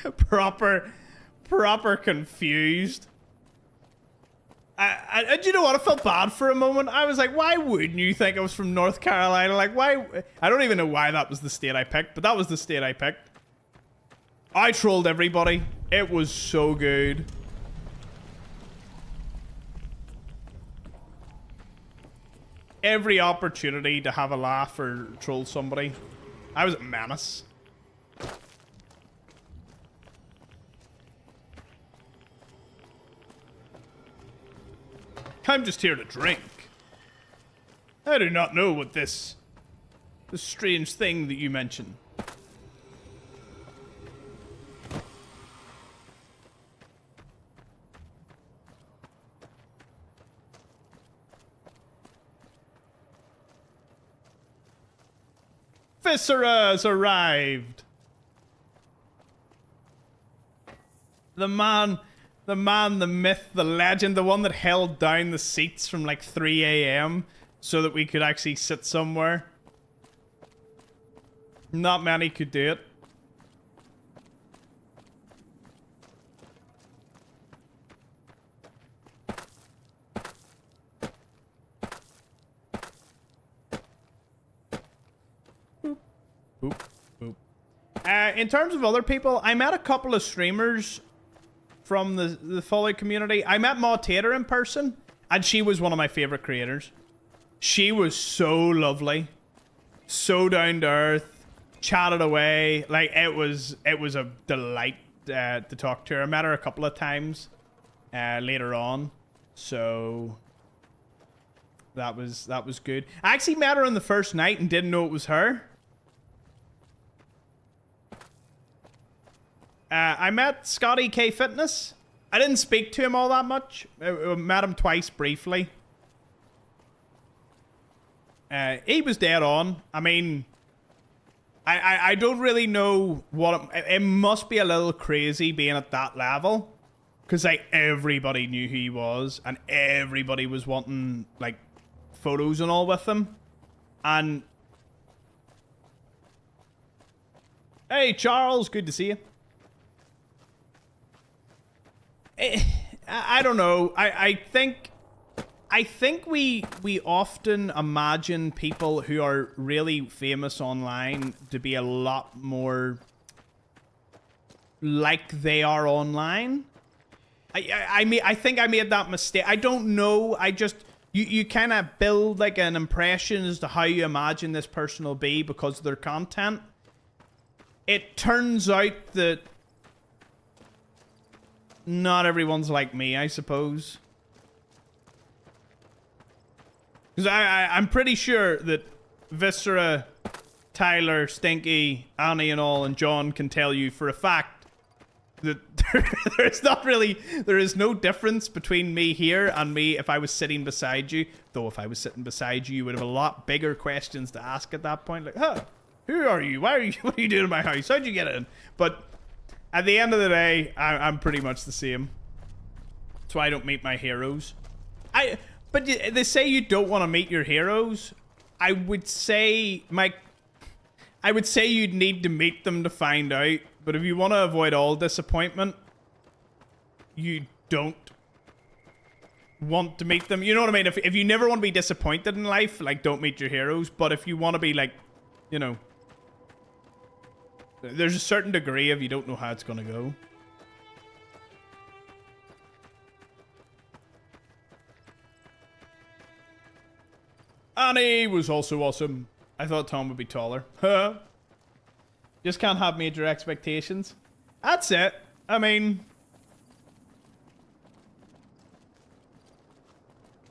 proper confused. And you know what? I felt bad for a moment. I was like, why wouldn't you think I was from North Carolina? Like, why? I don't even know why that was the state I picked, but that was the state I picked. I trolled everybody. It was so good. Every opportunity to have a laugh or troll somebody. I was a menace. I'm just here to drink. I do not know what this strange thing that you mentioned. Viscera's arrived. The man, the myth, the legend, the one that held down the seats from like 3 a.m. so that we could actually sit somewhere. Not many could do it. In terms of other people, I met a couple of streamers from the Fallout community. I met Maud Tater in person, and she was one of my favorite creators. She was so lovely, so down to earth, chatted away. Like, it was a delight to talk to her. I met her a couple of times later on, so that was good. I actually met her on the first night and didn't know it was her. I met Scotty K Fitness. I didn't speak to him all that much. I met him twice briefly. He was dead on. I mean, I don't really know what... It must be a little crazy being at that level. Because, like, everybody knew who he was. And everybody was wanting, like, photos and all with him. And... Hey, Charles. Good to see you. I don't know. I think we often imagine people who are really famous online to be a lot more like they are online. I think I made that mistake. I don't know. I just you kind of build like an impression as to how you imagine this person will be because of their content. It turns out that not everyone's like me, I suppose. Because I'm pretty sure that Viscera, Tyler, Stinky, Annie and all, and John can tell you for a fact that there is no difference between me here and me if I was sitting beside you. Though if I was sitting beside you, you would have a lot bigger questions to ask at that point. Like, huh, who are you? Why are you? What are you doing in my house? How'd you get in? But at the end of the day, I'm pretty much the same. That's why I don't meet my heroes. But they say you don't want to meet your heroes. I would say you'd need to meet them to find out. But if you want to avoid all disappointment, you don't want to meet them. You know what I mean? If you never want to be disappointed in life, like, don't meet your heroes. But if you want to be, like, you know, there's a certain degree of you don't know how it's going to go. Annie was also awesome. I thought Tom would be taller. Huh? Just can't have major expectations. That's it. I mean,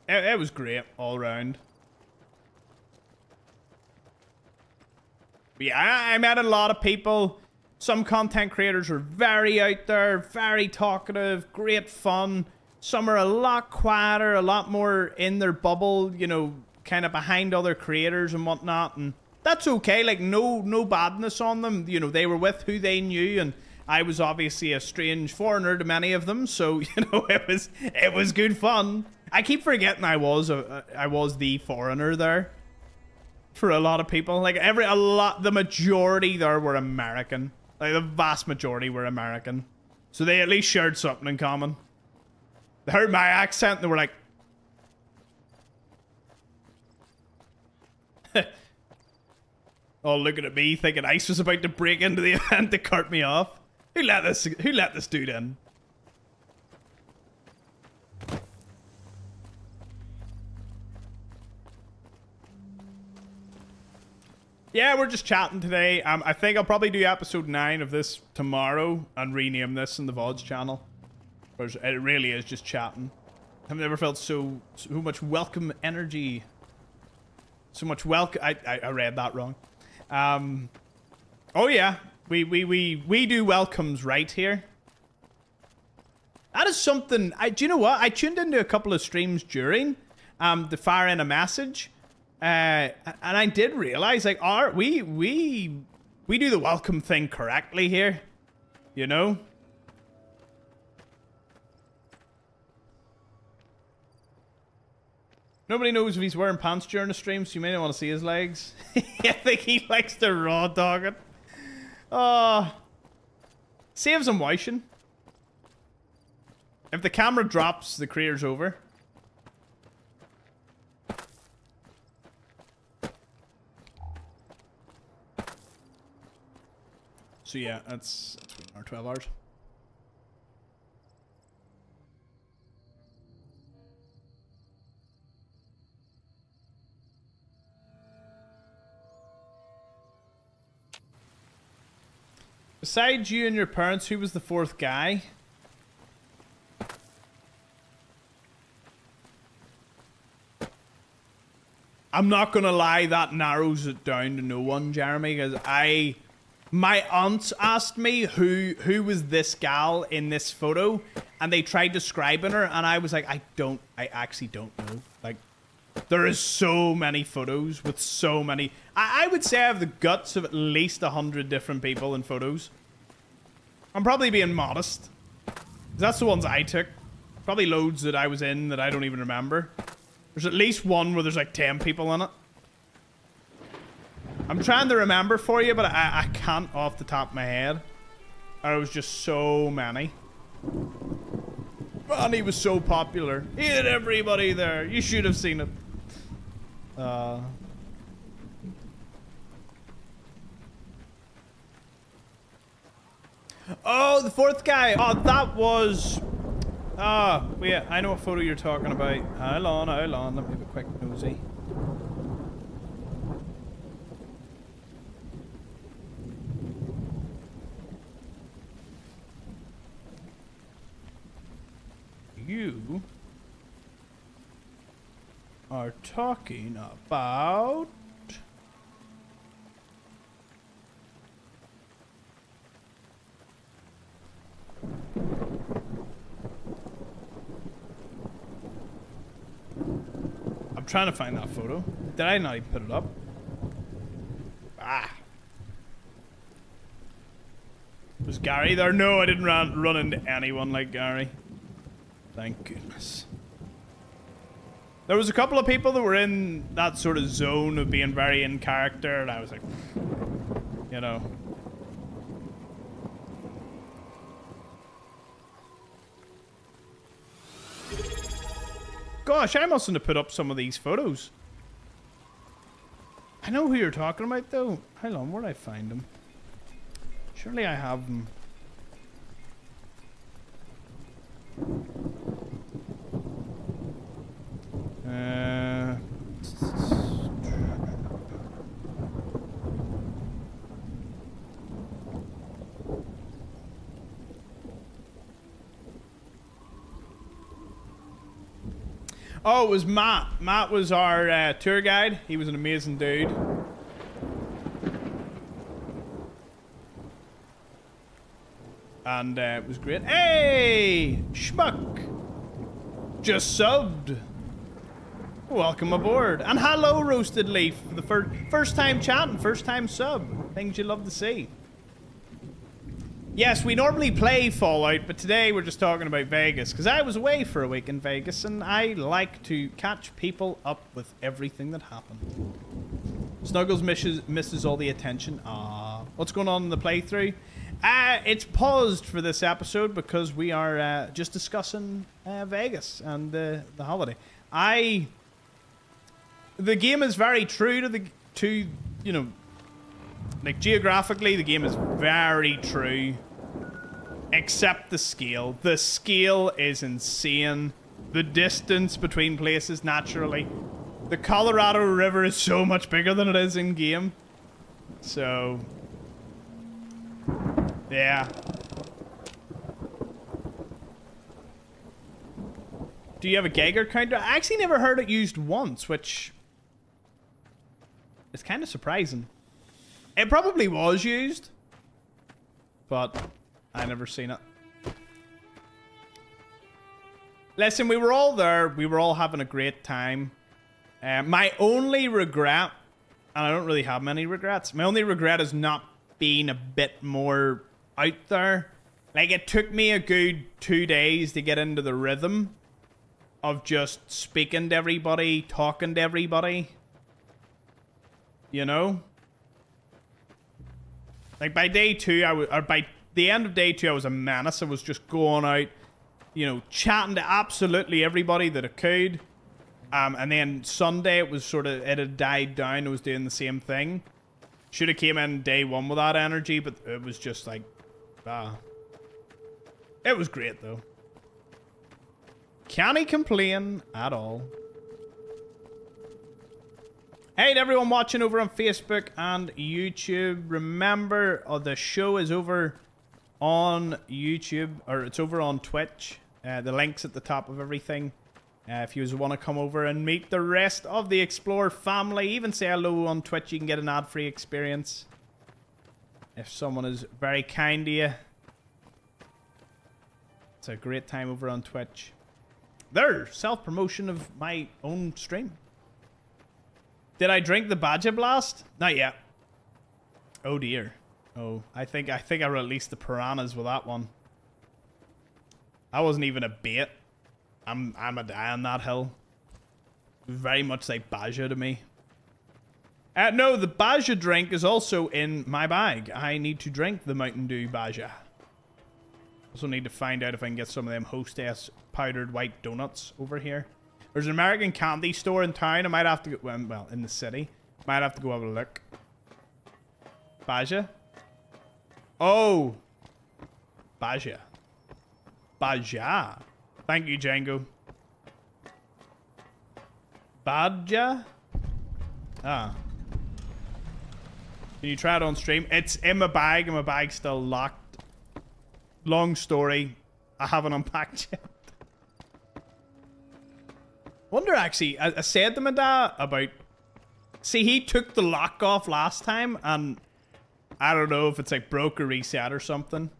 it was great all around. But yeah, I met a lot of people. Some content creators are very out there, very talkative, great fun. Some are a lot quieter, a lot more in their bubble, you know, kind of behind other creators and whatnot. And that's okay. Like, no badness on them. You know, they were with who they knew, and I was obviously a strange foreigner to many of them. So, you know, it was good fun. I keep forgetting I was the foreigner there. For a lot of people, like the majority there were American. Like, the vast majority were American. So they at least shared something in common. They heard my accent and they were like, oh, looking at me thinking Ice was about to break into the event to cart me off. Who let this dude in? Yeah, we're just chatting today. I think I'll probably do episode 9 of this tomorrow and rename this in the VODs channel. Because it really is just chatting. I've never felt so much welcome energy. So much welcome. I read that wrong. Oh yeah, we do welcomes right here. That is something. Do you know what? I tuned into a couple of streams during to fire in a message. And I did realize, like, we do the welcome thing correctly here, you know? Nobody knows if he's wearing pants during the stream, so you may not want to see his legs. I think he likes to raw dog it. Saves him washing. If the camera drops, the career's over. So yeah, that's our 12 hours. Besides you and your parents, who was the fourth guy? I'm not gonna lie, that narrows it down to no one, Jeremy, because my aunts asked me who was this gal in this photo, and they tried describing her, and I was like, I actually don't know. Like, there is so many photos with so many. I would say I have the guts of at least 100 different people in photos. I'm probably being modest. That's the ones I took. Probably loads that I was in that I don't even remember. There's at least one where there's like 10 people in it. I'm trying to remember for you, but I can't off the top of my head. There was just so many. Man, he was so popular. He had everybody there. You should have seen it. Oh, the fourth guy. Oh, that was... wait, I know what photo you're talking about. Hold on. Let me have a quick nosy. You are talking about... I'm trying to find that photo. Did I not even put it up? Was Gary there? No, I didn't run into anyone like Gary. Thank goodness. There was a couple of people that were in that sort of zone of being very in character, and I was like, you know. Gosh, I mustn't have put up some of these photos. I know who you're talking about, though. Hold on, where'd I find them? Surely I have them. Oh, it was Matt. Matt was our tour guide. He was an amazing dude. And it was great. Hey! Schmuck! Just subbed. Welcome aboard. And hello, Roasted Leaf. The first time chatting, first time sub. Things you love to see. Yes, we normally play Fallout, but today we're just talking about Vegas. Because I was away for a week in Vegas, and I like to catch people up with everything that happened. Snuggles misses all the attention. What's going on in the playthrough? It's paused for this episode because we are just discussing Vegas and the holiday. The game is very true to you know, like geographically, the game is very true, except the scale. The scale is insane. The distance between places, naturally. The Colorado River is so much bigger than it is in game. So, yeah. Do you have a Geiger counter? I actually never heard it used once, which is kind of surprising. It probably was used, but I never seen it. Listen, we were all there. We were all having a great time. My only regret, and I don't really have many regrets, my only regret is not being a bit more out there. Like, it took me a good 2 days to get into the rhythm of just speaking to everybody, talking to everybody. You know? Like, by day 2, or by the end of day 2, I was a menace. I was just going out, you know, chatting to absolutely everybody that I could. And then Sunday, it was sort of, it had died down. I was doing the same thing. Should have came in day one with that energy, but it was just like, it was great though. Can't complain at all. Hey to everyone watching over on Facebook and YouTube. Remember, the show is over on YouTube, or it's over on Twitch. The link's at the top of everything. If you want to come over and meet the rest of the Explorer family, even say hello on Twitch, you can get an ad-free experience. If someone is very kind to you. It's a great time over on Twitch. There, self-promotion of my own stream. Did I drink the Badger Blast? Not yet. Oh dear. Oh, I think I released the piranhas with that one. That wasn't even a bait. I'm a die on that hill. Very much like Baja to me. No, the Baja drink is also in my bag. I need to drink the Mountain Dew Baja. Also need to find out if I can get some of them Hostess powdered white donuts over here. There's an American candy store in town. I might have to go, well, in the city. Might have to go have a look. Baja? Oh. Baja. Baja. Thank you, Django. Badja? Ah. Can you try it on stream? It's in my bag, and my bag's still locked. Long story. I haven't unpacked yet. Wonder, actually, I said to my dad about... See, he took the lock off last time, and I don't know if it's like broke or reset or something.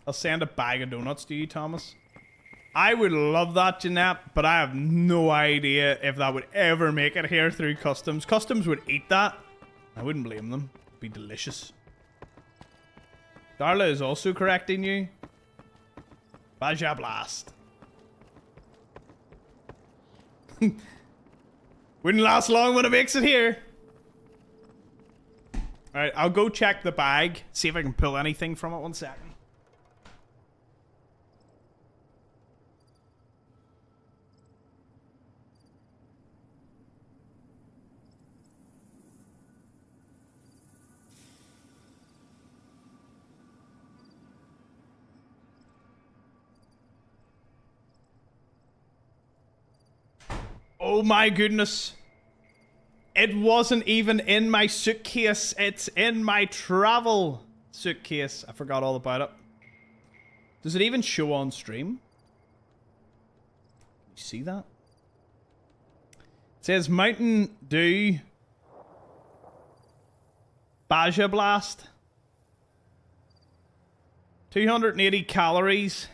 I'll send a bag of donuts to you, Thomas. I would love that, Jeanette, but I have no idea if that would ever make it here through customs. Customs would eat that. I wouldn't blame them. It'd be delicious. Darla is also correcting you. Baja Blast. Wouldn't last long when it makes it here. Alright, I'll go check the bag. See if I can pull anything from it. 1 second. Oh my goodness. It wasn't even in my suitcase. It's in my travel suitcase. I forgot all about it. Does it even show on stream? You see that? It says Mountain Dew Baja Blast. 280 calories.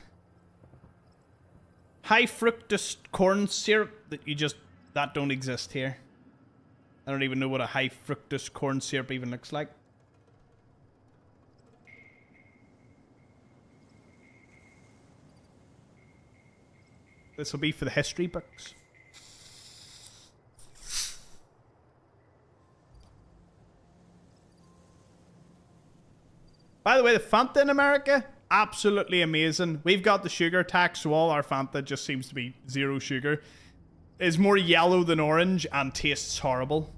High fructose corn syrup that don't exist here. I don't even know what a high fructose corn syrup even looks like. This will be for the history books. By the way, the Fanta in America, absolutely amazing. We've got the sugar tax, so all our Fanta just seems to be zero sugar. It's more yellow than orange and tastes horrible.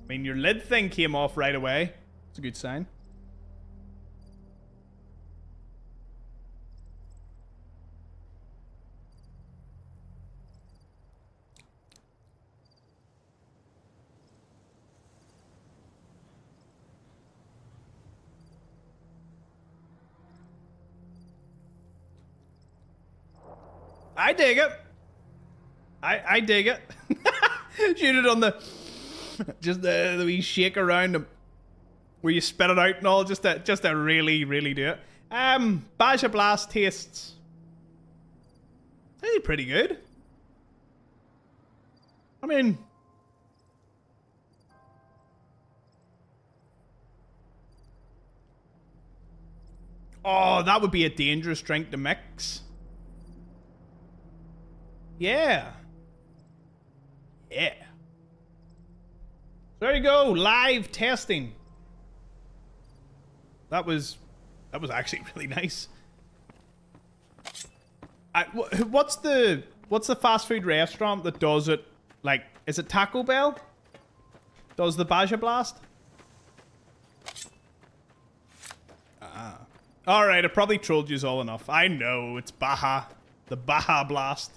I mean, your lid thing came off right away. It's a good sign. I dig it. I dig it. Shoot it on the... Just the wee shake around them. Where you spit it out and all. Just to really, really do it. Baja Blast tastes... pretty good. I mean... Oh, that would be a dangerous drink to mix. Yeah. Yeah. There you go. Live testing. That was actually really nice. What's the What's the fast food restaurant that does it? Like, is it Taco Bell? Does the Baja Blast? Alright, I probably trolled you all enough. I know, it's Baja. The Baja Blast.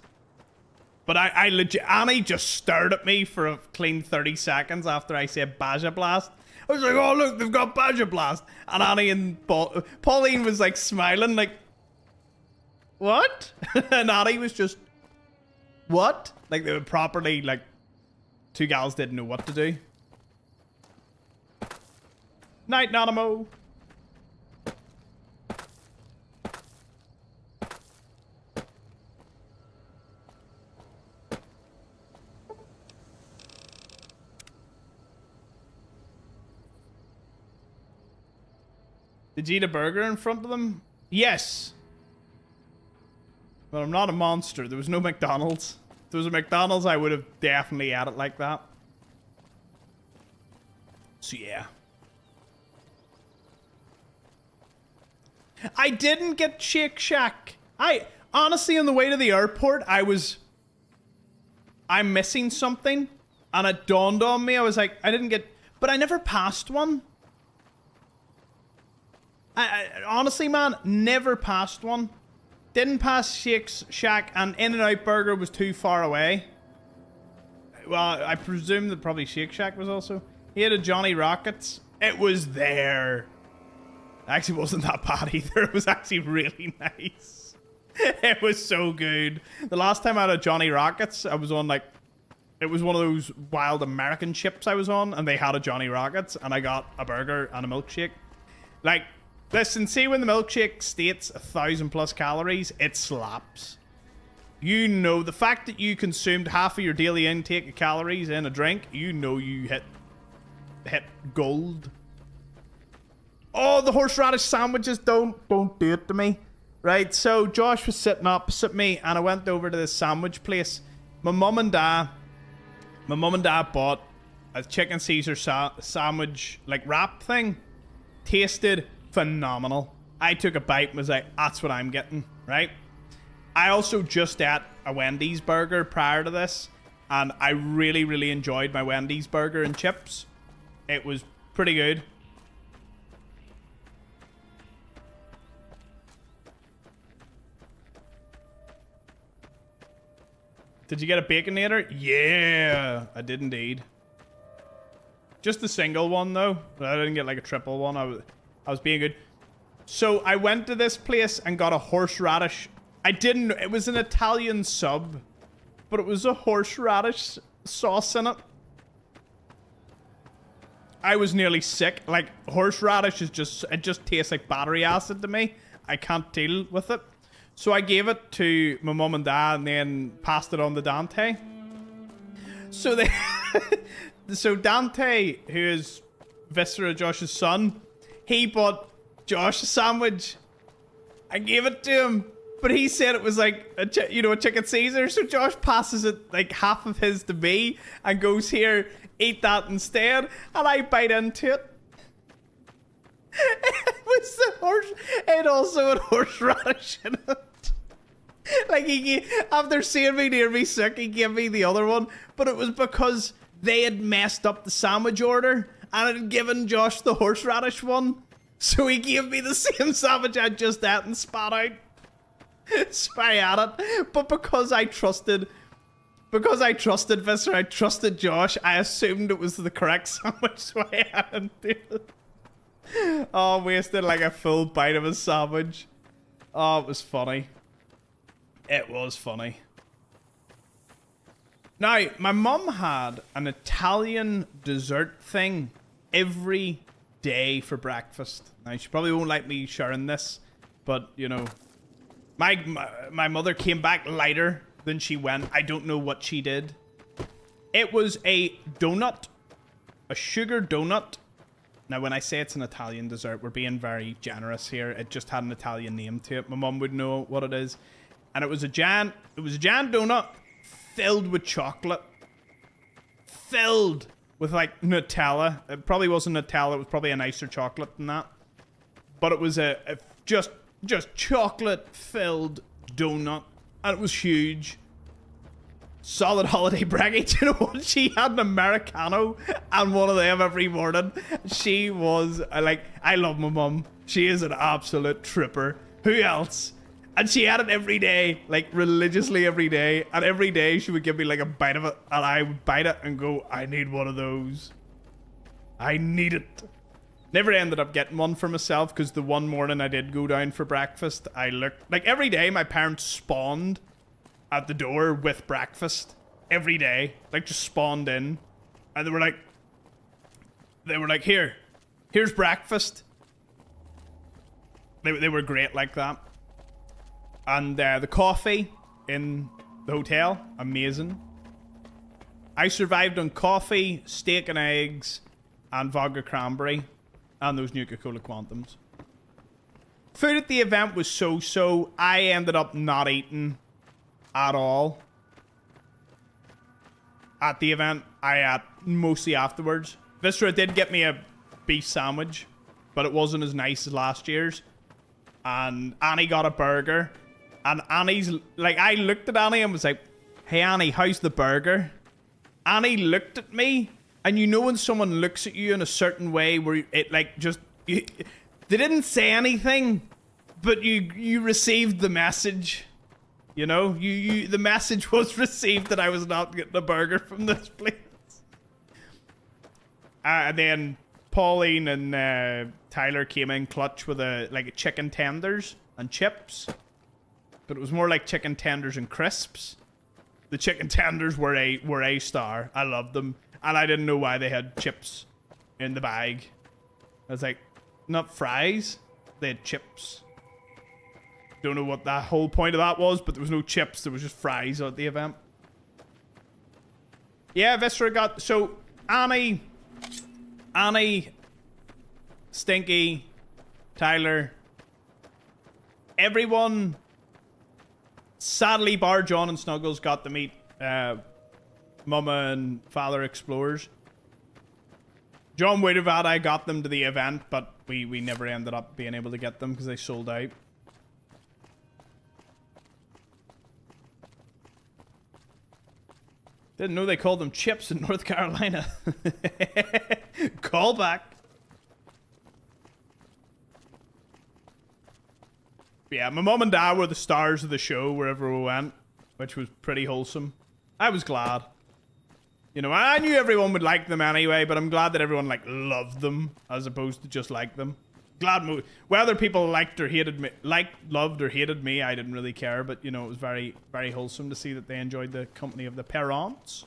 But I legit... Annie just stared at me for a clean 30 seconds after I said Baja Blast. I was like, oh look, they've got Baja Blast. And Annie and Pauline was like smiling like... What? And Annie was just... What? Like they were properly like... Two gals didn't know what to do. Night, Nanamo. Did you eat a burger in front of them? Yes. But I'm not a monster. There was no McDonald's. If there was a McDonald's, I would have definitely had it like that. So yeah. I didn't get Shake Shack. Honestly, on the way to the airport, I'm missing something. And it dawned on me. I was like, I didn't get... But I never passed one. I honestly, man, never passed one. Didn't pass Shake Shack, and In-N-Out Burger was too far away. Well, I presume that probably Shake Shack was also. He had a Johnny Rockets. It was there. Actually, wasn't that bad either. It was actually really nice. It was so good. The last time I had a Johnny Rockets, I was on like... It was one of those wild American chips I was on, and they had a Johnny Rockets, and I got a burger and a milkshake. Like... Listen, see when the milkshake states 1,000+ calories, it slaps. You know, the fact that you consumed half of your daily intake of calories in a drink, you know you hit gold. Oh, the horseradish sandwiches, don't do it to me. Right, so Josh was sitting opposite me, and I went over to this sandwich place. My mum and dad bought a chicken Caesar sandwich, like wrap thing. Tasted phenomenal. I took a bite and was like, that's what I'm getting, right? I also just ate a Wendy's burger prior to this, and I really, really enjoyed my Wendy's burger and chips. It was pretty good. Did you get a Baconator? Yeah, I did indeed. Just the single one, though. I didn't get like a triple one. I was being good. So I went to this place and got a horseradish. It was an Italian sub, but it was a horseradish sauce in it. I was nearly sick. Like, horseradish it just tastes like battery acid to me. I can't deal with it. So I gave it to my mum and dad and then passed it on to Dante. So so Dante, who is Viscera Josh's son, he bought Josh a sandwich. I gave it to him, but he said it was like a chicken Caesar. So Josh passes it like half of his to me and goes, here, eat that instead. And I bite into it. It also had horseradish in it. Like after seeing me near me sick, he gave me the other one, but it was because they had messed up the sandwich order and had given Josh the horseradish one. So he gave me the same sandwich I just ate and spat out. Spy at it. But because I trusted Viscera, I trusted Josh, I assumed it was the correct sandwich, so I hadn't done it. Oh, wasted like a full bite of a sandwich. Oh, it was funny. It was funny. Now, my mum had an Italian dessert thing every day for breakfast. Now, she probably won't like me sharing this, but, you know, my mother came back lighter than she went. I don't know what she did. It was a donut, a sugar donut. Now, when I say it's an Italian dessert, we're being very generous here. It just had an Italian name to it. My mum would know what it is. And it was a giant donut filled with chocolate. Filled with like Nutella. It probably wasn't Nutella. It was probably a nicer chocolate than that. But it was a just chocolate filled donut. And it was huge. solid holiday bracket. You know what? She had an Americano and one of them every morning. She was like, I love my mum. She is an absolute trooper. Who else? And she had it every day, like religiously every day. And every day she would give me like a bite of it. And I would bite it and go, I need one of those. I need it. Never ended up getting one for myself because the one morning I did go down for breakfast, I looked like every day my parents spawned at the door with breakfast. Every day. Like just spawned in. And they were like, here's breakfast. They were great like that. And the coffee in the hotel, amazing. I survived on coffee, steak and eggs, and vodka cranberry, and those Nuka-Cola Quantums. Food at the event was so-so. I ended up not eating at all. At the event, I ate mostly afterwards. Viscera did get me a beef sandwich, but it wasn't as nice as last year's. And Annie got a burger. And Annie's, like, I looked at Annie and was like, hey Annie, how's the burger? Annie looked at me, and you know when someone looks at you in a certain way where it, like, just, they didn't say anything, but you received the message. You know, the message was received that I was not getting a burger from this place. And then Pauline and Tyler came in clutch with a chicken tenders and chips. But it was more like chicken tenders and crisps. The chicken tenders were a star. I loved them. And I didn't know why they had chips in the bag. I was like, not fries. They had chips. Don't know what the whole point of that was, but there was no chips. There was just fries at the event. Yeah, Viscera got... So, Annie, Stinky, Tyler, everyone, sadly, bar John and Snuggles, got to meet Mama and Father Explorers. John would have had I got them to the event, but we never ended up being able to get them because they sold out. Didn't know they called them chips in North Carolina. Callback. Yeah, my mom and dad were the stars of the show wherever we went, which was pretty wholesome. I was glad. You know, I knew everyone would like them anyway, but I'm glad that everyone, like, loved them as opposed to just like them. Glad whether people liked or hated me, loved or hated me, I didn't really care, but, you know, it was very, very wholesome to see that they enjoyed the company of the parents.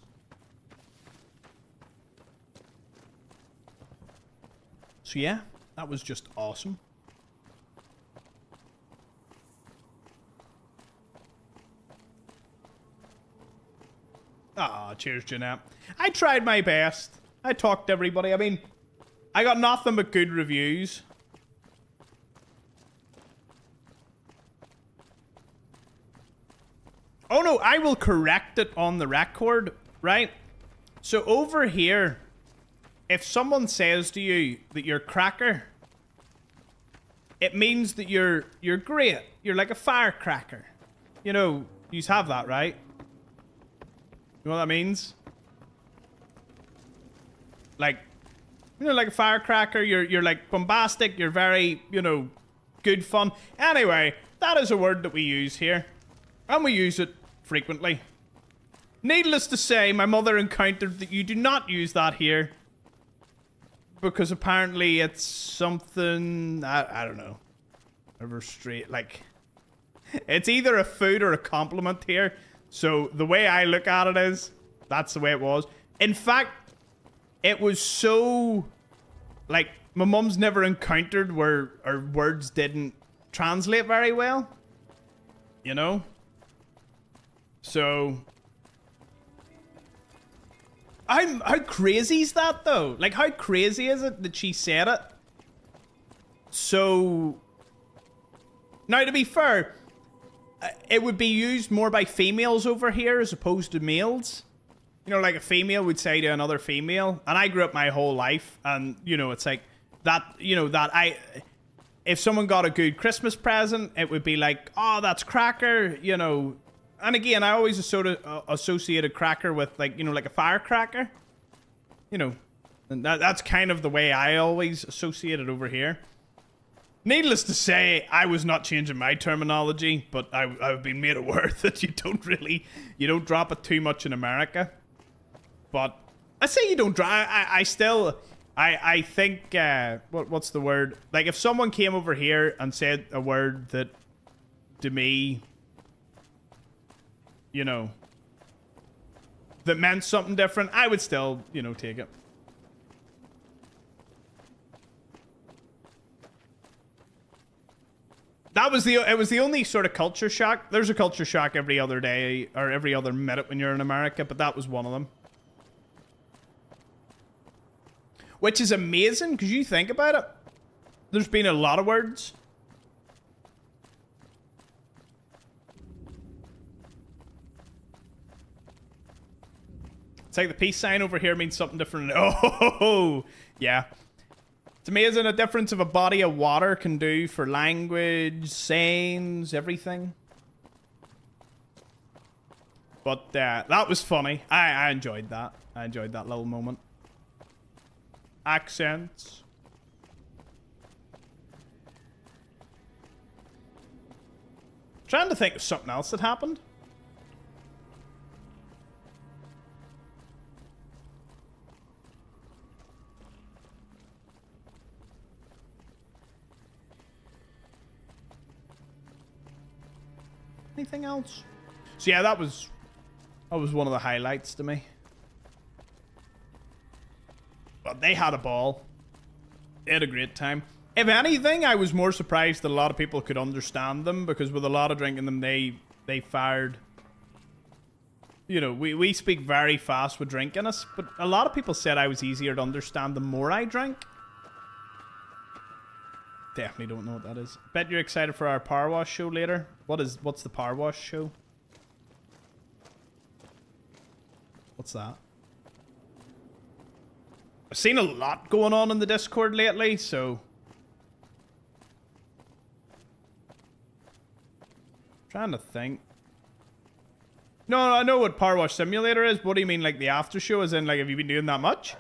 So, yeah, that was just awesome. Ah, cheers, Jeanette. I tried my best. I talked to everybody. I mean, I got nothing but good reviews. Oh no, I will correct it on the record, right? So over here, if someone says to you that you're cracker, it means that you're great. You're like a firecracker. You know, you have that, right? You know what that means? Like, you know, like a firecracker, you're like bombastic, you're very, you know, good fun. Anyway, that is a word that we use here. And we use it frequently. Needless to say, my mother encountered that you do not use that here. Because apparently it's something, I don't know. Like, it's either a food or a compliment here. So the way I look at it is, that's the way it was. In fact, it was so, like, my mum's never encountered where our words didn't translate very well. You know? So, how crazy is that though? Like, how crazy is it that she said it? So, now to be fair, it would be used more by females over here as opposed to males. You know, like a female would say to another female. And I grew up my whole life, and, you know, it's like that, you know, if someone got a good Christmas present, it would be like, oh, that's cracker, you know. and again, I always associate a cracker with, like, you know, like a firecracker. You know, and that's kind of the way I always associate it over here. Needless to say, I was not changing my terminology, but I've been made aware that you don't drop it too much in America. But I say you don't drop. I think what's the word? Like, if someone came over here and said a word that to me, you know, that meant something different, I would still, you know, take it. It was the only sort of culture shock. There's a culture shock every other day or every other minute when you're in America, but that was one of them. Which is amazing, because you think about it. There's been a lot of words. It's like the peace sign over here means something different. Oh, yeah. It's amazing the difference of a body of water can do for language, sayings, everything. But that was funny. I enjoyed that. I enjoyed that little moment. Accents. Trying to think of something else that happened. Anything else? So yeah, that was one of the highlights to me. But they had a ball. They had a great time. If anything, I was more surprised that a lot of people could understand them, because with a lot of drinking them, they fired. You know, we speak very fast with drinking us, but a lot of people said I was easier to understand the more I drank. Definitely don't know what that is. Bet you're excited for our Power Wash show later. What's the Power Wash show? What's that? I've seen a lot going on in the Discord lately, so trying to think. No, I know what Power Wash Simulator is. What do you mean, like the after show? As in, like, have you been doing that much?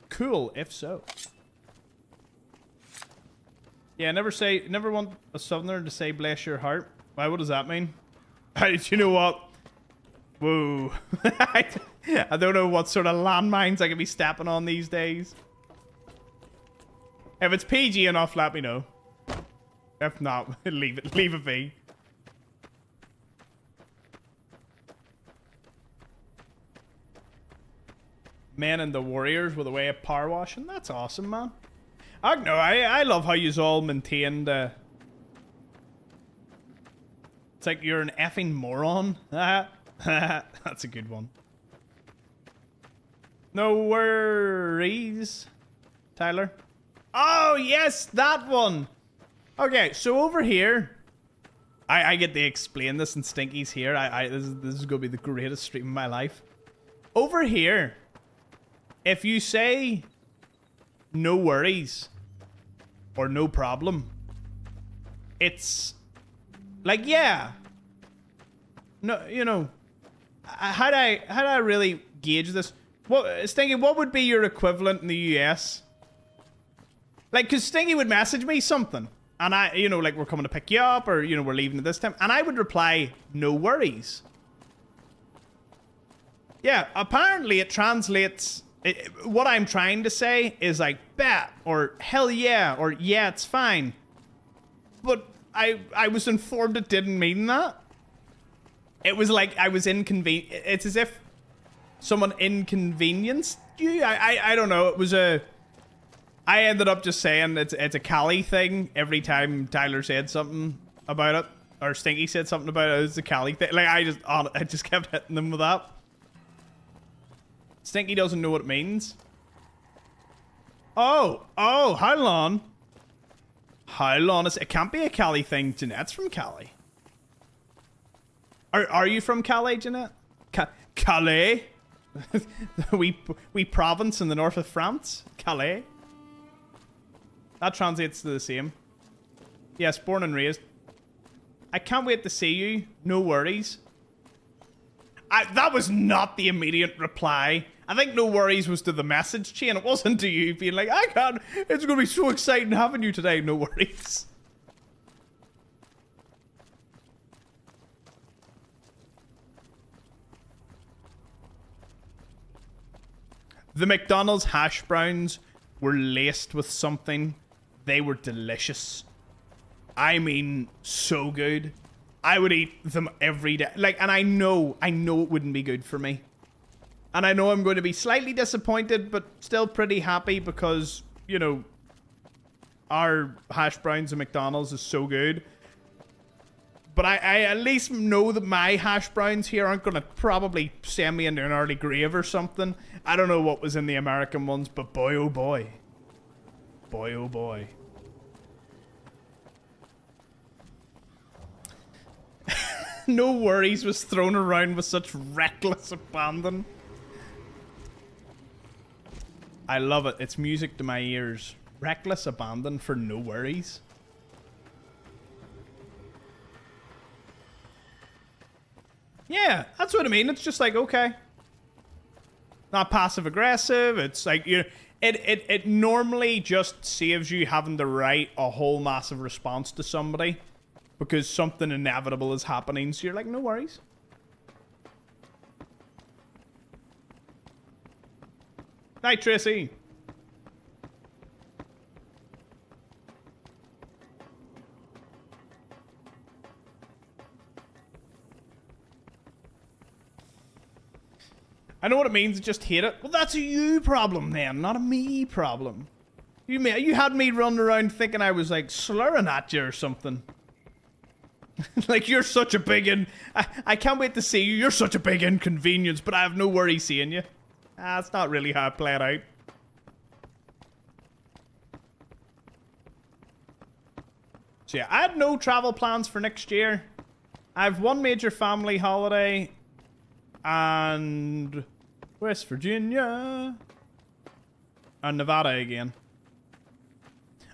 Cool, if so. Yeah, never want a southerner to say bless your heart. Why, what does that mean? You know what? Whoa. I don't know what sort of landmines I could be stepping on these days. If it's PG enough, let me know. If not, leave it be. Men and the Warriors with a way of power washing. That's awesome, man. I love how you all maintained. It's like you're an effing moron. That's a good one. No worries, Tyler. Oh yes, that one. Okay, so over here, I get to explain this, and Stinky's here. This is gonna be the greatest stream of my life. Over here, if you say no worries or no problem, it's like, yeah, no, you know, how do I really gauge this? Stinky, what would be your equivalent in the US? Like, because Stinky would message me something, and like, we're coming to pick you up, or, we're leaving at this time, and I would reply, no worries. Yeah, apparently it translates. What I'm trying to say is like, bet, or hell yeah, or yeah, it's fine. But I was informed it didn't mean that. It was like I was inconvenient. It's as if someone inconvenienced you. I don't know. It was I ended up just saying it's a Cali thing every time Tyler said something about it, or Stinky said something about it. It's a Cali thing. Like, I just kept hitting them with that. Stinky doesn't know what it means. Oh, how long? How long? It can't be a Cali thing. Jeanette's from Cali. Are you from Calais, Jeanette? Calais? we province in the north of France? Calais? That translates to the same. Yes, born and raised. I can't wait to see you. No worries. That was not the immediate reply. I think no worries was to the message chain. It wasn't to you being like, I can't. It's going to be so exciting having you today. No worries. The McDonald's hash browns were laced with something. They were delicious. I mean, so good. I would eat them every day. Like, and I know it wouldn't be good for me. And I know I'm going to be slightly disappointed, but still pretty happy because, you know, our hash browns at McDonald's is so good. But I at least know that my hash browns here aren't going to probably send me into an early grave or something. I don't know what was in the American ones, but boy, oh boy. Boy, oh boy. No worries was thrown around with such reckless abandon. I love it. It's music to my ears. Reckless abandon for no worries. Yeah, that's what I mean. It's just like, okay. Not passive aggressive. It's like, you know, it normally just saves you having to write a whole massive response to somebody because something inevitable is happening. So you're like, no worries. Hi, Tracy. I know what it means to just hate it. Well, that's a you problem then, not a me problem. You had me running around thinking I was like slurring at you or something. Like you're such a big I can't wait to see you. You're such a big inconvenience, but I have no worry seeing you. That's not really how it played out. So yeah, I had no travel plans for next year. I have one major family holiday. And West Virginia. And Nevada again.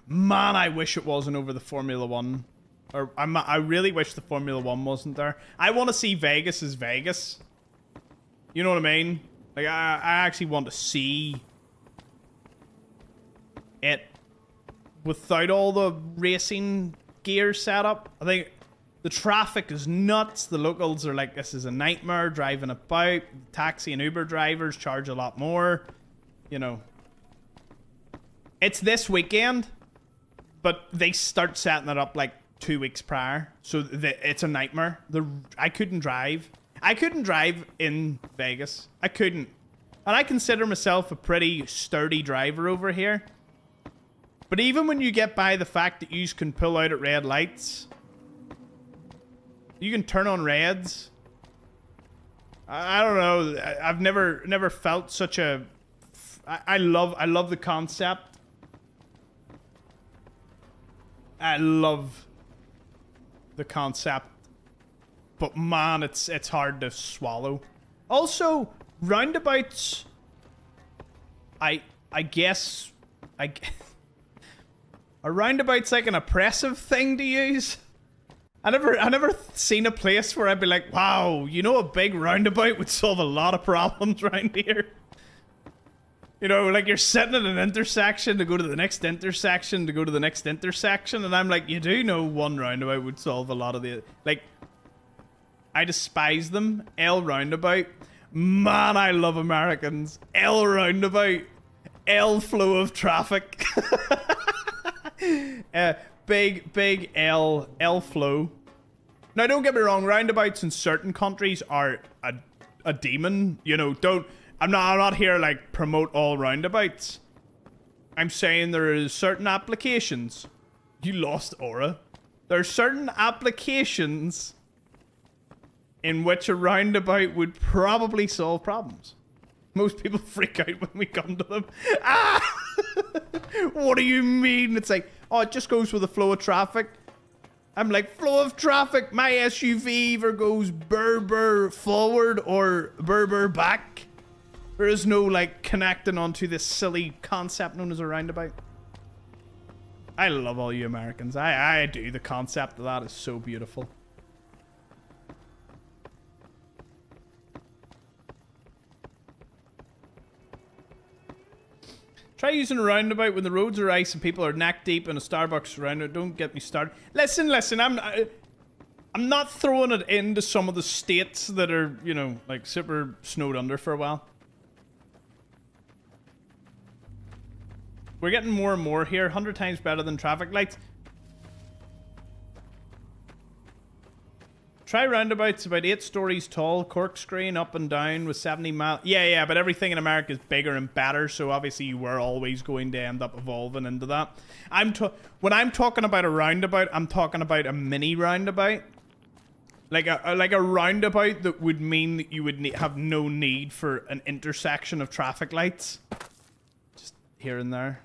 Man, I wish it wasn't over the Formula 1. Or I really wish the Formula 1 wasn't there. I want to see Vegas as Vegas. You know what I mean? Like, I actually want to see it without all the racing gear set up. I think the traffic is nuts. The locals are like, this is a nightmare driving about. Taxi and Uber drivers charge a lot more. You know. It's this weekend, but they start setting it up like 2 weeks prior. So it's a nightmare. I couldn't drive. I couldn't drive in Vegas. I couldn't. And I consider myself a pretty sturdy driver over here. But even when you get by the fact that you can pull out at red lights, you can turn on reds. I don't know. I've never felt such a. I love the concept. I love the concept, but man, it's hard to swallow. Also, roundabouts. I guess a roundabout's like an oppressive thing to use. I never seen a place where I'd be like, wow, you know, a big roundabout would solve a lot of problems around here. You know, like you're sitting at an intersection to go to the next intersection to go to the next intersection, and I'm like, you do know one roundabout would solve a lot of the, like, I despise them. L roundabout. Man, I love Americans. L roundabout. L flow of traffic. Big L flow. Now, don't get me wrong, roundabouts in certain countries are a demon. You know, I'm not here like promote all roundabouts. I'm saying there is certain applications. You lost Aura. There are certain applications in which a roundabout would probably solve problems. Most people freak out when we come to them. Ah! What do you mean? It's like, oh, it just goes with the flow of traffic. I'm like, flow of traffic. My SUV either goes Berber forward or Berber back. There is no, like, connecting onto this silly concept known as a roundabout. I love all you Americans. I do. The concept of that is so beautiful. Try using a roundabout when the roads are ice and people are neck deep in a Starbucks roundabout. Don't get me started. Listen. I'm not throwing it into some of the states that are, you know, like super snowed under for a while. We're getting more and more here. 100 times better than traffic lights. Try roundabouts about 8 stories tall, corkscreen up and down with 70 miles. Yeah, but everything in America is bigger and better, so obviously you were always going to end up evolving into that. When I'm talking about a roundabout, I'm talking about a mini roundabout. Like a roundabout that would mean that you would have no need for an intersection of traffic lights. Just here and there.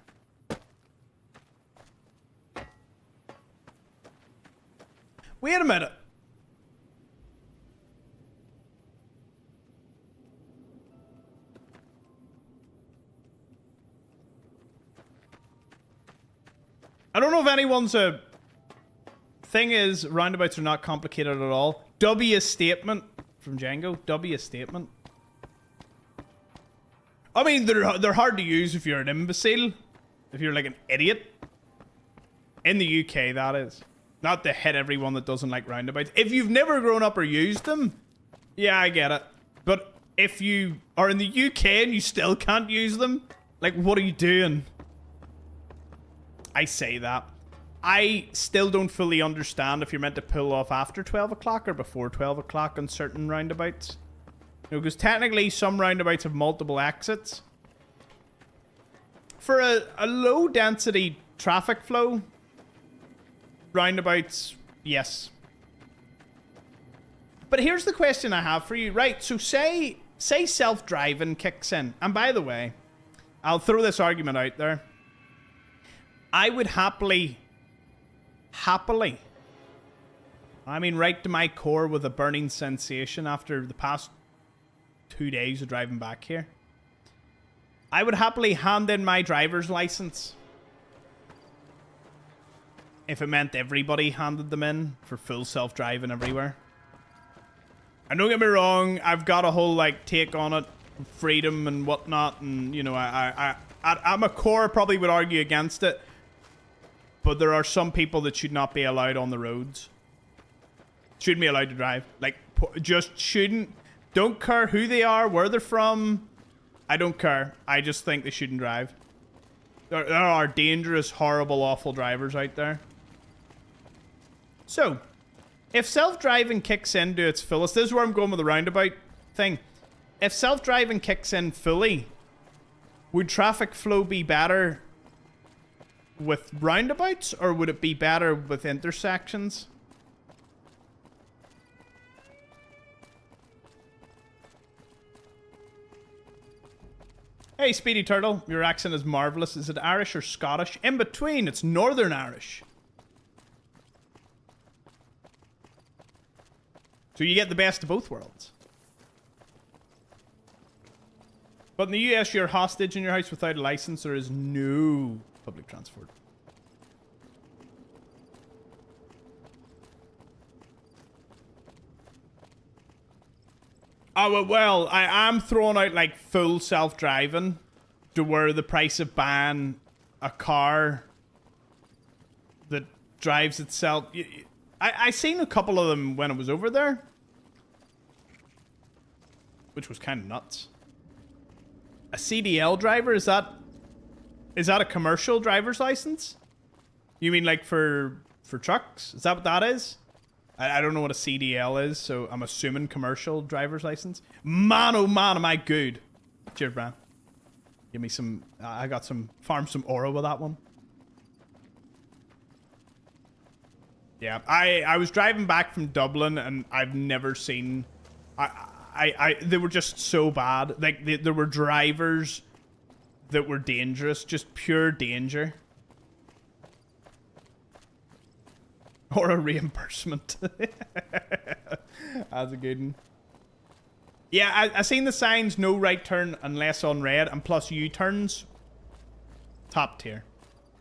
Wait a minute. I don't know if anyone's a... Thing is, roundabouts are not complicated at all. W statement from Django. W statement. I mean, they're hard to use if you're an imbecile. If you're like an idiot. In the UK, that is. Not to hit everyone that doesn't like roundabouts. If you've never grown up or used them, yeah, I get it. But if you are in the UK and you still can't use them, like, what are you doing? I say that. I still don't fully understand if you're meant to pull off after 12 o'clock or before 12 o'clock on certain roundabouts. You know, because technically some roundabouts have multiple exits. For a low density traffic flow, roundabouts, yes. But here's the question I have for you. Right, so say self-driving kicks in. And by the way, I'll throw this argument out there. I would happily, I mean right to my core with a burning sensation after the past 2 days of driving back here. I would happily hand in my driver's license if it meant everybody handed them in for full self-driving everywhere. And don't get me wrong, I've got a whole like take on it, freedom and whatnot, and you know, I'm a core probably would argue against it. But there are some people that should not be allowed on the roads. Shouldn't be allowed to drive. Like, just shouldn't. Don't care who they are, where they're from. I don't care. I just think they shouldn't drive. There are dangerous, horrible, awful drivers out there. So, if self-driving kicks into its fullest, this is where I'm going with the roundabout thing. If self-driving kicks in fully, would traffic flow be better with roundabouts, or would it be better with intersections? Hey, Speedy Turtle, your accent is marvelous. Is it Irish or Scottish? In between, it's Northern Irish. So you get the best of both worlds. But in the US, you're hostage in your house without a license. There is no public transport. Oh, well, I am throwing out like full self-driving to where the price of buying a car that drives itself. I seen a couple of them when I was over there, which was kind of nuts. A CDL driver, is that a commercial driver's license? You mean like for trucks? Is that what that is? I don't know what a CDL is, so I'm assuming commercial driver's license. Man, oh man, am I good. Cheers, Brian. Give me some, I got some, farm some aura with that one. Yeah, I was driving back from Dublin and I've never seen, they were just so bad. Like, there were drivers that were dangerous, just pure danger. Or a reimbursement. That's a good one. Yeah, I seen the signs, no right turn unless on red, and plus U-turns. Top tier.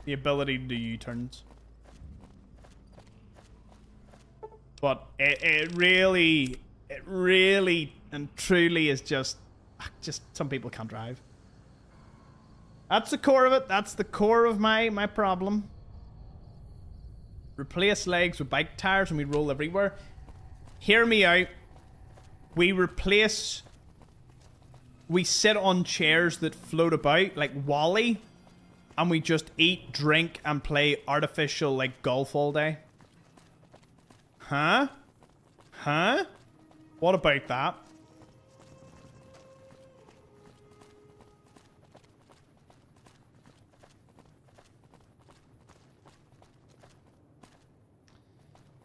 The ability to do U-turns. But it really and truly is just some people can't drive. That's the core of it. That's the core of my problem. Replace legs with bike tires and we roll everywhere. Hear me out. We sit on chairs that float about like Wally, and we just eat, drink, and play artificial like golf all day. Huh? Huh? What about that?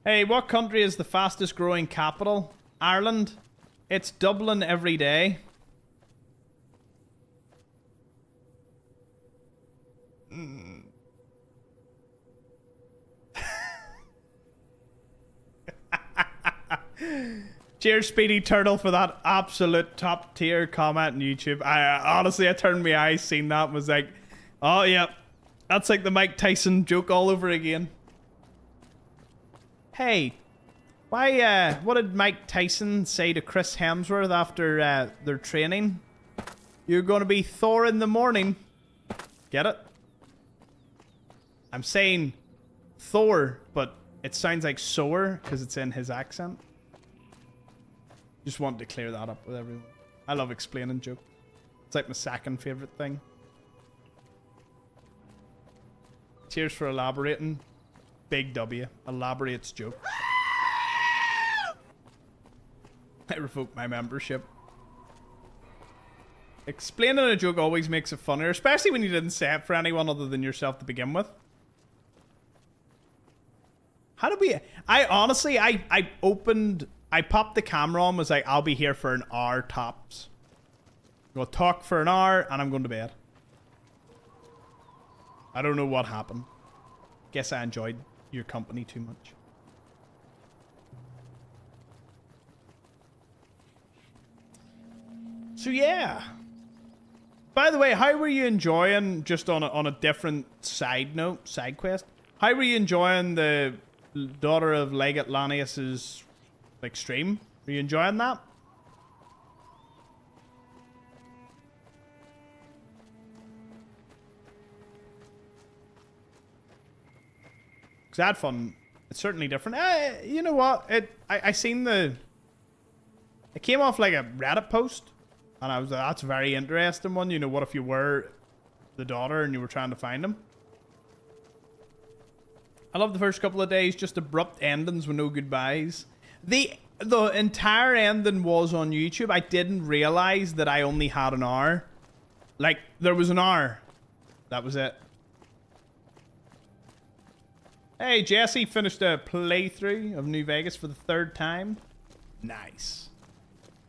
Hey, what country is the fastest growing capital? Ireland. It's Dublin every day. Cheers, Speedy Turtle, for that absolute top tier comment on YouTube. Honestly, I turned my eyes, seen that, and was like, oh yeah, that's like the Mike Tyson joke all over again. Hey, why? What did Mike Tyson say to Chris Hemsworth after their training? You're going to be Thor in the morning. Get it? I'm saying Thor, but it sounds like sore because it's in his accent. Just wanted to clear that up with everyone. I love explaining jokes. It's like my second favorite thing. Cheers for elaborating. Big W. Elaborates joke. I revoke my membership. Explaining a joke always makes it funnier, especially when you didn't say it for anyone other than yourself to begin with. How did we... I popped the camera on, was like, I'll be here for an hour tops. We'll talk for an hour, and I'm going to bed. I don't know what happened. Guess I enjoyed your company too much. So yeah. By the way, how were you enjoying, just on a different side note, side quest, how were you enjoying the Daughter of Legate Lanius's like stream? Were you enjoying that? Cause I had fun. It's certainly different. You know what? I seen the... It came off like a Reddit post. And I was like, that's a very interesting one. You know, what if you were the daughter and you were trying to find him? I love the first couple of days, just abrupt endings with no goodbyes. The entire ending was on YouTube. I didn't realize that I only had an hour. Like, there was an hour. That was it. Hey, Jesse finished a playthrough of New Vegas for the 3rd time. Nice.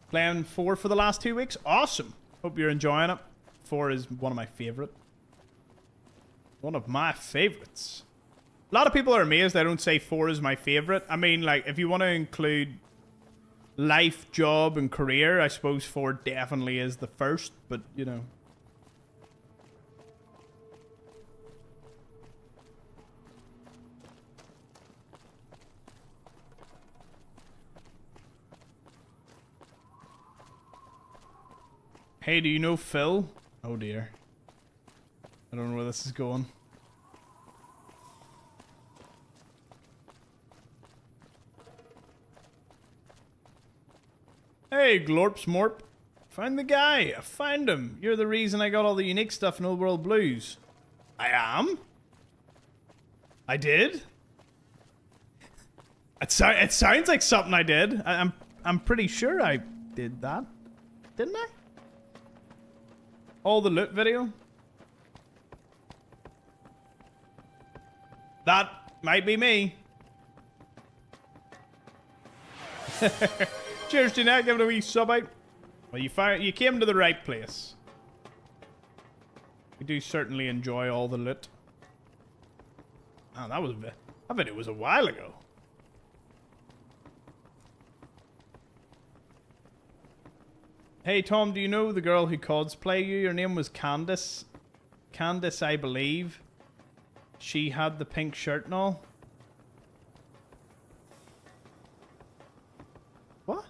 Playing 4 for the last 2 weeks. Awesome. Hope you're enjoying it. 4 is one of my favorite. One of my favorites. A lot of people are amazed I don't say 4 is my favorite. I mean, like, if you want to include life, job, and career, I suppose 4 definitely is the first, but, you know. Hey, do you know Phil? Oh dear. I don't know where this is going. Hey, Glorps Morp. Find the guy. I find him. You're the reason I got all the unique stuff in Old World Blues. I am? I did? It sounds like something I did. I'm pretty sure I did that. Didn't I? All the loot video? That might be me. Cheers, Jeanette. Give it a wee sub out. Well, you came to the right place. We do certainly enjoy all the loot. Oh, I bet it was a while ago. Hey, Tom, do you know the girl who cosplay you? Her name was Candice. Candice, I believe. She had the pink shirt and all. What?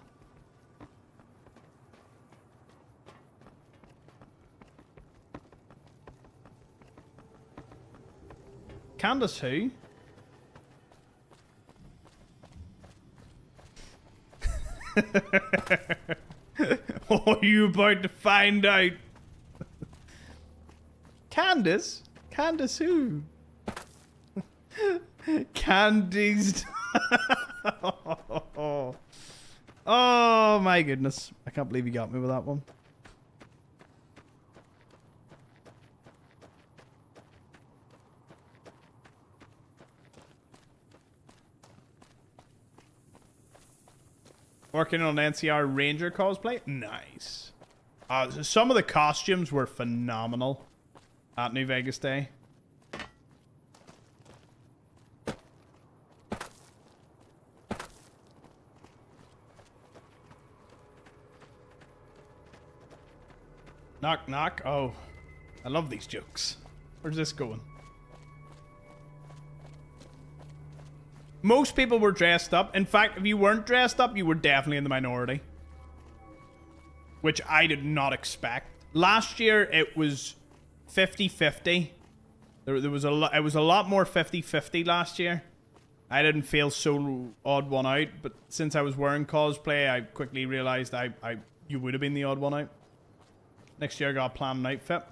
Candace who? Oh, you about to find out. Candace? Candace who? Candies. Oh my goodness. I can't believe you got me with that one. Working on NCR Ranger cosplay? Nice. Some of the costumes were phenomenal at New Vegas Day. Knock, knock. Oh, I love these jokes. Where's this going? Most people were dressed up. In fact, if you weren't dressed up, you were definitely in the minority. Which I did not expect. Last year, it was 50-50. There was a lot. It was a lot more 50-50 last year. I didn't feel so odd one out, but since I was wearing cosplay, I quickly realized you would have been the odd one out. Next year, I got a planned outfit.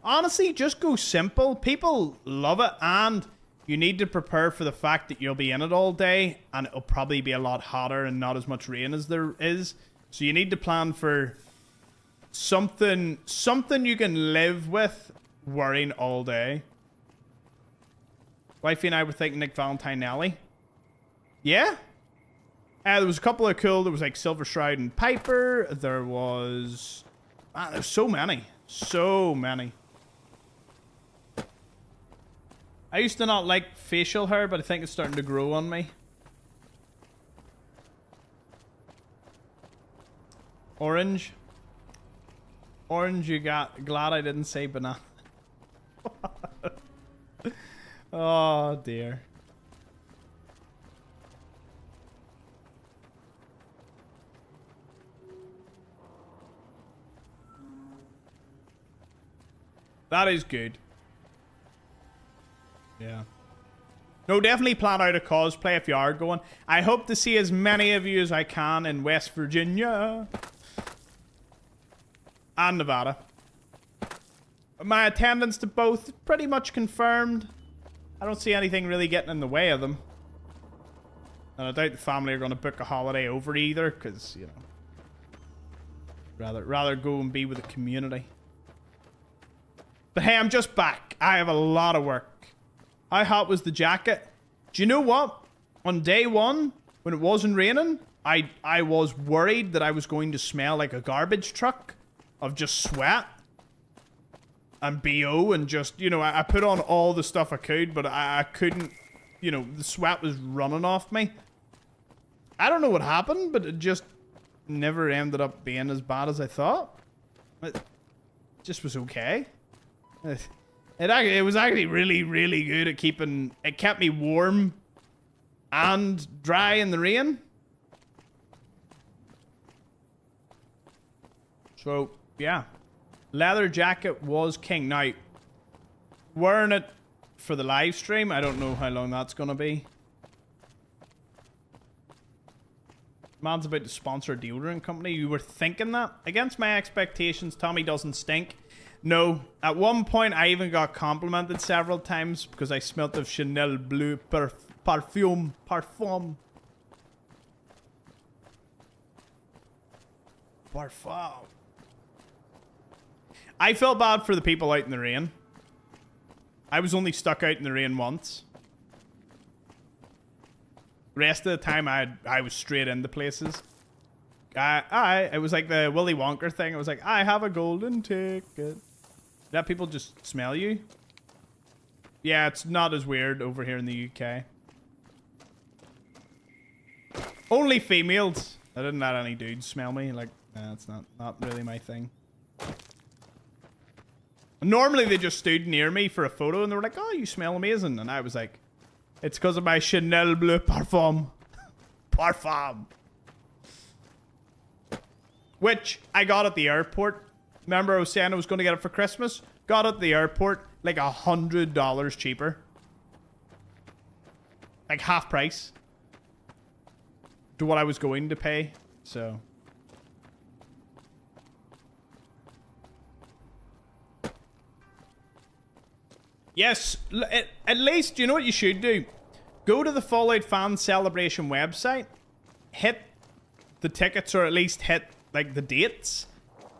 Honestly, just go simple. People love it, and you need to prepare for the fact that you'll be in it all day, and it'll probably be a lot hotter and not as much rain as there is. So you need to plan for something you can live with wearing all day. Wifey and I were thinking Nick Valentinelli. Yeah? There was a couple of cool. There was like Silver Shroud and Piper. There was... Man, there's so many. So many. I used to not like facial hair, but I think it's starting to grow on me. Orange. Orange, you got... Glad I didn't say banana. Oh, dear. That is good. Yeah. No, definitely plan out a cosplay if you are going. I hope to see as many of you as I can in West Virginia. And Nevada. My attendance to both pretty much confirmed. I don't see anything really getting in the way of them. And I doubt the family are going to book a holiday over either, because, you know, rather go and be with the community. But hey, I'm just back. I have a lot of work. How hot was the jacket? Do you know what? On day one, when it wasn't raining, I was worried that I was going to smell like a garbage truck of just sweat and BO and just, you know, I put on all the stuff I could, but I couldn't, you know, the sweat was running off me. I don't know what happened, but it just never ended up being as bad as I thought. It just was okay. It was actually really, really good at keeping... It kept me warm and dry in the rain. So, yeah. Leather jacket was king. Now, wearing it for the live stream, I don't know how long that's going to be. Man's about to sponsor a deodorant company. You were thinking that? Against my expectations, Tommy doesn't stink. No. At one point, I even got complimented several times because I smelt of Chanel Bleu Parfum. Parfum. I felt bad for the people out in the rain. I was only stuck out in the rain once. Rest of the time, I was straight into places. It was like the Willy Wonka thing. It was like, I have a golden ticket. That people just smell you? Yeah, it's not as weird over here in the UK. Only females. I didn't let any dudes smell me. Like, nah, it's not really my thing. Normally they just stood near me for a photo and they were like, oh, you smell amazing. And I was like, it's because of my Chanel Bleu Parfum. Parfum. Which I got at the airport. Remember I was saying I was going to get it for Christmas? Got it at the airport like $100 cheaper. like half price to what I was going to pay. So yes, at least, you know what you should do? Go to the Fallout Fan Celebration website, hit the tickets, or at least hit, like, the dates,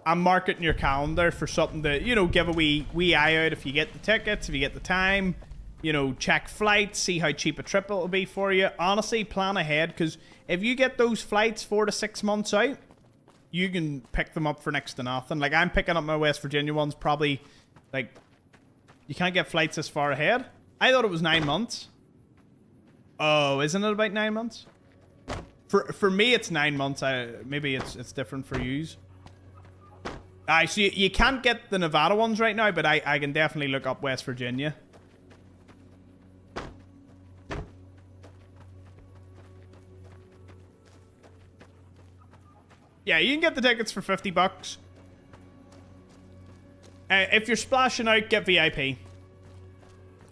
and mark it in your calendar for something to, you know, give a wee eye out if you get the tickets, if you get the time. You know, check flights, see how cheap a trip it'll be for you. Honestly, plan ahead, because if you get those flights 4 to 6 months out, you can pick them up for next to nothing. Like, I'm picking up my West Virginia ones probably, like, you can't get flights this far ahead. I thought it was 9 months. Oh, isn't it about 9 months? For me, it's 9 months. Maybe it's different for yous. So you can't get the Nevada ones right now, but I can definitely look up West Virginia. Yeah, you can get the tickets for $50. If you're splashing out, get VIP.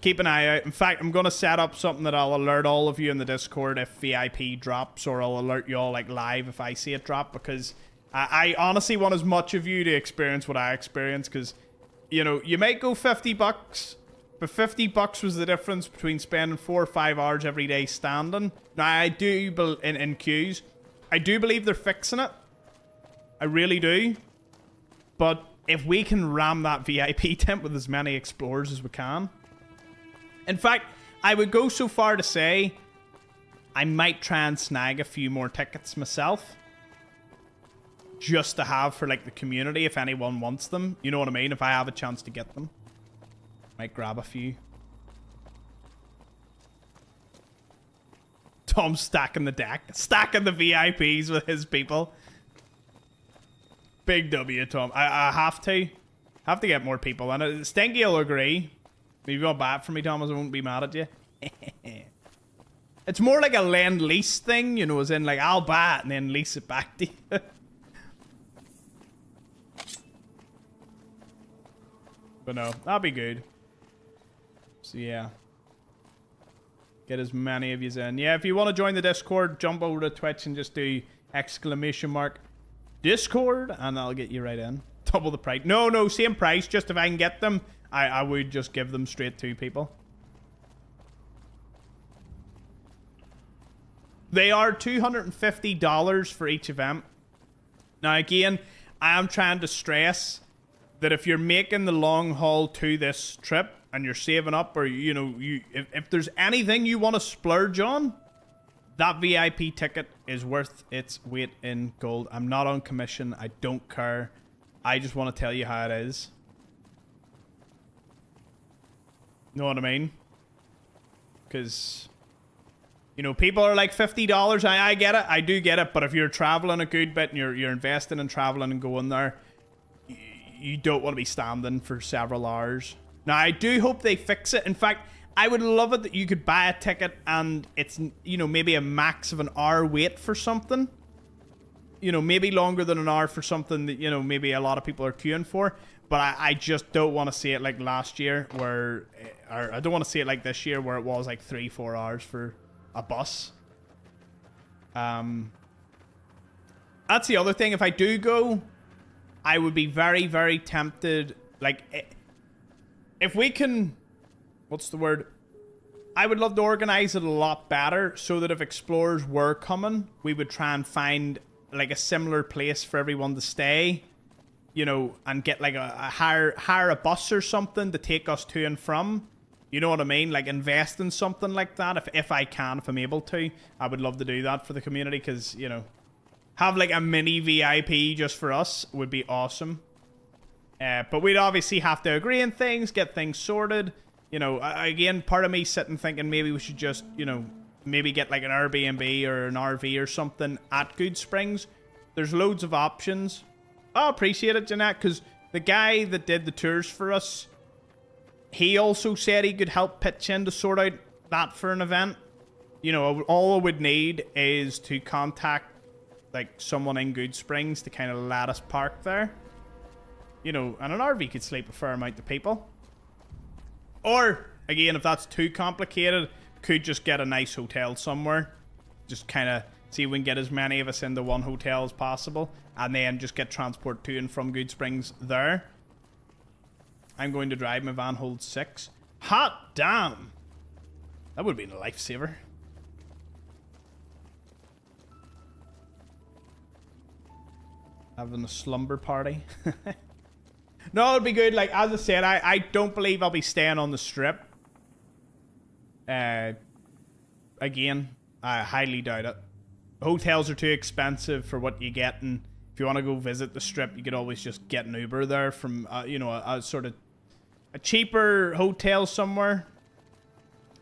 Keep an eye out. In fact, I'm going to set up something that I'll alert all of you in the Discord if VIP drops, or I'll alert you all, like, live if I see it drop, because I honestly want as much of you to experience what I experience, because, you know, you might go $50, but $50 was the difference between spending 4 or 5 hours every day standing. Now, I do, in queues, I do believe they're fixing it. I really do. But if we can ram that VIP tent with as many explorers as we can. In fact, I would go so far to say I might try and snag a few more tickets myself. Just to have for, like, the community if anyone wants them. You know what I mean? If I have a chance to get them. Might grab a few. Tom's stacking the deck. Stacking the VIPs with his people. Big W, Tom. I have to. Have to get more people. And Stinky will agree. If you got bat for me, Thomas, I won't be mad at you. It's more like a lend-lease thing, you know, as in, like, I'll bat and then lease it back to you. But no, that'll be good. So, yeah. Get as many of yous in. Yeah, if you want to join the Discord, jump over to Twitch and just do !Discord, and that'll get you right in. Double the price. No, same price. Just if I can get them, I would just give them straight to people. They are $250 for each event. Now, again, I am trying to stress that if you're making the long haul to this trip and you're saving up, or, you know, if there's anything you want to splurge on, that VIP ticket is worth its weight in gold. I'm not on commission. I don't care. I just want to tell you how it is. Know what I mean? Because, you know, people are like $50. I get it. I do get it. But if you're traveling a good bit and you're investing in traveling and going there, you don't want to be standing for several hours. Now, I do hope they fix it. In fact, I would love it that you could buy a ticket and it's, you know, maybe a max of an hour wait for something. You know, maybe longer than an hour for something that, you know, maybe a lot of people are queuing for. But I just don't want to see it like last year where, or I don't want to see it like this year where it was like 3-4 hours for a bus. That's the other thing. If I do go, I would be very, very tempted. Like, if we can, what's the word? I would love to organize it a lot better so that if explorers were coming, we would try and find like a similar place for everyone to stay, you know, and get like hire a bus or something to take us to and from. You know what I mean? Like, invest in something like that. If I'm able to, I would love to do that for the community, because, you know, have like a mini VIP just for us would be awesome. But we'd obviously have to agree on things, get things sorted. You know, again, part of me sitting thinking maybe we should just, you know, maybe get like an Airbnb or an RV or something at Goodsprings. There's loads of options. I appreciate it, Jeanette, because the guy that did the tours for us, he also said he could help pitch in to sort out that for an event. You know, all I would need is to contact like someone in Goodsprings to kind of let us park there. You know, and an RV could sleep a fair amount of people. Or, again, if that's too complicated, could just get a nice hotel somewhere. Just kind of see if we can get as many of us into one hotel as possible. And then just get transport to and from Goodsprings there. I'm going to drive. My van holds 6. Hot damn! That would have been a lifesaver. Having a slumber party. No, it'd be good. Like, as I said, I don't believe I'll be staying on the strip. Again, I highly doubt it. Hotels are too expensive for what you get, and if you want to go visit the strip, you could always just get an Uber there from, you know, a sort of a cheaper hotel somewhere.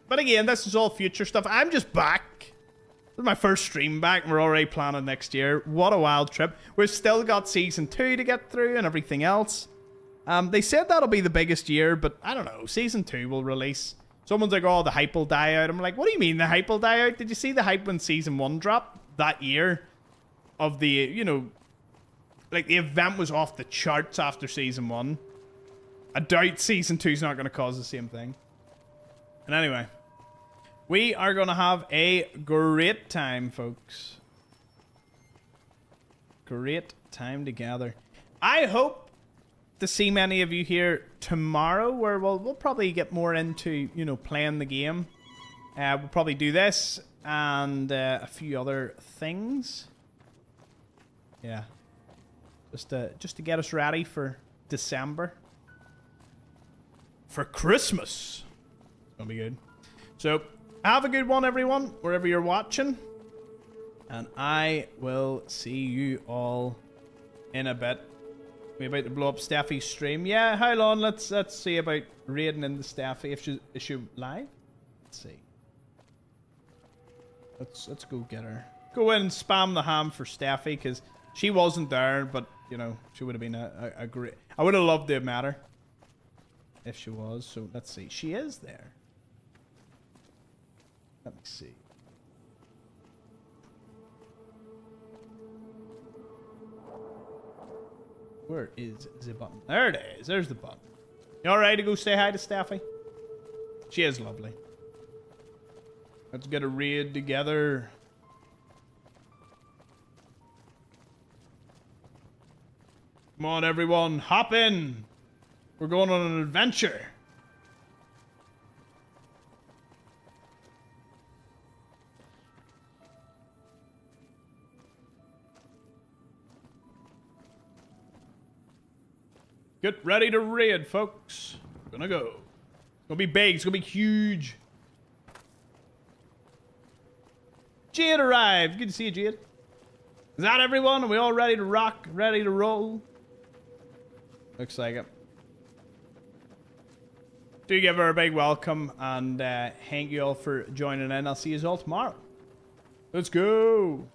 But again, this is all future stuff. I'm just back. This is my first stream back, and we're already planning next year. What a wild trip. We've still got Season 2 to get through and everything else. They said that'll be the biggest year, but I don't know. Season 2 will release. Someone's like, oh, the hype will die out. I'm like, what do you mean the hype will die out? Did you see the hype when Season 1 dropped that year? Of the, you know, like the event was off the charts after Season 1. I doubt Season 2's not going to cause the same thing. And anyway, we are going to have a great time, folks. Great time together. I hope to see many of you here tomorrow, where we'll probably get more into, you know, playing the game. We'll probably do this and a few other things. Yeah, just to get us ready for December, for Christmas. It's gonna be good. So have a good one, everyone, wherever you're watching, and I will see you all in a bit. We about to blow up Steffi's stream. Yeah, how long? Let's see about raiding into Steffi. Is she live? Let's see. Let's go get her. Go in and spam the ham for Steffi, because she wasn't there, but you know, she would have been a great. I would have loved to have met her if she was. So let's see. She is there. Let me see. Where is the button? There it is. There's the button. You alright to go say hi to Steffi? She is lovely. Let's get a raid together. Come on, everyone. Hop in. We're going on an adventure. Get ready to raid, folks. Gonna go. It's gonna be big. It's gonna be huge. Jade arrived. Good to see you, Jade. Is that everyone? Are we all ready to rock? Ready to roll? Looks like it. Do give her a big welcome, and thank you all for joining in. I'll see you all tomorrow. Let's go.